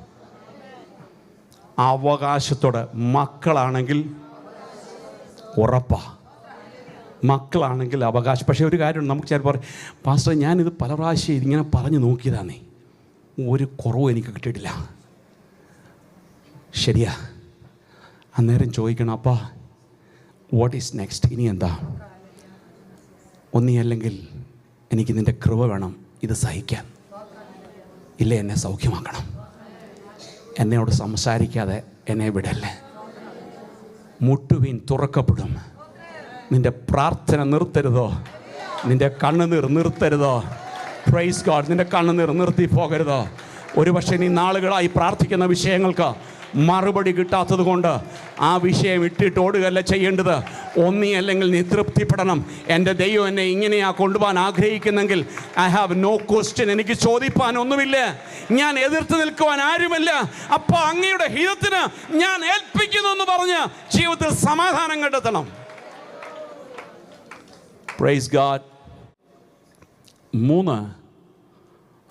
അവകാശത്തോടെ. മക്കളാണെങ്കിൽ ഉറപ്പാ, മക്കളാണെങ്കിൽ അവകാശം. പക്ഷേ ഒരു കാര്യമുണ്ട്, നമുക്ക് ചിലപ്പോൾ പറയും, പാസ്റ്റർ ഞാനിത് പല പ്രാവശ്യം ഇങ്ങനെ പറഞ്ഞു നോക്കിയതാന്നേ, ഒരു കുറവും എനിക്ക് കിട്ടിയിട്ടില്ല. ശരിയാ. അന്നേരം ചോദിക്കണം, അപ്പാ വാട്ട് ഈസ് നെക്സ്റ്റ്? ഇനി എന്താ? ഒന്നിയല്ലെങ്കിൽ എനിക്ക് നിൻ്റെ കൃപ വേണം ഇത് സഹിക്കാൻ, ഇല്ലേ എന്നെ സൗഖ്യമാക്കണം. എന്നോട് സംസാരിക്കാതെ എന്നെ വിടല്ലേ. മുട്ടുവീൻ തുറക്കപ്പെടും. നിൻ്റെ പ്രാർത്ഥന നിർത്തരുതോ, നിൻ്റെ കണ്ണുനീർ നിർത്തരുതോ. Praise God. നിൻ്റെ കണ്ണുനീർ നിർത്തി പോകരുതോ. ഒരു പക്ഷേ നീ നാളുകളായി പ്രാർത്ഥിക്കുന്ന വിഷയങ്ങൾക്ക് മറുപടി കിട്ടാത്തത് കൊണ്ട് ആ വിഷയം ഇട്ടിട്ട് ഓടുകയല്ല ചെയ്യേണ്ടത്. ഒന്നിയല്ലെങ്കിൽ നീ തൃപ്തിപ്പെടണം. എൻ്റെ ദൈവം എന്നെ ഇങ്ങനെയാ കൊണ്ടുപോകാൻ ആഗ്രഹിക്കുന്നെങ്കിൽ ഐ ഹാവ് നോ ക്വസ്റ്റ്യൻ. എനിക്ക് ചോദിപ്പാൻ ഒന്നുമില്ല, ഞാൻ എതിർത്ത് നിൽക്കുവാൻ ആരുമില്ല. അപ്പോൾ അങ്ങയുടെ ഹിതത്തിന് ഞാൻ ഏൽപ്പിക്കുന്നു എന്ന് പറഞ്ഞ് ജീവിതത്തിൽ സമാധാനം കണ്ടെത്തണം. Praise God. 3,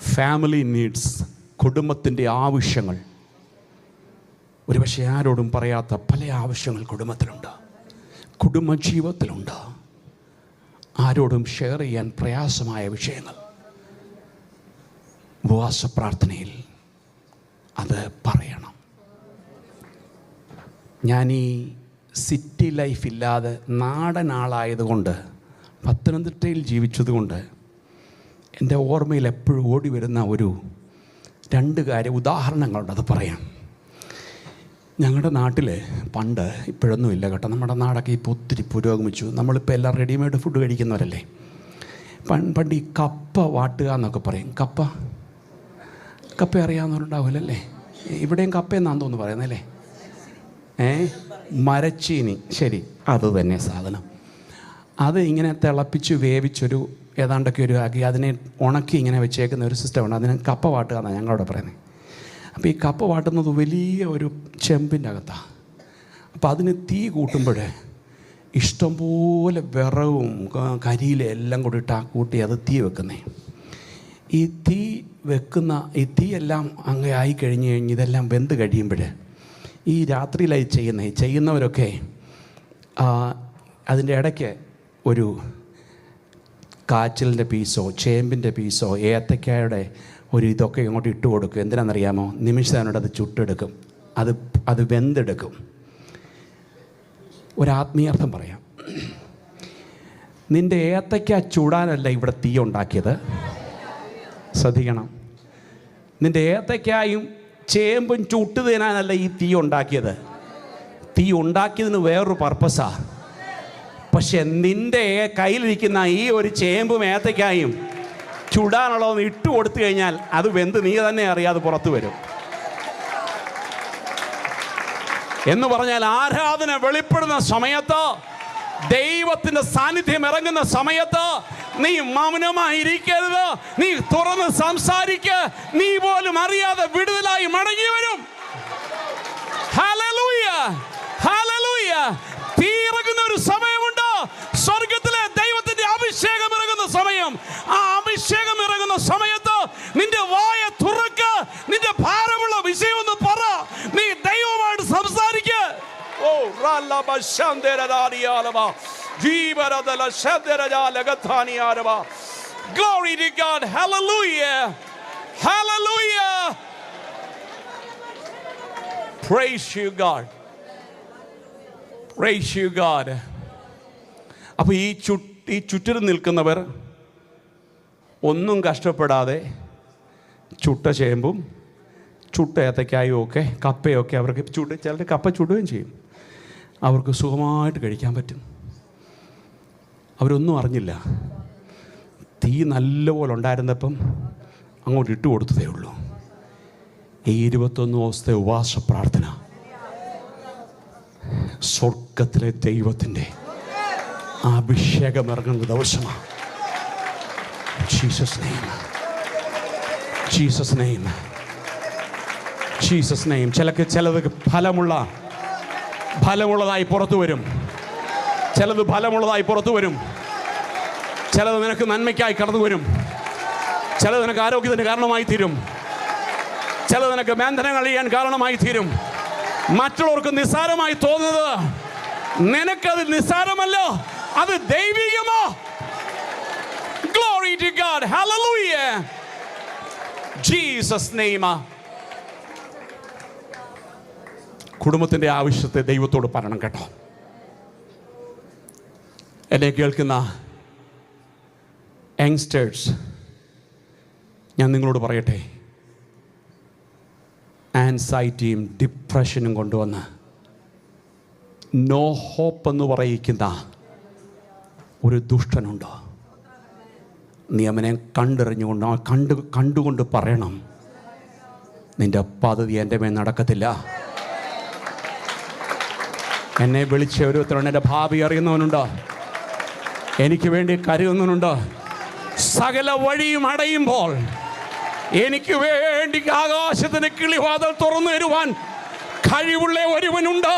ഫാമിലി നീഡ്സ്, കുടുംബത്തിൻ്റെ ആവശ്യങ്ങൾ. ഒരുപക്ഷെ ആരോടും പറയാത്ത പല ആവശ്യങ്ങൾ കുടുംബത്തിലുണ്ട്, കുടുംബജീവിതത്തിലുണ്ട്. ആരോടും ഷെയർ ചെയ്യാൻ പ്രയാസമായ വിഷയങ്ങൾ. ഉപവാസ പ്രാർത്ഥനയിൽ അത് പറയണം. ഞാൻ ഈ സിറ്റി ലൈഫില്ലാതെ നാടനാളായതുകൊണ്ട്, പത്തനംതിട്ടയിൽ ജീവിച്ചതുകൊണ്ട് എൻ്റെ ഓർമ്മയിൽ എപ്പോഴും ഓടി വരുന്ന 2 ഉദാഹരണങ്ങളുണ്ട്. അത് പറയാം. ഞങ്ങളുടെ നാട്ടിൽ പണ്ട്, ഇപ്പോഴൊന്നും ഇല്ല കേട്ടോ, നമ്മുടെ നാടൊക്കെ ഇപ്പോൾ ഒത്തിരി പുരോഗമിച്ചു. നമ്മളിപ്പോൾ എല്ലാം റെഡിമെയ്ഡ് ഫുഡ് കഴിക്കുന്നവരല്ലേ. പണ്ട് ഈ കപ്പ വാട്ടുക എന്നൊക്കെ പറയും. കപ്പ അറിയാവുന്നവരുണ്ടാവില്ലല്ലേ? ഇവിടെയും കപ്പ എന്നാന്ന് തോന്നുന്നു പറയുന്നല്ലേ. മരച്ചീനി, ശരി, അത് തന്നെ സാധനം. അത് ഇങ്ങനെ തിളപ്പിച്ച് വേവിച്ചൊരു ഏതാണ്ടൊക്കെ ആക്കി അതിനെ ഉണക്കി ഇങ്ങനെ വെച്ചേക്കുന്ന ഒരു സിസ്റ്റമുണ്ട്. അതിന് കപ്പ വാട്ടുക എന്നാണ് ഞങ്ങളവിടെ പറയുന്നത്. അപ്പോൾ ഈ കപ്പ വാട്ടുന്നത് വലിയ ഒരു ചെമ്പിൻ്റെ അകത്താണ്. അപ്പോൾ അതിന് തീ കൂട്ടുമ്പോൾ ഇഷ്ടംപോലെ വിറവും കരിയിലും എല്ലാം കൂടി കൂട്ടി അത് തീ വെക്കുന്നേ. ഈ തീ വെക്കുന്ന ഈ തീയെല്ലാം അങ്ങ് ആയിക്കഴിഞ്ഞ് ഇതെല്ലാം വെന്ത് കഴിയുമ്പോൾ ഈ രാത്രിയിലായി ചെയ്യുന്നവരൊക്കെ അതിൻ്റെ ഇടയ്ക്ക് ഒരു കാച്ചിലിൻ്റെ പീസോ ചേമ്പിൻ്റെ പീസോ ഏത്തക്കായുടെ ഇതൊക്കെ ഇങ്ങോട്ട് ഇട്ട് കൊടുക്കും. എന്തിനാണെന്നറിയാമോ? നിമിഷത്തിനോട് അത് ചുട്ടെടുക്കും, അത് വെന്തെടുക്കും. ഒരാത്മീയാർത്ഥം പറയാം. നിൻ്റെ ഏത്തക്ക ചൂടാനല്ല ഇവിടെ തീ ഉണ്ടാക്കിയത്. ശ്രദ്ധിക്കണം. നിൻ്റെ ഏത്തക്കായും ചേമ്പും ചുട്ട് തിന്നാനല്ല ഈ തീ ഉണ്ടാക്കിയത്. തീ ഉണ്ടാക്കിയതിന് വേറൊരു പർപ്പസാണ്. പക്ഷെ നിൻ്റെ കയ്യിലിരിക്കുന്ന ഈ ഒരു ചേമ്പും ഏത്തക്കായും ചുടാനുള്ളതൊന്ന് ഇട്ട് കൊടുത്തു കഴിഞ്ഞാൽ അത് വെന്ത് നീ തന്നെ അറിയാതെ പുറത്തു വരും. എന്ന് പറഞ്ഞാൽ ആരാധന വെളിപ്പെടുന്ന സമയത്ത്, ദൈവത്തിൻ്റെ സാന്നിധ്യം ഇറങ്ങുന്ന സമയത്ത് നീ മൗനമായിരിക്കരുത്. നീ തുറന്ന് സംസാരിക്ക. നീ പോലും അറിയാതെ വിടുതലായി മടങ്ങി വരും. Hallelujah, hallelujah. തീ ഇറങ്ങുന്ന ഒരു സമയമുണ്ട്. സ്വർഗത്തിലെ ദൈവത്തിന്റെ Glory to God. Hallelujah. Hallelujah. Praise you, God. Praise you, God. അപ്പോൾ ഈ ചുറ്റിലും നിൽക്കുന്നവർ ഒന്നും കഷ്ടപ്പെടാതെ ചുട്ട ചേമ്പും ചുട്ട ഏത്തക്കായും ഒക്കെ കപ്പയൊക്കെ അവർക്ക് ചിലർ കപ്പ ചുടുകയും ചെയ്യും. അവർക്ക് സുഖമായിട്ട് കഴിക്കാൻ പറ്റും. അവരൊന്നും അറിഞ്ഞില്ല. തീ നല്ലപോലെ ഉണ്ടായിരുന്നപ്പം അങ്ങോട്ട് ഇട്ട് കൊടുത്തതേ ഉള്ളൂ. ഈ 21 ദിവസത്തെ ഉപവാസ പ്രാർത്ഥന സ്വർഗത്തിലെ ദൈവത്തിൻ്റെ അഭിഷേകം ഇറങ്ങുന്ന ദിവസമാണ്. Jesus name, Jesus name, Jesus name. ചിലത് ഫലമുള്ളതായി പുറത്തു വരും. ചിലത് ഫലമുള്ളതായി പുറത്തു വരും. ചിലത് നിനക്ക് നന്മയ്ക്കായി കടന്നു വരും. ചിലത് നിനക്ക് ആരോഗ്യത്തിന് കാരണമായി തീരും. ചിലത് നിനക്ക് ബന്ധനങ്ങൾ ചെയ്യാൻ കാരണമായി തീരും. മറ്റുള്ളവർക്ക് നിസ്സാരമായി തോന്നുന്നത് നിനക്കത് നിസ്സാരമല്ല, അത് ദൈവികമോ. Glory to God. Hallelujah. Jesus name. കുടുംബത്തിൻ്റെ ആവശ്യത്തെ ദൈവത്തോട് പറയണം കേട്ടോ. എന്നെ കേൾക്കുന്ന യങ്സ്റ്റേഴ്സ്, ഞാൻ നിങ്ങളോട് പറയട്ടെ, ആൻസൈറ്റിയും ഡിപ്രഷനും കൊണ്ടുവന്ന് നോ ഹോപ്പ് എന്ന് പറയിക്കുന്ന ഒരു ദുഷ്ടനുണ്ടോ? നീ അവനെ കണ്ടുകൊണ്ട് പറയണം, നിൻ്റെ പദ്ധതി എൻ്റെ മേൽ നടക്കത്തില്ല. എന്നെ വിളിച്ച ഒരുത്തരുണ്ട്, എൻ്റെ ഭാവി അറിയുന്നവനുണ്ട്, എനിക്ക് വേണ്ടി കരുതുന്നവനുണ്ട്. സകല വഴിയും അടയുമ്പോൾ എനിക്ക് വേണ്ടി ആകാശത്തിന് കിളിവാതിൽ തുറന്നു തരുവാൻ കഴിവുള്ള ഒരുവനുണ്ട്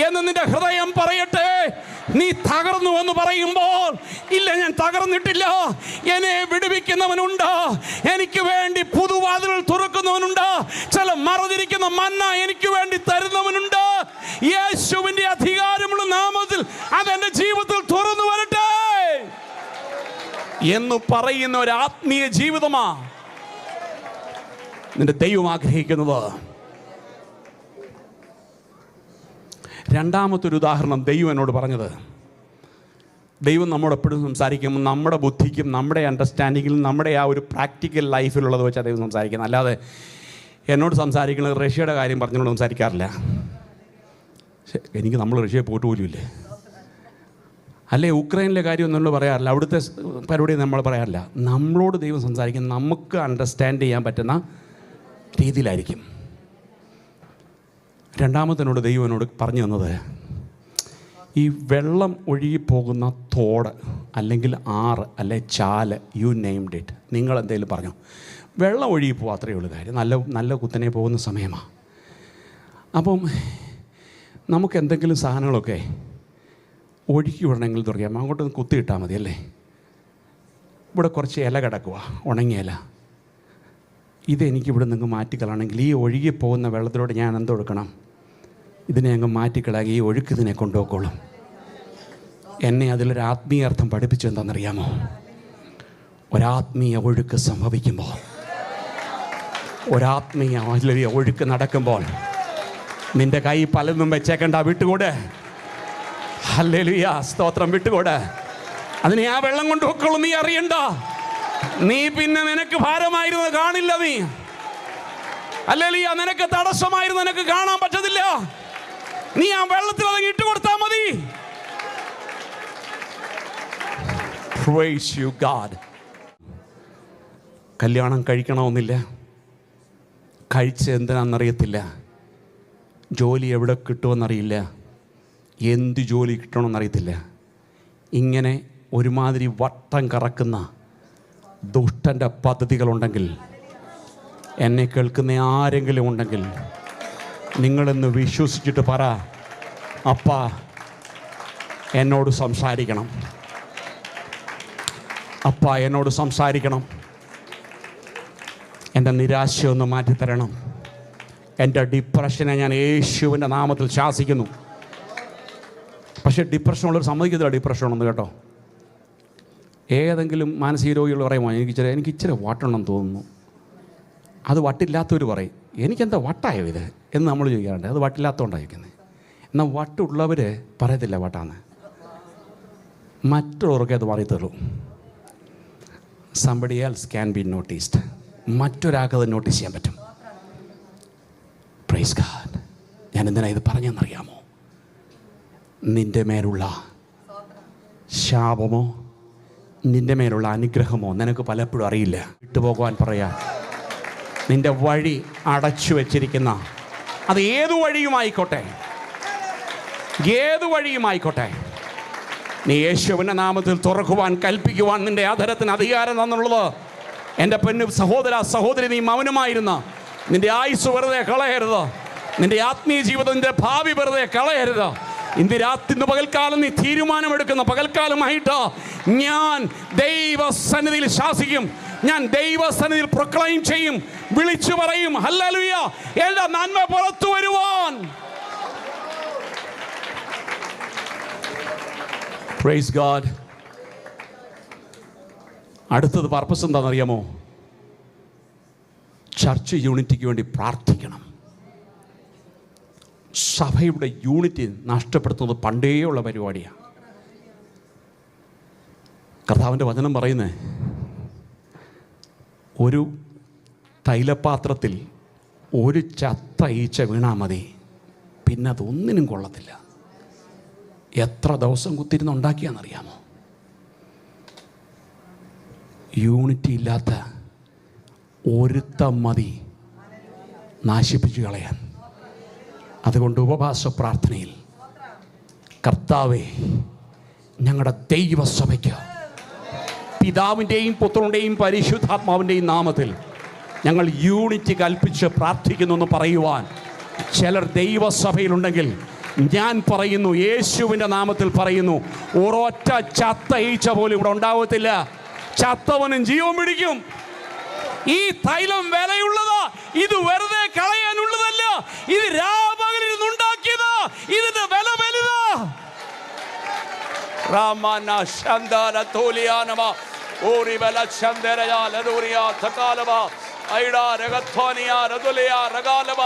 എന്ന് നിന്റെ ഹൃദയം പറയട്ടെ. നീ തകർന്നു എന്ന് പറയുമ്പോൾ, ഇല്ല ഞാൻ തകർന്നിട്ടില്ല, എന്നെ വിടുവിക്കുന്നവനുണ്ട്, എനിക്ക് വേണ്ടി പുതുവാതിലുകൾ തുറക്കുന്നവനുണ്ട്, ചില മറഞ്ഞിരിക്കുന്ന മന്ന എനിക്ക് വേണ്ടി തരുന്നവനുണ്ട്. യേശുവിൻ്റെ അധികാരമുള്ള നാമത്തിൽ അതെൻ്റെ ജീവിതത്തിൽ തുറന്നു വരട്ടെ എന്ന് പറയുന്ന ഒരു ആത്മീയ ജീവിതമാ നിന്റെ ദൈവം ആഗ്രഹിക്കുന്നത്. രണ്ടാമത്തൊരു ഉദാഹരണം ദൈവം എന്നോട് പറഞ്ഞത്, ദൈവം നമ്മോട് എപ്പോഴും സംസാരിക്കുമ്പോൾ നമ്മുടെ ബുദ്ധിക്കും നമ്മുടെ അണ്ടർസ്റ്റാൻഡിങ്ങിലും നമ്മുടെ ആ ഒരു പ്രാക്ടിക്കൽ ലൈഫിലുള്ളത് വെച്ചാൽ ദൈവം സംസാരിക്കുന്നത്. അല്ലാതെ എന്നോട് സംസാരിക്കുന്നത് റഷ്യയുടെ കാര്യം പറഞ്ഞുകൊണ്ട് സംസാരിക്കാറില്ല. എനിക്ക് നമ്മൾ റഷ്യയിൽ പോയിട്ട് പോലുമില്ലേ, അല്ലേ ഉക്രൈനിലെ കാര്യം ഒന്നും പറയാറില്ല, അവിടുത്തെ പരിപാടി നമ്മൾ പറയാറില്ല. നമ്മളോട് ദൈവം സംസാരിക്കുന്നത് നമുക്ക് അണ്ടർസ്റ്റാൻഡ് ചെയ്യാൻ പറ്റുന്ന രീതിയിലായിരിക്കും. രണ്ടാമത്തിനോട് ദൈവം എന്നോട് പറഞ്ഞു തന്നത്, ഈ വെള്ളം ഒഴുകിപ്പോകുന്ന തോട് അല്ലെങ്കിൽ ആറ് അല്ലെ ചാല്, യു നെയിംഡ് ഇറ്റ്, നിങ്ങൾ എന്തെങ്കിലും പറഞ്ഞു, വെള്ളം ഒഴുകിപ്പോകും, അത്രയേ ഉള്ളൂ കാര്യം. നല്ല കുത്തനെ പോകുന്ന സമയമാണ്. അപ്പം നമുക്ക് എന്തെങ്കിലും സാധനങ്ങളൊക്കെ ഒഴുക്കി വിടണമെങ്കിൽ തുടങ്ങിയാൽ അങ്ങോട്ട് കുത്തിയിട്ടാൽ മതി അല്ലേ. ഇവിടെ കുറച്ച് ഇല കിടക്കുക, ഉണങ്ങിയ ഇല, ഇതെനിക്കിവിടെ നിന്ന് മാറ്റിക്കളാണെങ്കിൽ ഈ ഒഴുകിപ്പോകുന്ന വെള്ളത്തിലൂടെ ഞാൻ എന്തൊടുക്കണം, ഇതിനെ അങ്ങ് മാറ്റിക്കളാകി ഈ ഒഴുക്ക് ഇതിനെ കൊണ്ടുപോയിക്കോളും. എന്നെ അതിലൊരു ആത്മീയാർത്ഥം പഠിപ്പിച്ചു എന്താണെന്നറിയാമോ? ഒരാത്മീയ ഒഴുക്ക് സംഭവിക്കുമ്പോൾ, ഒരാത്മീയ വലിയ ഒഴുക്ക് നടക്കുമ്പോൾ നിൻ്റെ കൈ പലതും വെച്ചേക്കണ്ട, വിട്ടുകൂടെ. ഹല്ലേലൂയ, സ്തോത്രം, വിട്ടുകൂടെ. അതിനെ ആ വെള്ളം കൊണ്ട് പൊക്കോളും, നീ അറിയണ്ട. നീ പിന്നെ നിനക്ക് ഭാരമായിരുന്നു കാണില്ല, നീ ഹല്ലേലൂയ, നിനക്ക് തടസ്സമായിരുന്നു നിനക്ക് കാണാൻ പറ്റത്തില്ല. നീ ആ വെള്ളത്തിൽ അത് ഇട്ട് കൊടുത്താൽ മതി. Praise you God. കല്യാണം കഴിക്കണമെന്നില്ല, കഴിച്ച് എന്തിനാണെന്നറിയത്തില്ല, ജോലി എവിടെ കിട്ടുമെന്നറിയില്ല, എന്ത് ജോലി കിട്ടണമെന്നറിയത്തില്ല. ഇങ്ങനെ ഒരുമാതിരി വട്ടം കറക്കുന്ന ദുഷ്ടൻ്റെ പദ്ധതികളുണ്ടെങ്കിൽ, എന്നെ കേൾക്കുന്ന ആരെങ്കിലും ഉണ്ടെങ്കിൽ, നിങ്ങളെന്ന് വിശ്വസിച്ചിട്ട് പറ, അപ്പാ എന്നോട് സംസാരിക്കണം, അപ്പാ എന്നോട് സംസാരിക്കണം, എൻ്റെ നിരാശയൊന്ന് മാറ്റിത്തരണം, എൻ്റെ ഡിപ്രഷനെ ഞാൻ യേശുവിൻ്റെ നാമത്തിൽ ശാസിക്കുന്നു. പക്ഷേ ഡിപ്രഷനുള്ളവർ സമ്മതിക്കത്തില്ല ഡിപ്രഷനുണ്ടെന്ന് കേട്ടോ. ഏതെങ്കിലും മാനസിക രോഗികൾ പറയുമോ എനിക്ക് ഇച്ചിരി വട്ടുണ്ടെന്ന് തോന്നുന്നു. അത് വട്ടില്ലാത്തവർ പറയും എനിക്കെന്താ വട്ടായോ ഇത് എന്ന് നമ്മൾ ചോദിക്കാറുണ്ട്. അത് വട്ടില്ലാത്തതുകൊണ്ടായിരിക്കുന്നത്. എന്നാൽ വട്ടുള്ളവർ പറയത്തില്ല വട്ടാന്ന്. മറ്റുള്ളവർക്ക് അത് പറയത്തുള്ളൂ. Somebody else can be noticed. മറ്റൊരാൾക്ക് അത് നോട്ടീസ് ചെയ്യാൻ പറ്റും. Praise God. ഞാൻ എന്തിനാ ഇത് പറഞ്ഞെന്നറിയാമോ? നിൻ്റെ മേലുള്ള ശാപമോ നിൻ്റെ മേലുള്ള അനുഗ്രഹമോ നിനക്ക് പലപ്പോഴും അറിയില്ല. വിട്ടുപോകുവാൻ പറയാൻ നിൻ്റെ വഴി അടച്ചു വച്ചിരിക്കുന്ന അത് ഏതു വഴിയുമായിക്കോട്ടെ, ഏതു വഴിയുമായിക്കോട്ടെ, നീ യേശുവിൻ്റെ നാമത്തിൽ തുറക്കുവാൻ കൽപ്പിക്കുവാൻ നിൻ്റെ അധരത്തിന് അധികാരം തന്നുള്ളത്. എൻ്റെ പൊന്നു സഹോദര സഹോദരി, നീ മൗനമായിരുന്ന നിൻ്റെ ആയുസ് വെറുതെ കളയരുത്. നിൻ്റെ ആത്മീയ ജീവിതത്തിൻ്റെ ഭാവി വെറുതെ കളയരുത്. ഇന്ന് പകൽക്കാലം നീ തീരുമാനമെടുക്കുന്ന പകൽക്കാലമായിട്ട് ഞാൻ ദൈവസന്നിധിയിൽ ശാസിക്കും. ഞാൻ ദൈവസന്നിധിയിൽ പ്രൊക്ലൈം ചെയ്യും, വിളിച്ചു പറയും ഹല്ലേലൂയ, എല്ലാ നന്മ പുറത്തു വരുവാൻ. Praise God. അടുത്തത് പർപ്പസ് എന്താണെന്നറിയാമോ? ചർച്ച് യൂണിറ്റിക്ക് വേണ്ടി പ്രാർത്ഥിക്കണം. സഭയുടെ യൂണിറ്റി നഷ്ടപ്പെടുത്തുന്നത് പണ്ടേയുള്ള പരിപാടിയാണ്. കർത്താവിൻ്റെ വചനം പറയുന്നത്, ഒരു തൈലപാത്രത്തിൽ ഒരു ചത്ത ഈച്ച വീണാൽ മതി, പിന്നെ അതൊന്നിനും കൊള്ളത്തില്ല. എത്ര ദിവസം കുത്തിരുന്ന് ഉണ്ടാക്കിയാണെന്നറിയാമോ? യൂണിറ്റി ഇല്ലാത്ത ഒരുത്തം മതി നാശിപ്പിച്ചു കളയാൻ. അതുകൊണ്ട് ഉപവാസ പ്രാർത്ഥനയിൽ കർത്താവേ, ഞങ്ങളുടെ ദൈവസഭയ്ക്ക് പിതാവിൻ്റെയും പുത്രൻ്റെയും പരിശുദ്ധാത്മാവിൻ്റെയും നാമത്തിൽ ഞങ്ങൾ യൂണിറ്റി കൽപ്പിച്ച് പ്രാർത്ഥിക്കുന്നു എന്ന് പറയുവാൻ ചിലർ ദൈവസഭയിലുണ്ടെങ്കിൽ ഞാൻ പറയുന്നു, യേശുവിൻ്റെ നാമത്തിൽ പറയുന്നു, ഒരൊറ്റ ചത്ത ഈച്ച പോലും ഇവിടെ ഉണ്ടാവത്തില്ല. ചത്തവനും ജീവൻ പിടിക്കും. ഈ തൈലം വിലയുള്ളതാ. ഇത് വെറുതെ കളയാനുള്ളതല്ല. ഇത് രാപകലിരുന്നുണ്ടാക്കിയതാ. ഇതിന്റെ വില വലുതാ. രാമന ശന്ദന തോലിയാനമ ഓരി ബല ചന്ദരയ ലദൂരിയ തകാലവ ഐഡാ രഗത്വാനിയ രദുലിയ രഗാലവ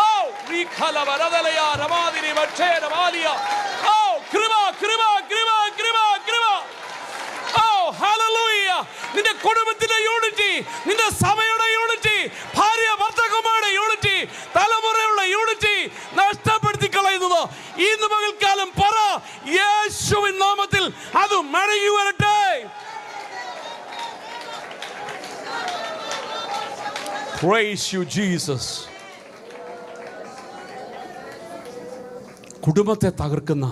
ഓ വിഖലവ രദലയ രമാദിനി മക്ഷേ രമാലിയ ഓ കൃപ കൃപ കൃപ കൃപ കൃപ. ഓ ഹല്ലേലൂയ. നിന്റെ കുടുംബത്തിന്റെ യൂണിറ്റി, നിന്റെ സഭയുടെ യൂണിറ്റി, ഭാര്യ ഭർത്താക്കന്മാരുടെ യൂണിറ്റി, തലമുറയുള്ള യൂണിറ്റി നഷ്ടപ്പെടുത്തി കളയുന്നത് ഇന്ന് പകൽക്കാലം പറ, യേശുവിൻ നാമത്തിൽ അത് മടങ്ങി വരട്ടെ. Praise you, Jesus. കുടുംബത്തെ തകർക്കുന്ന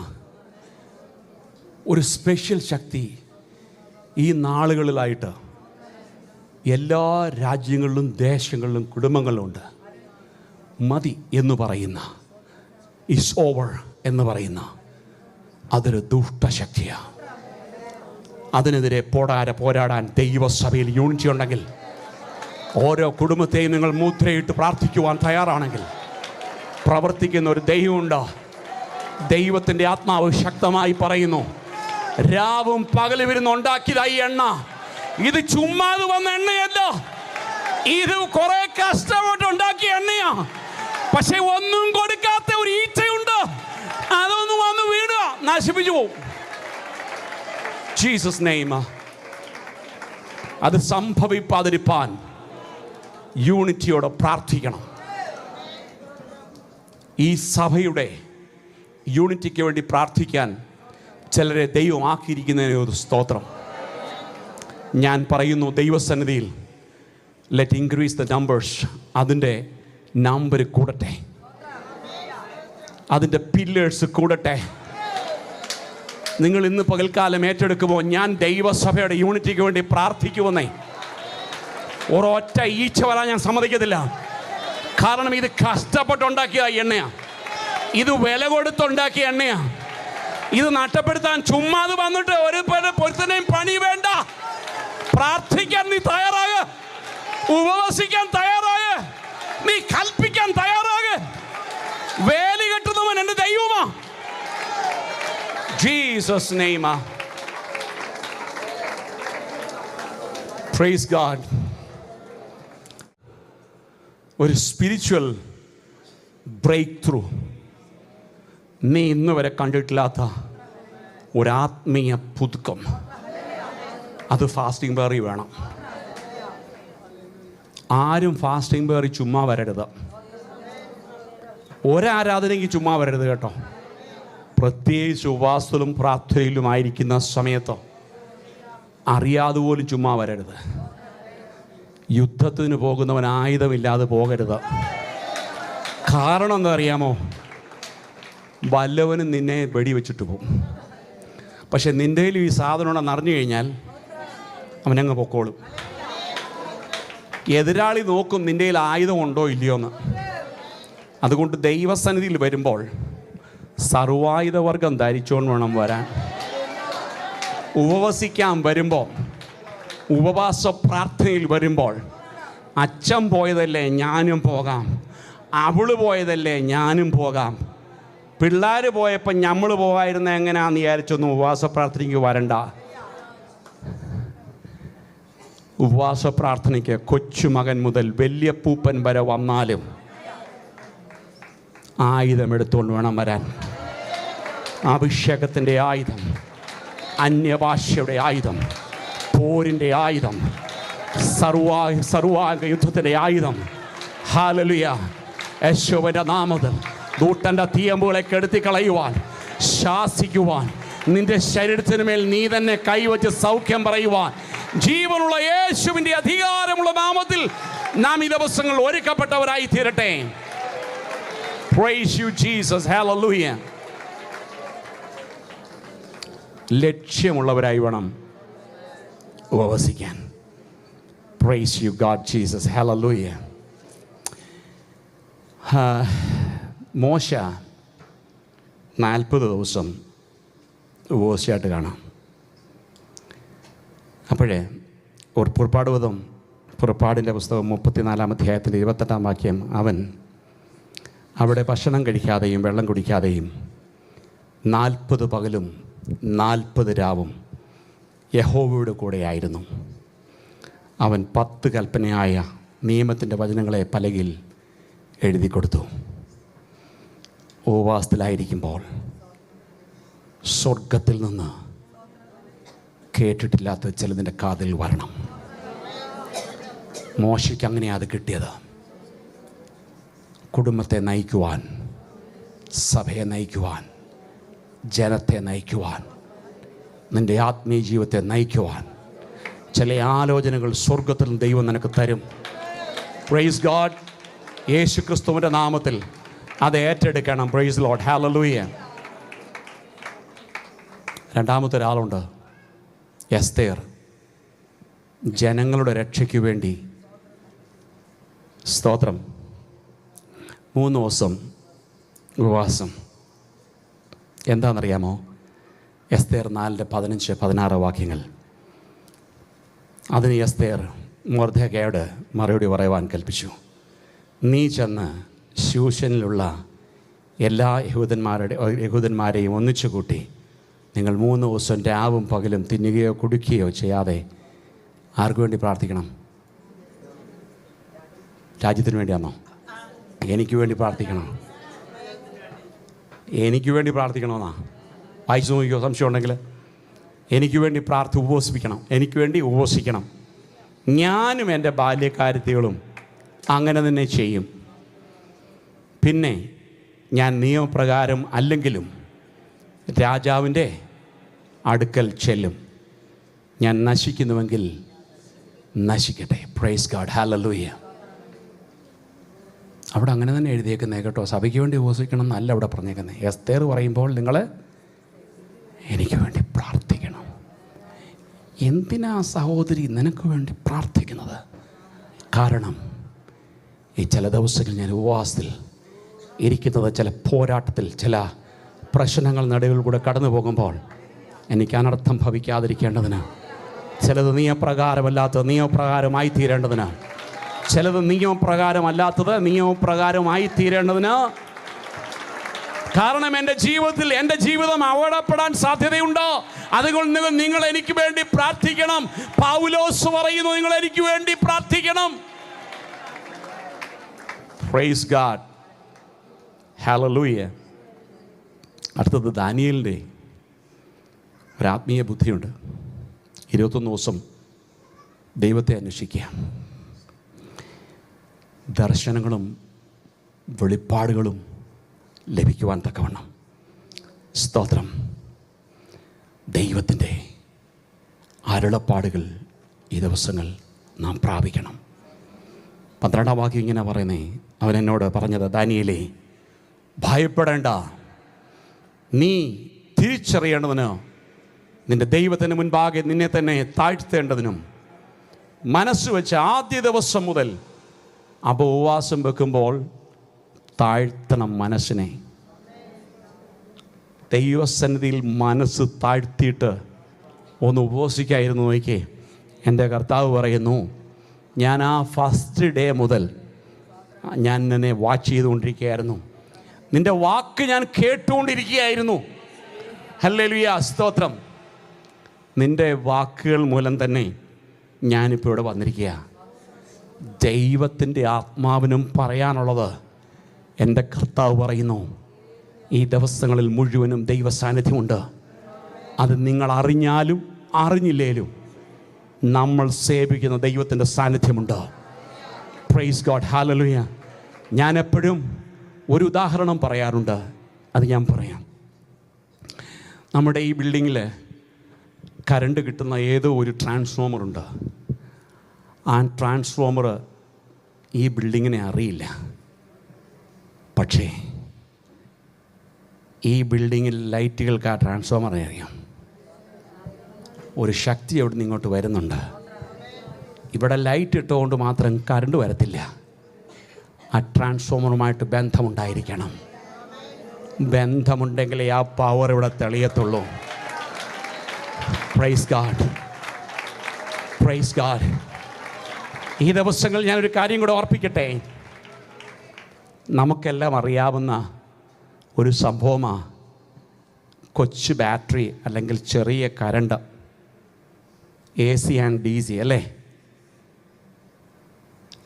ഒരു സ്പെഷ്യൽ ശക്തി ഈ നാളുകളിലായിട്ട് എല്ലാ രാജ്യങ്ങളിലും ദേശങ്ങളിലും കുടുംബങ്ങളിലുണ്ട്. മതി എന്ന് പറയുന്ന, ഇസ് ഓവർ എന്ന് പറയുന്ന അതൊരു ദുഷ്ടശക്തിയാണ്. അതിനെതിരെ പോരാടാൻ ദൈവസഭയിൽ യൂണിറ്റി ഉണ്ടെങ്കിൽ, ഓരോ കുടുംബത്തെയും നിങ്ങൾ മുദ്രയിട്ട് പ്രാർത്ഥിക്കുവാൻ തയ്യാറാണെങ്കിൽ, പ്രവർത്തിക്കുന്ന ഒരു ദൈവമുണ്ട്. ദൈവത്തിൻ്റെ ആത്മാവ് ശക്തമായി പറയുന്നു, രാവും പകലും ഇരുന്ന് ഉണ്ടാക്കിയതായി എണ്ണ, ഇത് ചുമ്മാതെ വന്ന എണ്ണയല്ല. ഇത് കുറെ കഷ്ടപ്പെട്ട് ഉണ്ടാക്കിയ എണ്ണയാ. പക്ഷെ ഒന്നും കൊടുക്കാത്ത ഒരു ഈച്ചയുണ്ട്, അതൊന്നും വന്ന് വീടുക, നശിപ്പിച്ചു പോവും. Jesus name. അത് സംഭവിക്കാതിരിപ്പാൻ യൂണിറ്റിയോടെ പ്രാർത്ഥിക്കണം. ഈ സഭയുടെ യൂണിറ്റിക്ക് വേണ്ടി പ്രാർത്ഥിക്കാൻ ചിലരെ ദൈവം ആക്കിയിരിക്കുന്നതിന് ഒരു സ്തോത്രം. ഞാൻ പറയുന്നു, ദൈവസന്നിധിയിൽ ലെറ്റ് ഇൻക്രീസ് ദ നമ്പേഴ്സ്. അതിൻ്റെ നമ്പർ കൂടട്ടെ, അതിൻ്റെ പില്ലേഴ്സ് കൂടട്ടെ. നിങ്ങൾ ഇന്ന് പകൽക്കാലം ഏറ്റെടുക്കുമ്പോൾ ഞാൻ ദൈവസഭയുടെ യൂണിറ്റിക്ക് വേണ്ടി പ്രാർത്ഥിക്കുമെന്നേ, ഒരൊറ്റ ഈച്ച വരാൻ ഞാൻ സമ്മതിക്കത്തില്ല. കാരണം ഇത് കഷ്ടപ്പെട്ടുണ്ടാക്കിയ എണ്ണയാണ്, ഇത് വില കൊടുത്തുണ്ടാക്കിയ എണ്ണയാണ്. ഇത് നഷ്ടപ്പെടുത്താൻ ചുമ്മാതെ വന്നിട്ട് ഒരു പൊരുത്തനെയും പണി വേണ്ട. പ്രാർത്ഥിക്കാൻ നീ തയ്യാറാക, ഉപവസിക്കാൻ തയ്യാറാക, നീ കൽപ്പിക്കാൻ തയ്യാറാക. വേലി കെട്ടുന്നവൻ എൻ്റെ ദൈവമാ. Jesus' name. Praise God. ഒരു സ്പിരിച്വൽ ബ്രേക്ക് ത്രൂ, നീ ഇന്ന് വരെ കണ്ടിട്ടില്ലാത്ത ഒരാത്മീയ പുതുക്കം, അത് ഫാസ്റ്റിംഗ് പേറി വേണം. ആരും ഫാസ്റ്റിംഗ് പേറി ചുമ്മാ വരരുത്. ഒരാരാധനയ്ക്ക് ചുമ്മാ വരരുത് കേട്ടോ. പ്രത്യേകിച്ച് ഉപവാസത്തിലും പ്രാർത്ഥനയിലുമായിരിക്കുന്ന സമയത്ത് അറിയാതെ പോലും ചുമ്മാ വരരുത്. യുദ്ധത്തിന് പോകുന്നവൻ ആയുധമില്ലാതെ പോകരുത്. കാരണം എന്താ അറിയാമോ? വല്ലവനും നിന്നെ വെടിവെച്ചിട്ട് പോകും. പക്ഷെ നിൻ്റെ കയ്യിൽ ഈ സാധനം ഉണ്ടെന്ന് അറിഞ്ഞു കഴിഞ്ഞാൽ അവനങ്ങ് പൊക്കോളും. എതിരാളി നോക്കും നിൻ്റെ കയ്യിൽ ആയുധമുണ്ടോ ഇല്ലയോ എന്ന്. അതുകൊണ്ട് ദൈവസന്നിധിയിൽ വരുമ്പോൾ സർവായുധവർഗം ധരിച്ചുകൊണ്ട് വേണം വരാൻ. ഉപവസിക്കാൻ വരുമ്പോൾ, ഉപവാസ പ്രാർത്ഥനയിൽ വരുമ്പോൾ, അച്ഛൻ പോയതല്ലേ ഞാനും പോകാം, അവള് പോയതല്ലേ ഞാനും പോകാം, പിള്ളേർ പോയപ്പോൾ നമ്മൾ പോകാതിരുന്ന എങ്ങനെയാണെന്ന് വിചാരിച്ചൊന്നും ഉപവാസ പ്രാർത്ഥനയ്ക്ക് വരണ്ട. ഉപവാസ പ്രാർത്ഥനയ്ക്ക് കൊച്ചുമകൻ മുതൽ വലിയ പൂപ്പൻ വരെ വന്നാലും ആയുധം എടുത്തുകൊണ്ട് വേണം വരാൻ. അഭിഷേകത്തിൻ്റെ ആയുധം, അന്യഭാഷയുടെ ആയുധം, പോരിൻ്റെ ആയുധം, സർവാംഗ യുദ്ധത്തിൻ്റെ ആയുധം. ഹല്ലേലൂയ. യേശുവിൻ്റെ നാമത്തിൽ ദൂട്ടൻ്റെ തീയമ്പുകളെ കെടുത്തി കളയുവാൻ, ശാസിക്കുവാൻ, നിന്റെ ശരീരത്തിന് മേൽ നീ തന്നെ കൈവച്ച് സൗഖ്യം പറയുവാൻ ജീവനുള്ള യേശുവിൻ്റെ അധികാരമുള്ള നാമത്തിൽ നാം ഈ ദിവസങ്ങൾ ഒരുക്കപ്പെട്ടവരായി തീരട്ടെ. Praise you Jesus. Hallelujah. ലക്ഷ്യമുള്ളവരായി വേണം ഉപവസിക്കാൻ. Praise you God Jesus. Hallelujah. മോശ 40 ദിവസം ഉപവസിച്ചായിട്ട് കാണാം. അപ്പോഴേ ഒരു പുറപ്പാടിൻ്റെ പുസ്തകം 34-ാം അധ്യായത്തിൻ്റെ 28-ാം വാക്യം, അവൻ അവിടെ ഭക്ഷണം കഴിക്കാതെയും വെള്ളം കുടിക്കാതെയും 40 പകലും 40 രാവും യഹോവയുടെ കൂടെയായിരുന്നു. അവൻ 10 കൽപ്പനയായ നിയമത്തിൻ്റെ വചനങ്ങളെ പലകയിൽ എഴുതി കൊടുത്തു. ഉപവാസത്തിലായിരിക്കുമ്പോൾ സ്വർഗത്തിൽ നിന്ന് കേട്ടിട്ടില്ലാത്ത ചിലതിൻ്റെ കാതിൽ വരണം. മോശയ്ക്ക് അങ്ങനെയാണ് അത് കിട്ടിയത്. കുടുംബത്തെ നയിക്കുവാൻ, സഭയെ നയിക്കുവാൻ, ജനത്തെ നയിക്കുവാൻ, നിൻ്റെ ആത്മീയ ജീവിതത്തെ നയിക്കുവാൻ ചില ആലോചനകൾ സ്വർഗത്തിൽ ദൈവം നിനക്ക് തരും. Praise God. യേശു ക്രിസ്തുവിൻ്റെ നാമത്തിൽ അത് ഏറ്റെടുക്കണം. Praise Lord. ഹല്ലേലൂയ. രണ്ടാമത്തെ ഒരാളുണ്ട്, എസ്തേർ. ജനങ്ങളുടെ രക്ഷയ്ക്ക് വേണ്ടി, സ്തോത്രം, 3 ദിവസം ഉപവാസം. എന്താണെന്നറിയാമോ? എസ്തേർ 4:15-16 വാക്യങ്ങൾ. അതിന് എസ്തേർ മൊർദെഖായിയോട് മറുപടി പറയുവാൻ കൽപ്പിച്ചു. നീ ചെന്ന് ശൂശനിലുള്ള എല്ലാ യഹൂദന്മാരെയും ഒന്നിച്ചു കൂട്ടി നിങ്ങൾ 3 ദിവസം രാവും പകലും തിന്നുകയോ കുടിക്കുകയോ ചെയ്യാതെ ആർക്കു വേണ്ടി പ്രാർത്ഥിക്കണം? രാജ്യത്തിന് വേണ്ടിയാണോ? എനിക്ക് വേണ്ടി പ്രാർത്ഥിക്കണം. എനിക്ക് വേണ്ടി പ്രാർത്ഥിക്കണമെന്നാ വായിച്ചു നോക്കിയോ? സംശയം ഉണ്ടെങ്കിൽ എനിക്ക് വേണ്ടി ഉപവസിപ്പിക്കണം. എനിക്ക് വേണ്ടി ഉപവസിക്കണം. ഞാനും എൻ്റെ ബാല്യക്കാരത്തികളും അങ്ങനെ തന്നെ ചെയ്യും. പിന്നെ ഞാൻ നിയമപ്രകാരം അല്ലെങ്കിലും രാജാവിൻ്റെ അടുക്കൽ ചെല്ലും. ഞാൻ നശിക്കുന്നുവെങ്കിൽ നശിക്കട്ടെ. Praise God. ഹല്ലേലൂയ. അവിടെ അങ്ങനെ തന്നെ എഴുതിയേക്കുന്നത് കേട്ടോ. സഭയ്ക്ക് വേണ്ടി ഉപവസിക്കണം എന്നല്ല അവിടെ പറഞ്ഞേക്കുന്നത്. എസ്തേർ പറയുമ്പോൾ നിങ്ങൾ എനിക്ക് വേണ്ടി പ്രാർത്ഥിക്കണം. എന്തിനാ സഹോദരി നിനക്ക് വേണ്ടി പ്രാർത്ഥിക്കുന്നത്? കാരണം ഈ ചില ദിവസങ്ങളിൽ ഞാൻ ഉപവാസത്തിൽ ഇരിക്കുന്നത്, ചില പോരാട്ടത്തിൽ, ചില പ്രശ്നങ്ങൾ നടുവിൽ കൂടെ കടന്നു പോകുമ്പോൾ എനിക്ക് അനർത്ഥം ഭവിക്കാതിരിക്കേണ്ടതിന്, ചിലത് നിയമപ്രകാരമല്ലാത്തത് നിയമപ്രകാരമായി തീരേണ്ടതിന്, ചിലത് നിയമപ്രകാരമല്ലാത്തത് നിയമപ്രകാരമായി തീരേണ്ടതിന് കാരണം എൻ്റെ ജീവിതം അപകടപ്പെടാൻ സാധ്യതയുണ്ട്. അതുകൊണ്ട് നിങ്ങൾ എനിക്ക് വേണ്ടി പ്രാർത്ഥിക്കണം. പൗലോസ് പറയുന്നു, നിങ്ങൾ എനിക്ക് വേണ്ടി പ്രാർത്ഥിക്കണം. Praise God, hallelujah. അടുത്തത് ദാനിയേലിൻ്റെ ഒരാത്മീയ ബുദ്ധിയുണ്ട്. 21 ദിവസം ദൈവത്തെ അന്വേഷിക്കുക, ദർശനങ്ങളും വെളിപ്പാടുകളും ലഭിക്കുവാൻ തക്കവണ്ണം. സ്തോത്രം. ദൈവത്തിൻ്റെ അരുളപ്പാടുകൾ ഈ ദിവസങ്ങൾ നാം പ്രാപിക്കണം. 12-ാം വാക്യം ഇങ്ങനെ പറയുന്നേ, അവൻ എന്നോട് പറഞ്ഞത്, ദാനിയേലേ, ഭയപ്പെടേണ്ട, നീ തിരിച്ചറിയേണ്ടതിന് നിൻ്റെ ദൈവത്തിന് മുൻപാകെ നിന്നെ തന്നെ താഴ്ത്തേണ്ടതിനും മനസ്സ് വെച്ച് ആദ്യ ദിവസം മുതൽ ഉപവാസം വെക്കുമ്പോൾ താഴ്ത്തണം മനസ്സിനെ. ദൈവസന്നിധിയിൽ മനസ്സ് താഴ്ത്തിയിട്ട് ഒന്ന് ഉപവസിക്കായിരുന്നു നോക്കിയേ. എൻ്റെ കർത്താവ് പറയുന്നു, ഞാൻ ആ ഫസ്റ്റ് ഡേ മുതൽ ഞാൻ നിന്നെ വാച്ച് ചെയ്തുകൊണ്ടിരിക്കുകയായിരുന്നു. നിൻ്റെ വാക്ക് ഞാൻ കേട്ടുകൊണ്ടിരിക്കുകയായിരുന്നു. ഹല്ലേലൂയ, സ്തോത്രം. നിൻ്റെ വാക്കുകൾ മൂലം തന്നെ ഞാനിപ്പോൾ ഇവിടെ വന്നിരിക്കുക. ദൈവത്തിൻ്റെ ആത്മാവിനും പറയാനുള്ളത് എൻ്റെ കർത്താവ് പറയുന്നു, ഈ ദിവസങ്ങളിൽ മുഴുവനും ദൈവ സാന്നിധ്യമുണ്ട്. അത് നിങ്ങൾ അറിഞ്ഞാലും അറിഞ്ഞില്ലേലും നമ്മൾ സേവിക്കുന്ന ദൈവത്തിൻ്റെ സാന്നിധ്യമുണ്ട്. Praise God, hallelujah. ഞാൻ എപ്പോഴും ഒരു ഉദാഹരണം പറയാറുണ്ട്, അത് ഞാൻ പറയാം. നമ്മുടെ ഈ ബിൽഡിങ്ങിൽ കറണ്ട് കിട്ടുന്ന ഏതോ ഒരു ട്രാൻസ്ഫോമറുണ്ട്. ആ ട്രാൻസ്ഫോമർ ഈ ബിൽഡിങ്ങിനെ അറിയില്ല. പക്ഷേ ഈ ബിൽഡിങ്ങിൽ ലൈറ്റുകൾക്ക് ആ ട്രാൻസ്ഫോമറിനെ അറിയാം. ഒരു ശക്തി അവിടെ നിന്ന് ഇങ്ങോട്ട് വരുന്നുണ്ട്. ഇവിടെ ലൈറ്റ് ഇട്ടുകൊണ്ട് മാത്രം കറണ്ട് വരത്തില്ല. ആ ട്രാൻസ്ഫോമറുമായിട്ട് ബന്ധമുണ്ടായിരിക്കണം. ബന്ധമുണ്ടെങ്കിലേ ആ പവർ ഇവിടെ തെളിയത്തുള്ളൂ. Praise God, praise God. ഈ ദിവസങ്ങൾ ഞാനൊരു കാര്യം കൂടെ ഓർപ്പിക്കട്ടെ. നമുക്കെല്ലാം അറിയാവുന്ന ഒരു സംഭവമാണ് കൊച്ചു ബാറ്ററി അല്ലെങ്കിൽ ചെറിയ കറണ്ട്, AC ആൻഡ് DC അല്ലേ?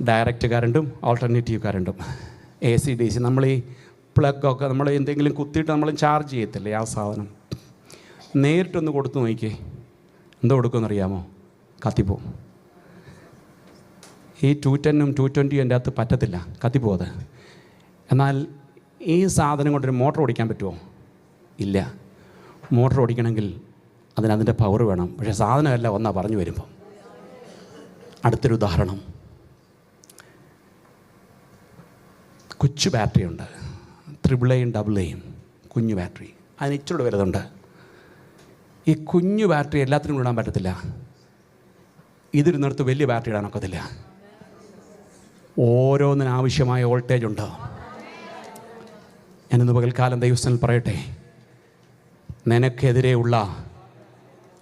ഡയറക്റ്റ് കറണ്ടും ഓൾട്ടർനേറ്റീവ് കറണ്ടും. AC DC നമ്മൾ ഈ പ്ലഗൊക്കെ നമ്മൾ എന്തെങ്കിലും കുത്തിയിട്ട് നമ്മൾ ചാർജ് ചെയ്യത്തില്ലേ, ആ സാധനം നേരിട്ടൊന്ന് കൊടുത്തു നോക്കിയേ, എന്തോ കൊടുക്കുമെന്നറിയാമോ? കത്തിപ്പോവും. ഈ 210 220 എൻ്റെ അകത്ത് പറ്റത്തില്ല, കത്തിപ്പോവും അത്. എന്നാൽ ഈ സാധനം കൊണ്ടൊരു മോട്ടർ ഓടിക്കാൻ പറ്റുമോ? ഇല്ല. മോട്ടർ ഓടിക്കണമെങ്കിൽ അതിൻ്റെ പവർ വേണം. പക്ഷേ സാധനമല്ല ഒന്നാ പറഞ്ഞു വരുമ്പോൾ. അടുത്തൊരു ഉദാഹരണം, കൊച്ചു ബാറ്ററി ഉണ്ട്, AAA AA, കുഞ്ഞു ബാറ്ററി. അതിന് ഇച്ചിരി വലുതുണ്ട്. ഈ കുഞ്ഞു ബാറ്ററി എല്ലാത്തിനും ഇടാൻ പറ്റത്തില്ല. ഇതിരുന്നിടത്ത് വലിയ ബാറ്ററി ഇടാനൊക്കത്തില്ല. ഓരോന്നിനാവശ്യമായ വോൾട്ടേജ് ഉണ്ട്. ഞാനിന്ന് പകൽക്കാലം ദൈവസ്ഥനിൽ പറയട്ടെ, നിനക്കെതിരെയുള്ള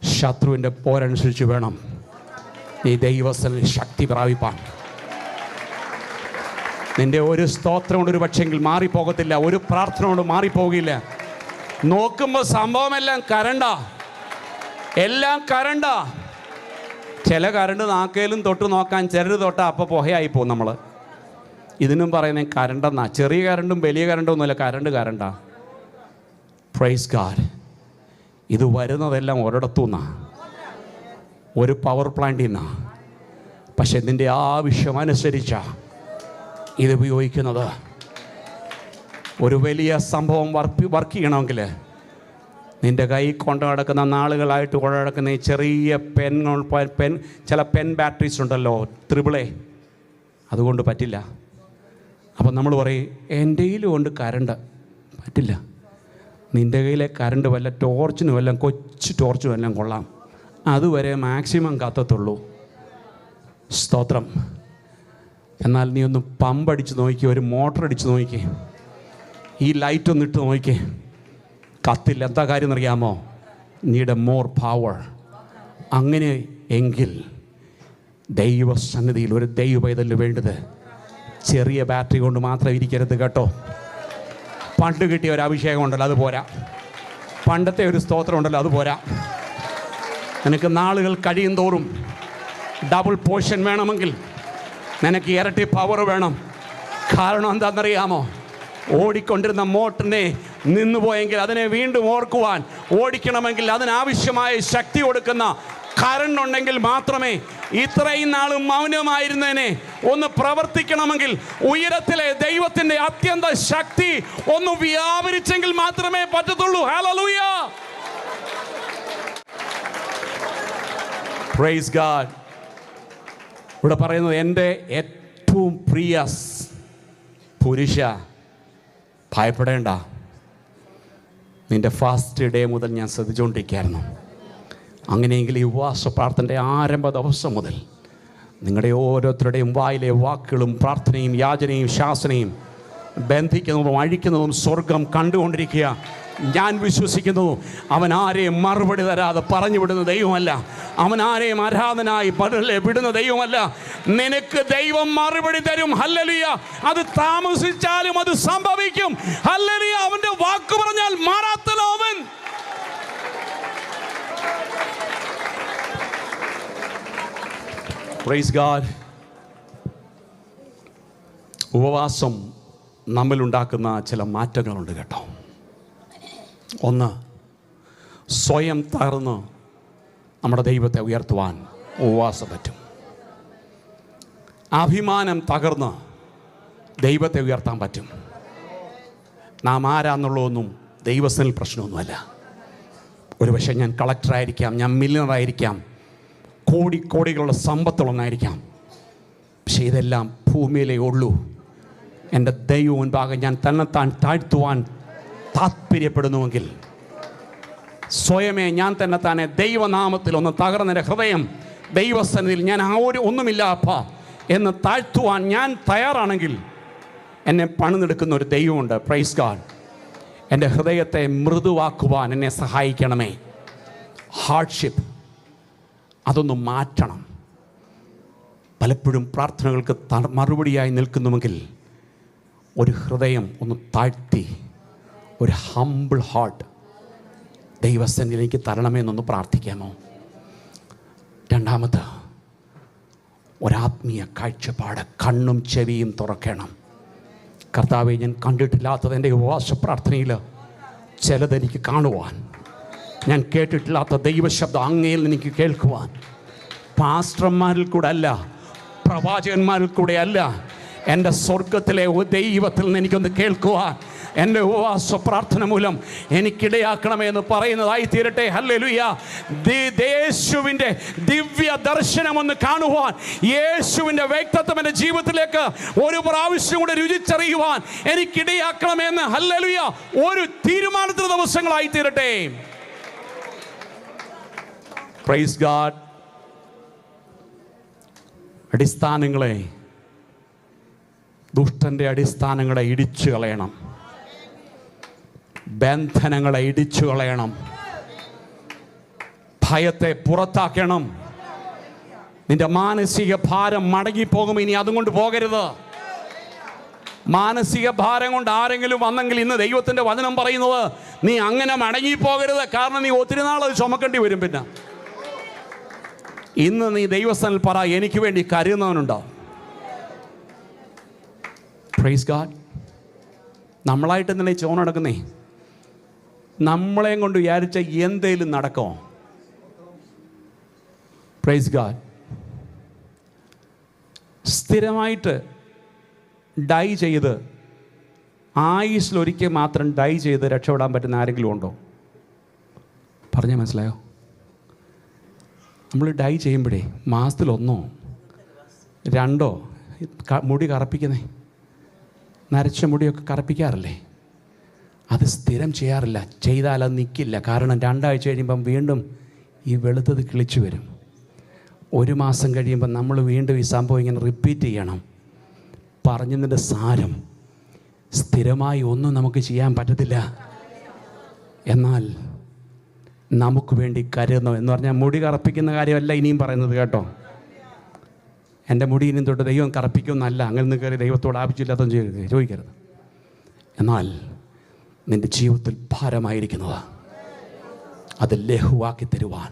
ശത്രുവിൻ്റെ പോരനുസരിച്ച് വേണം നീ ദൈവസ്ഥനിൽ ശക്തി പ്രാപിപ്പാൻ. നിൻ്റെ ഒരു സ്തോത്രം കൊണ്ട് ഒരു പക്ഷെങ്കിൽ മാറിപ്പോകത്തില്ല, ഒരു പ്രാർത്ഥന കൊണ്ട് മാറിപ്പോകില്ല. നോക്കുമ്പോൾ സംഭവമെല്ലാം കരണ്ടാ, എല്ലാം കരണ്ടാ. ചില കരണ്ട് നാക്കേലും തൊട്ട് നോക്കാൻ ചിലർ തൊട്ടാൽ അപ്പോൾ പുകയായിപ്പോവും നമ്മൾ. ഇതിനും പറയുന്നത് കരണ്ടെന്നാ. ചെറിയ കരണ്ടും വലിയ കരണ്ടും ഒന്നുമില്ല, കരണ്ടാ. Praise God. ഇത് വരുന്നതെല്ലാം ഒരിടത്തു നിന്നാണ്, ഒരു പവർ പ്ലാന്റിൽ നിന്നാണ്. പക്ഷെ ഇതിൻ്റെ ആവശ്യമനുസരിച്ചാണ് ഇത് ഉപയോഗിക്കുന്നത്. ഒരു വലിയ സംഭവം വർക്ക് ചെയ്യണമെങ്കിൽ നിൻ്റെ കൈ കൊണ്ട് നടക്കുന്ന നാളുകളായിട്ട് കൊണ്ട് നടക്കുന്ന ഈ ചെറിയ പെൻ ചില പെൻ ബാറ്ററീസ് ഉണ്ടല്ലോ, AAA, അതുകൊണ്ട് പറ്റില്ല. അപ്പം നമ്മൾ പറയും എൻ്റെ കയ്യിലും കൊണ്ട് കരണ്ട്. പറ്റില്ല. നിൻ്റെ കയ്യിലെ കരണ്ട് വല്ല ടോർച്ചിനും എല്ലാം, കൊച്ചു ടോർച്ചിനും എല്ലാം കൊള്ളാം, അതുവരെ മാക്സിമം കത്തത്തുള്ളൂ. സ്തോത്രം. എന്നാൽ നീ ഒന്ന് പമ്പടിച്ച് നോക്കി, ഒരു മോട്ടർ അടിച്ച് നോക്കി, ഈ ലൈറ്റ് ഒന്ന് ഇട്ട് നോക്കി, കത്തില്ല. എന്താ കാര്യം എന്നറിയാമോ? Need A more power. അങ്ങനെ എങ്കിൽ ദൈവസന്നിധിയിൽ ഒരു ദൈവ പൈതലിന് വേണ്ടത് ചെറിയ ബാറ്ററി കൊണ്ട് മാത്രം ഇരിക്കരുത് കേട്ടോ. പണ്ട് കിട്ടിയ ഒരു അഭിഷേകം ഉണ്ടല്ലോ, അത് പോരാ. പണ്ടത്തെ ഒരു സ്തോത്രം ഉണ്ടല്ലോ, അത് പോരാ. നിനക്ക് നാളുകൾ കഴിയും തോറും ഡബിൾ പോർഷൻ വേണമെങ്കിൽ നിനക്ക് ഇരട്ടി പവർ വേണം. കാരണം എന്താണെന്നറിയാമോ? ഓടിക്കൊണ്ടിരുന്ന മോട്ടറിനെ നിന്നുപോയെങ്കിൽ അതിനെ വീണ്ടും ഓർക്കുവാൻ, ഓടിക്കണമെങ്കിൽ അതിനാവശ്യമായ ശക്തി കൊടുക്കുന്ന കറണ്ട് ഉണ്ടെങ്കിൽ മാത്രമേ, ഇത്രയും നാളും മൗനമായിരുന്നതിനെ ഒന്ന് പ്രവർത്തിക്കണമെങ്കിൽ, ഉയരത്തിലെ ദൈവത്തിൻ്റെ അത്യന്ത ശക്തി ഒന്ന് വ്യാപരിച്ചെങ്കിൽ മാത്രമേ പറ്റത്തുള്ളൂ. Hallelujah, praise God. ഇവിടെ പറയുന്നത്, എൻ്റെ ഏറ്റവും പ്രിയ പുരുഷ, ഭയപ്പെടേണ്ട. നിൻ്റെ ഫാസ്റ്റ് ഡേ മുതൽ ഞാൻ ശ്രദ്ധിച്ചുകൊണ്ടിരിക്കുകയായിരുന്നു. അങ്ങനെയെങ്കിൽ ഈ ഉപവാസ പ്രാർത്ഥനയുടെ ആരംഭ ദിവസം മുതൽ നിങ്ങളുടെ ഓരോരുത്തരുടെയും വായിലെ വാക്കുകളും പ്രാർത്ഥനയും യാചനയും ശാസനയും ബന്ധിക്കുന്നതും അഴിക്കുന്നതും സ്വർഗം കണ്ടുകൊണ്ടിരിക്കുക. ഞാൻ വിശ്വസിക്കുന്നു, അവൻ ആരെയും മറുപടി തരാതെ പറഞ്ഞു വിടുന്ന ദൈവമല്ല. അവൻ ആരെയും ആരാധനായി വിടുന്ന ദൈവമല്ല. നിനക്ക് ദൈവം മറുപടി തരും. ഹല്ലേലൂയ. അത് താമസിച്ചാലും അത് സംഭവിക്കും. ഹല്ലേലൂയ. അവൻ്റെ വാക്ക് പറഞ്ഞാൽ മാറാത്തല്ലോ അവൻ. Praise God. ഉപവാസം നമ്മിലുണ്ടാക്കുന്ന ചില മാറ്റങ്ങളുണ്ട് കേട്ടോ. ഒന്ന്, സ്വയം തകർന്ന് നമ്മുടെ ദൈവത്തെ ഉയർത്തുവാൻ ഉപവാസം പറ്റും. അഭിമാനം തകർന്ന് ദൈവത്തെ ഉയർത്താൻ പറ്റും. നാം ആരാന്നുള്ളതൊന്നും ദൈവസ്ഥനിൽ പ്രശ്നമൊന്നുമല്ല. ഒരുപക്ഷെ ഞാൻ കളക്ടറായിരിക്കാം, ഞാൻ മില്യണറായിരിക്കാം, കോടികളുടെ സമ്പത്തുള്ളവനായിരിക്കാം. പക്ഷേ ഇതെല്ലാം ഭൂമിയിലേ ഉള്ളൂ. എൻ്റെ ദൈവം മുൻപാകെ ഞാൻ തന്നെത്താൻ താഴ്ത്തുവാൻ താല്പര്യപ്പെടുന്നുവെങ്കിൽ, സ്വയമേ ഞാൻ തന്നെ ദൈവനാമത്തിൽ ഒന്ന് തകർന്നെൻ്റെ ഹൃദയം ദൈവസന്നിധിയിൽ ഞാൻ ഒന്നുമില്ല അപ്പാ എന്ന് താഴ്ത്തുവാൻ ഞാൻ തയ്യാറാണെങ്കിൽ, എന്നെ പണിതെടുക്കുന്ന ഒരു ദൈവമുണ്ട്. Praise God. എൻ്റെ ഹൃദയത്തെ മൃദുവാക്കുവാൻ എന്നെ സഹായിക്കണമേ. ഹാർഡ്ഷിപ്പ് അതൊന്ന് മാറ്റണം. പലപ്പോഴും പ്രാർത്ഥനകൾക്ക് മറുപടിയായി നിൽക്കുന്നുവെങ്കിൽ ഒരു ഹൃദയം ഒന്ന് താഴ്ത്തി, ഒരു ഹംബിൾ ഹാർട്ട് ദൈവസന്നിധിയിലേക്ക് തരണമെന്നൊന്ന് പ്രാർത്ഥിക്കാമോ? രണ്ടാമത്, ഒരാത്മീയ കാഴ്ചപ്പാട്, കണ്ണും ചെവിയും തുറക്കണം. കർത്താവെ, ഞാൻ കണ്ടിട്ടില്ലാത്തത് എൻ്റെ ഉപവാസ പ്രാർത്ഥനയിൽ ചിലതെനിക്ക് കാണുവാൻ, ഞാൻ കേട്ടിട്ടില്ലാത്ത ദൈവശബ്ദം അങ്ങയിൽ എനിക്ക് കേൾക്കുവാൻ, പാസ്റ്റർമാരിൽ കൂടെ അല്ല, പ്രവാചകന്മാരിൽ കൂടെ അല്ല, എൻ്റെ സ്വർഗത്തിലെ ദൈവത്തിൽ നിന്ന് എനിക്കൊന്ന് കേൾക്കുവാൻ എൻ്റെ ഉപവാസ പ്രാർത്ഥന മൂലം എനിക്കിടയാക്കണമെന്ന് പറയുന്നതായി തീരട്ടെ. ഹല്ലേലൂയ. യേശുവിൻ്റെ ദിവ്യ ദർശനമൊന്ന് കാണുവാൻ, യേശുവിൻ്റെ വ്യക്തിത്വം എൻ്റെ ജീവിതത്തിലേക്ക് ഒരു പ്രാവശ്യം കൂടെ രുചിച്ചറിയുവാൻ എനിക്കിടയാക്കണമെന്ന്, ഹല്ലേലൂയ, ഒരു തീരുമാനത്തിന് ദിവസങ്ങളായി തീരട്ടെ. Praise God. അടിസ്ഥാനങ്ങളെ, ദുഷ്ടൻ്റെ അടിസ്ഥാനങ്ങളെ ഇടിച്ചു കളയണം. ബന്ധനങ്ങളെ ഇടിച്ചു കളയണം. ഭയത്തെ പുറത്താക്കണം. നിന്റെ മാനസിക ഭാരം മടങ്ങിപ്പോകും. ഇനി അതും കൊണ്ട് പോകരുത്. മാനസിക ഭാരം കൊണ്ട് ആരെങ്കിലും വന്നെങ്കിൽ ഇന്ന് ദൈവത്തിൻ്റെ വചനം പറയുന്നത്, നീ അങ്ങനെ മടങ്ങിപ്പോകരുത്. കാരണം നീ ഒത്തിരി നാൾ അത് ചുമക്കേണ്ടി വരും. പിന്നെ ഇന്ന് നീ ദൈവസ്ഥാനിൽ പറ, എനിക്ക് വേണ്ടി കരുതുന്നവനുണ്ടോ? Praise God. നമ്മളായിട്ട് എന്തിനാ ചോന നടക്കുന്നേ? നമ്മളെയും കൊണ്ട് വിചാരിച്ച എന്തേലും നടക്കുമോ? Praise God. സ്ഥിരമായിട്ട് ഡൈ ചെയ്ത്, ആയുസ്സിലൊരിക്കൽ മാത്രം ഡൈ ചെയ്ത് രക്ഷപ്പെടാൻ പറ്റുന്ന ആരെങ്കിലും ഉണ്ടോ? പറഞ്ഞാൽ മനസ്സിലായോ? നമ്മൾ ഡൈ ചെയ്യുമ്പോഴേ മാസത്തിലൊന്നോ രണ്ടോ മുടി കറപ്പിക്കുന്നേ, നരച്ച മുടിയൊക്കെ കറപ്പിക്കാറില്ലേ? അത് സ്ഥിരം ചെയ്യാറില്ല. ചെയ്താൽ അത് നിൽക്കില്ല. കാരണം 2 ആഴ്ച കഴിയുമ്പം വീണ്ടും ഈ വെളുത്തത് കിളിച്ചു വരും. 1 മാസം കഴിയുമ്പോൾ നമ്മൾ വീണ്ടും ഈ സംഭവം ഇങ്ങനെ റിപ്പീറ്റ് ചെയ്യണം. പറഞ്ഞതിൻ്റെ സാരം, സ്ഥിരമായി ഒന്നും നമുക്ക് ചെയ്യാൻ പറ്റത്തില്ല. എന്നാൽ നമുക്ക് വേണ്ടി കരുതണം എന്ന് പറഞ്ഞാൽ മുടി കറപ്പിക്കുന്ന കാര്യമല്ല ഇനിയും പറയുന്നത് കേട്ടോ. എൻ്റെ മുടി ഇനിയും തൊട്ട് ദൈവം കറപ്പിക്കുമെന്നല്ല. അങ്ങനെ കയറി ദൈവത്തോട് ആവശ്യമില്ലാത്തതും ചോദിക്കരുത്. എന്നാൽ നിൻ്റെ ജീവിതത്തിൽ ഭാരമായിരിക്കുന്നത് അത് ലഘുവാക്കി തരുവാൻ,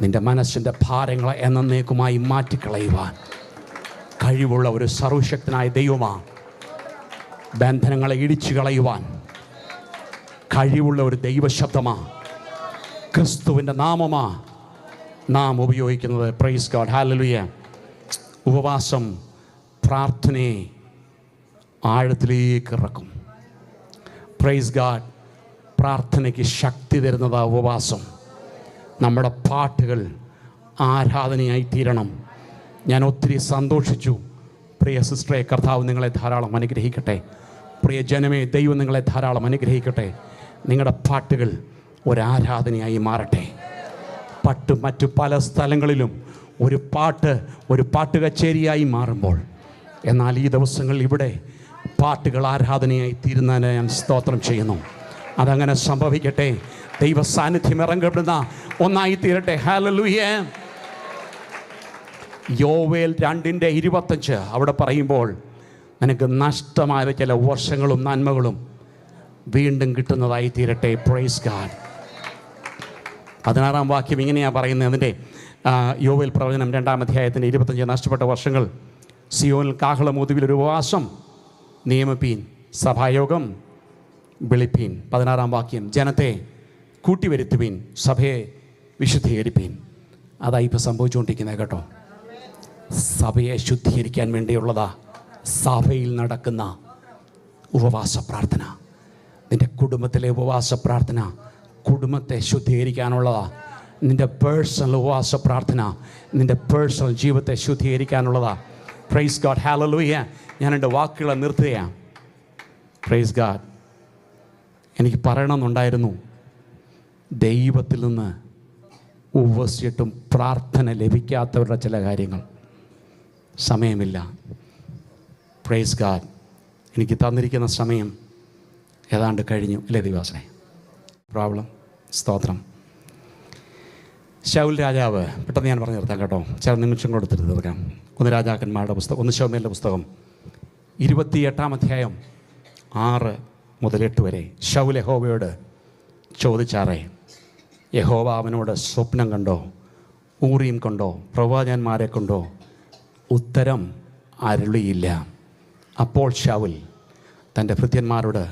നിൻ്റെ മനസ്സിൻ്റെ ഭാരങ്ങളെ എന്നേക്കുമായി മാറ്റിക്കളയുവാൻ കഴിവുള്ള ഒരു സർവശക്തനായ ദൈവമാണ്. ബന്ധനങ്ങളെ ഇടിച്ചു കളയുവാൻ കഴിവുള്ള ഒരു ദൈവശബ്ദമാണ്. ക്രിസ്തുവിൻ്റെ നാമമാണ് നാം ഉപയോഗിക്കുന്നത്. Price God, hallelujah. ഉപവാസം പ്രാർത്ഥനയെ ആഴത്തിലേക്ക് ഇറക്കും. Praise God. പ്രാർത്ഥനയ്ക്ക് ശക്തി തരുന്നത് ഉപവാസം. നമ്മുടെ പാട്ടുകൾ ആരാധനയായി തീരണം. ഞാൻ ഒത്തിരി സന്തോഷിച്ചു. പ്രിയ സിസ്റ്ററെ, കർത്താവ് നിങ്ങളെ ധാരാളം അനുഗ്രഹിക്കട്ടെ. പ്രിയ ജനമേ, ദൈവം നിങ്ങളെ ധാരാളം അനുഗ്രഹിക്കട്ടെ. നിങ്ങളുടെ പാട്ടുകൾ ഒരാരാധനയായി മാറട്ടെ. മറ്റു പല സ്ഥലങ്ങളിലും ഒരു പാട്ട് കച്ചേരിയായി മാറുമ്പോൾ, എന്നാൽ ഈ ദിവസങ്ങളിൽ ഇവിടെ പാട്ടുകൾ ആരാധനയായി തീരുന്നതിന് ഞാൻ സ്തോത്രം ചെയ്യുന്നു. അതങ്ങനെ സംഭവിക്കട്ടെ. ദൈവ സാന്നിധ്യം ഇറങ്ങപ്പെടുന്ന ഒന്നായി തീരട്ടെ. ഹല്ലേലൂയ. യോവേൽ 2:25 അവിടെ പറയുമ്പോൾ നിനക്ക് നഷ്ടമായ ചില വർഷങ്ങളും നന്മകളും വീണ്ടും കിട്ടുന്നതായി തീരട്ടെ. Praise God. 16 വാക്യം ഇങ്ങനെയാണ് പറയുന്നത്. അതിൻ്റെ യോവേൽ പ്രവചനം 2-ാം അധ്യായത്തിൻ്റെ 25 നഷ്ടപ്പെട്ട വർഷങ്ങൾ. സിയോനിൽ കാഹളമൂതുവിൽ ഒരു ഉപവാസം നിയമപ്പീൻ, സഭായോഗം വിളിപ്പീൻ. 16-ാം വാക്യം, ജനത്തെ കൂട്ടിവരുത്തുവീൻ, സഭയെ വിശുദ്ധീകരിപ്പീൻ. അതായി ഇപ്പോൾ സംഭവിച്ചുകൊണ്ടിരിക്കുന്നത് കേട്ടോ. സഭയെ ശുദ്ധീകരിക്കാൻ വേണ്ടിയുള്ളതാ സഭയിൽ നടക്കുന്ന ഉപവാസ പ്രാർത്ഥന. നിൻ്റെ കുടുംബത്തിലെ ഉപവാസ പ്രാർത്ഥന കുടുംബത്തെ ശുദ്ധീകരിക്കാനുള്ളതാ. നിൻ്റെ പേഴ്സണൽ ഉപവാസ പ്രാർത്ഥന നിൻ്റെ പേഴ്സണൽ ജീവിതത്തെ ശുദ്ധീകരിക്കാനുള്ളതാ. Price God, hallelujah. ഞാൻ എൻ്റെ വാക്കുകളെ നിർത്തുകയാണ്. Praise God. എനിക്ക് പറയണമെന്നുണ്ടായിരുന്നു, ദൈവത്തിൽ നിന്ന് ഉപവസിച്ചിട്ടും പ്രാർത്ഥന ലഭിക്കാത്തവരുടെ ചില കാര്യങ്ങൾ. സമയമില്ല. Praise God. എനിക്ക് തന്നിരിക്കുന്ന സമയം ഏതാണ്ട് കഴിഞ്ഞു അല്ലേ ദൈവാസനെ? പ്രോബ്ലം. സ്തോത്രം. ശൗൽ രാജാവ്, പെട്ടെന്ന് ഞാൻ പറഞ്ഞു നിർത്താം കേട്ടോ, ചില നിമിഷം കൊടുത്തിട്ട് തീർക്കാം. 1 രാജാക്കന്മാരുടെ പുസ്തകം, 1 ശമൂവേലിൻ്റെ പുസ്തകം 28-ാം അധ്യായം 6 മുതൽ 8 വരെ. ശൗൽ യഹോവയോട് ചോദിച്ചാറേ, യഹോവ അവനോട് സ്വപ്നം കണ്ടോ, ഊറീം കൊണ്ടോ, പ്രവാചകന്മാരെ കൊണ്ടോ ഉത്തരം അരുളിയില്ല. അപ്പോൾ ശൗൽ തൻ്റെ ഭൃത്യന്മാരോട്,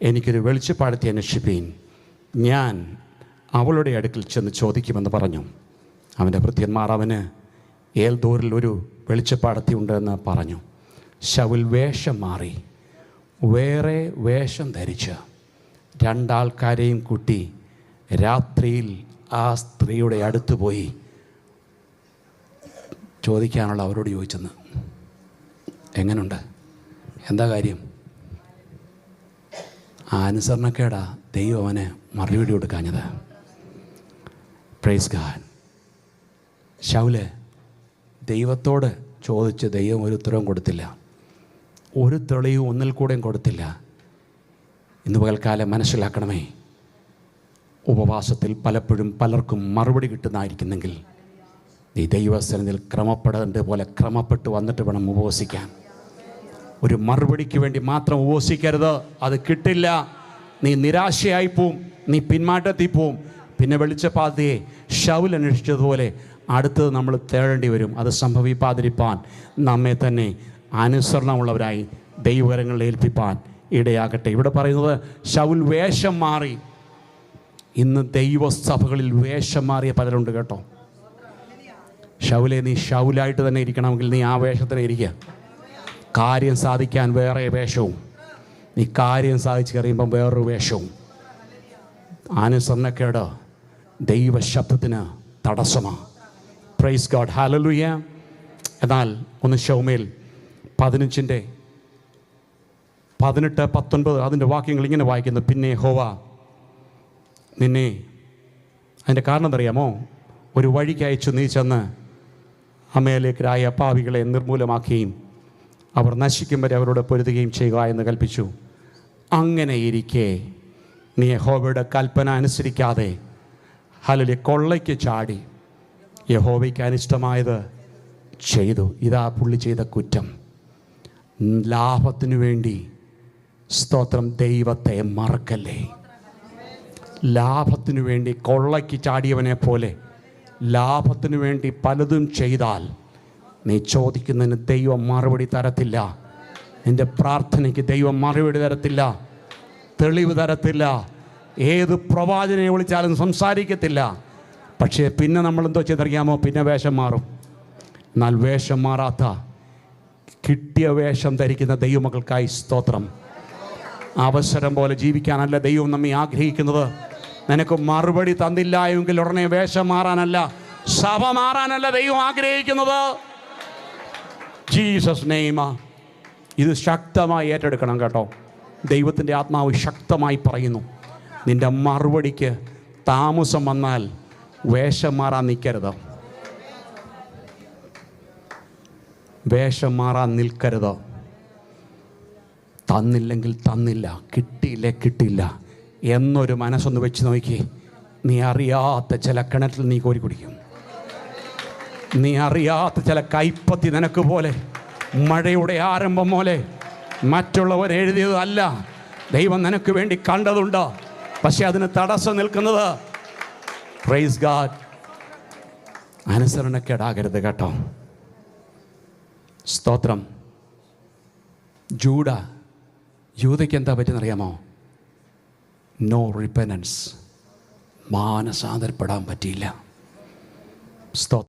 എനിക്കൊരു വെളിച്ചപ്പാടത്തെ അന്വേഷിപ്പീൻ, ഞാൻ അവളുടെ അടുക്കൽ ചെന്ന് ചോദിക്കുമെന്ന് പറഞ്ഞു. അവൻ്റെ ഭൃത്യന്മാർ അവന് ഏൽദോറിൽ ഒരു വെളിച്ചപ്പാടത്തി ഉണ്ടെന്ന് പറഞ്ഞു. ശൗൽ വേഷം മാറി വേറെ വേഷം ധരിച്ച് 2 ആൾക്കാരെയും കൂട്ടി രാത്രിയിൽ ആ സ്ത്രീയുടെ അടുത്ത് പോയി ചോദിക്കാനുള്ള അവരോട് ചോദിച്ചെന്ന്. എങ്ങനുണ്ട്, എന്താ കാര്യം? ആ അനുസരണക്കേടാ ദൈവം അവന് മറുപടി കൊടുക്കാഞ്ഞത്. Praise God. ശൗല് ദൈവത്തോട് ചോദിച്ച് ദൈവം ഒരു ഉത്തരവും കൊടുത്തില്ല, ഒരു തെളിവും ഒന്നിൽ കൂടെയും കൊടുത്തില്ല. ഇന്ന് പകൽക്കാലം മനസ്സിലാക്കണമേ, ഉപവാസത്തിൽ പലപ്പോഴും പലർക്കും മറുപടി കിട്ടുന്നതായിരിക്കുന്നെങ്കിൽ നീ ദൈവസന്നിധിയിൽ ക്രമപ്പെടേണ്ട പോലെ ക്രമപ്പെട്ട് വന്നിട്ട് വേണം ഉപവസിക്കാൻ. ഒരു മറുപടിക്ക് വേണ്ടി മാത്രം ഉപവസിക്കരുത്, അത് കിട്ടില്ല. നീ നിരാശയായി പോവും, നീ പിന്മാറ്റത്തിൽ പോവും. പിന്നെ വെളിച്ചപ്പാതയെ ശൗൽ അന്വേഷിച്ചതുപോലെ അടുത്തത് നമ്മൾ തേടേണ്ടി വരും. അത് സംഭവിക്കാതിരിപ്പാൻ നമ്മെ തന്നെ അനുസരണമുള്ളവരായി ദൈവകരങ്ങളിൽ ഏൽപ്പിപ്പാൻ ഇടയാകട്ടെ. ഇവിടെ പറയുന്നത് ശൗൽ വേഷം മാറി. ഇന്ന് ദൈവസഭകളിൽ വേഷം മാറിയ പലരുണ്ട് കേട്ടോ. ശൗലെ, നീ ശൗലായിട്ട് തന്നെ ഇരിക്കണമെങ്കിൽ നീ ആ വേഷത്തിൽ ഇരിക്കുക. കാര്യം സാധിക്കാൻ വേറെ വേഷവും, നീ കാര്യം സാധിച്ച് കഴിയുമ്പം വേറൊരു വേഷവും. അനുസരണക്കേട് ദൈവശബ്ദത്തിന് തടസ്സമാണ്. Praise God, hallelujah. എന്നാൽ 1 ശമൂവേൽ 15-ന്റെ 18-19 അതിൻ്റെ വാക്യങ്ങൾ ഇങ്ങനെ വായിക്കുന്നു. പിന്നെ യഹോവ നിന്നെ, അതിൻ്റെ കാരണം എന്തറിയാമോ? ഒരു വഴിക്ക് അയച്ചു, നീ ചെന്ന് അമേലേക്കരായ പാപികളെ നിർമൂലമാക്കുകയും അവർ നശിക്കും വരെ അവരോട് പൊരുതുകയും ചെയ്യുക എന്ന് കൽപ്പിച്ചു. അങ്ങനെ ഇരിക്കെ നീ യഹോവയുടെ കൽപ്പന അനുസരിക്കാതെ ഹല്ലേലൂയ കൊള്ളയ്ക്ക് ചാടി യഹോവയ്ക്ക് അനിഷ്ടമായത് ചെയ്തു. ഇതാ പുള്ളി ചെയ്ത കുറ്റം. ലാഭത്തിനു വേണ്ടി സ്തോത്രം. ദൈവത്തെ മറക്കല്ലേ. ലാഭത്തിനു വേണ്ടി കൊള്ളയ്ക്ക് ചാടിയവനെ പോലെ ലാഭത്തിനു വേണ്ടി പലതും ചെയ്താൽ നീ ചോദിക്കുന്നതിന് ദൈവം മറുപടി തരത്തില്ല. നിൻ്റെ പ്രാർത്ഥനയ്ക്ക് ദൈവം മറുപടി തരത്തില്ല, തെളിവ് തരത്തില്ല. ഏത് പ്രവാചകനെ വിളിച്ചാലും സംസാരിക്കത്തില്ല. പക്ഷേ പിന്നെ നമ്മളെന്തോ ചെയ്തറിയാമോ? പിന്നെ വേഷം മാറും. എന്നാൽ വേഷം മാറാത്ത കിട്ടിയ വേഷം ധരിക്കുന്ന ദൈവമക്കൾക്കായി സ്തോത്രം. അവസരം പോലെ ജീവിക്കാനല്ല ദൈവം നമ്മെ ആഗ്രഹിക്കുന്നത്. നിനക്ക് മറുപടി തന്നില്ല എങ്കിൽ ഉടനെ വേഷം മാറാനല്ല, സഭ മാറാനല്ല ദൈവം ആഗ്രഹിക്കുന്നത്. ജീസസ് നെയ്മ. ഇത് ശക്തമായി ഏറ്റെടുക്കണം കേട്ടോ. ദൈവത്തിൻ്റെ ആത്മാവ് ശക്തമായി പറയുന്നു, നിൻ്റെ മറുപടിക്ക് താമസം വന്നാൽ വേഷം മാറാൻ നിൽക്കരുത്. വേഷം മാറാൻ നിൽക്കരുത്. തന്നില്ലെങ്കിൽ തന്നില്ല, കിട്ടിയില്ലേ കിട്ടിയില്ല എന്നൊരു മനസ്സൊന്ന് വെച്ച് നോക്കി. നീ അറിയാത്ത ചില കിണറ്റിൽ നീ കോരി കുടിക്കും. നീ അറിയാത്ത ചില കൈപ്പത്തി നിനക്ക് പോലെ മഴയുടെ ആരംഭം പോലെ മറ്റുള്ളവർ എഴുതിയതല്ല, ദൈവം നിനക്ക് വേണ്ടി കണ്ടതുണ്ട്. പക്ഷെ അതിന് തടസ്സം നിൽക്കുന്നത് പ്രൈസ് ഗാഡ് അനുസരണക്കേടാകരുത് കേട്ടോ. സ്തോത്രം. യൂദയ്ക്ക് എന്താ പറ്റുന്നറിയാമോ? നോ റിപ്പനൻസ്. മാനസാന്തരപ്പെടാൻ പറ്റിയില്ല. സ്തോത്രം.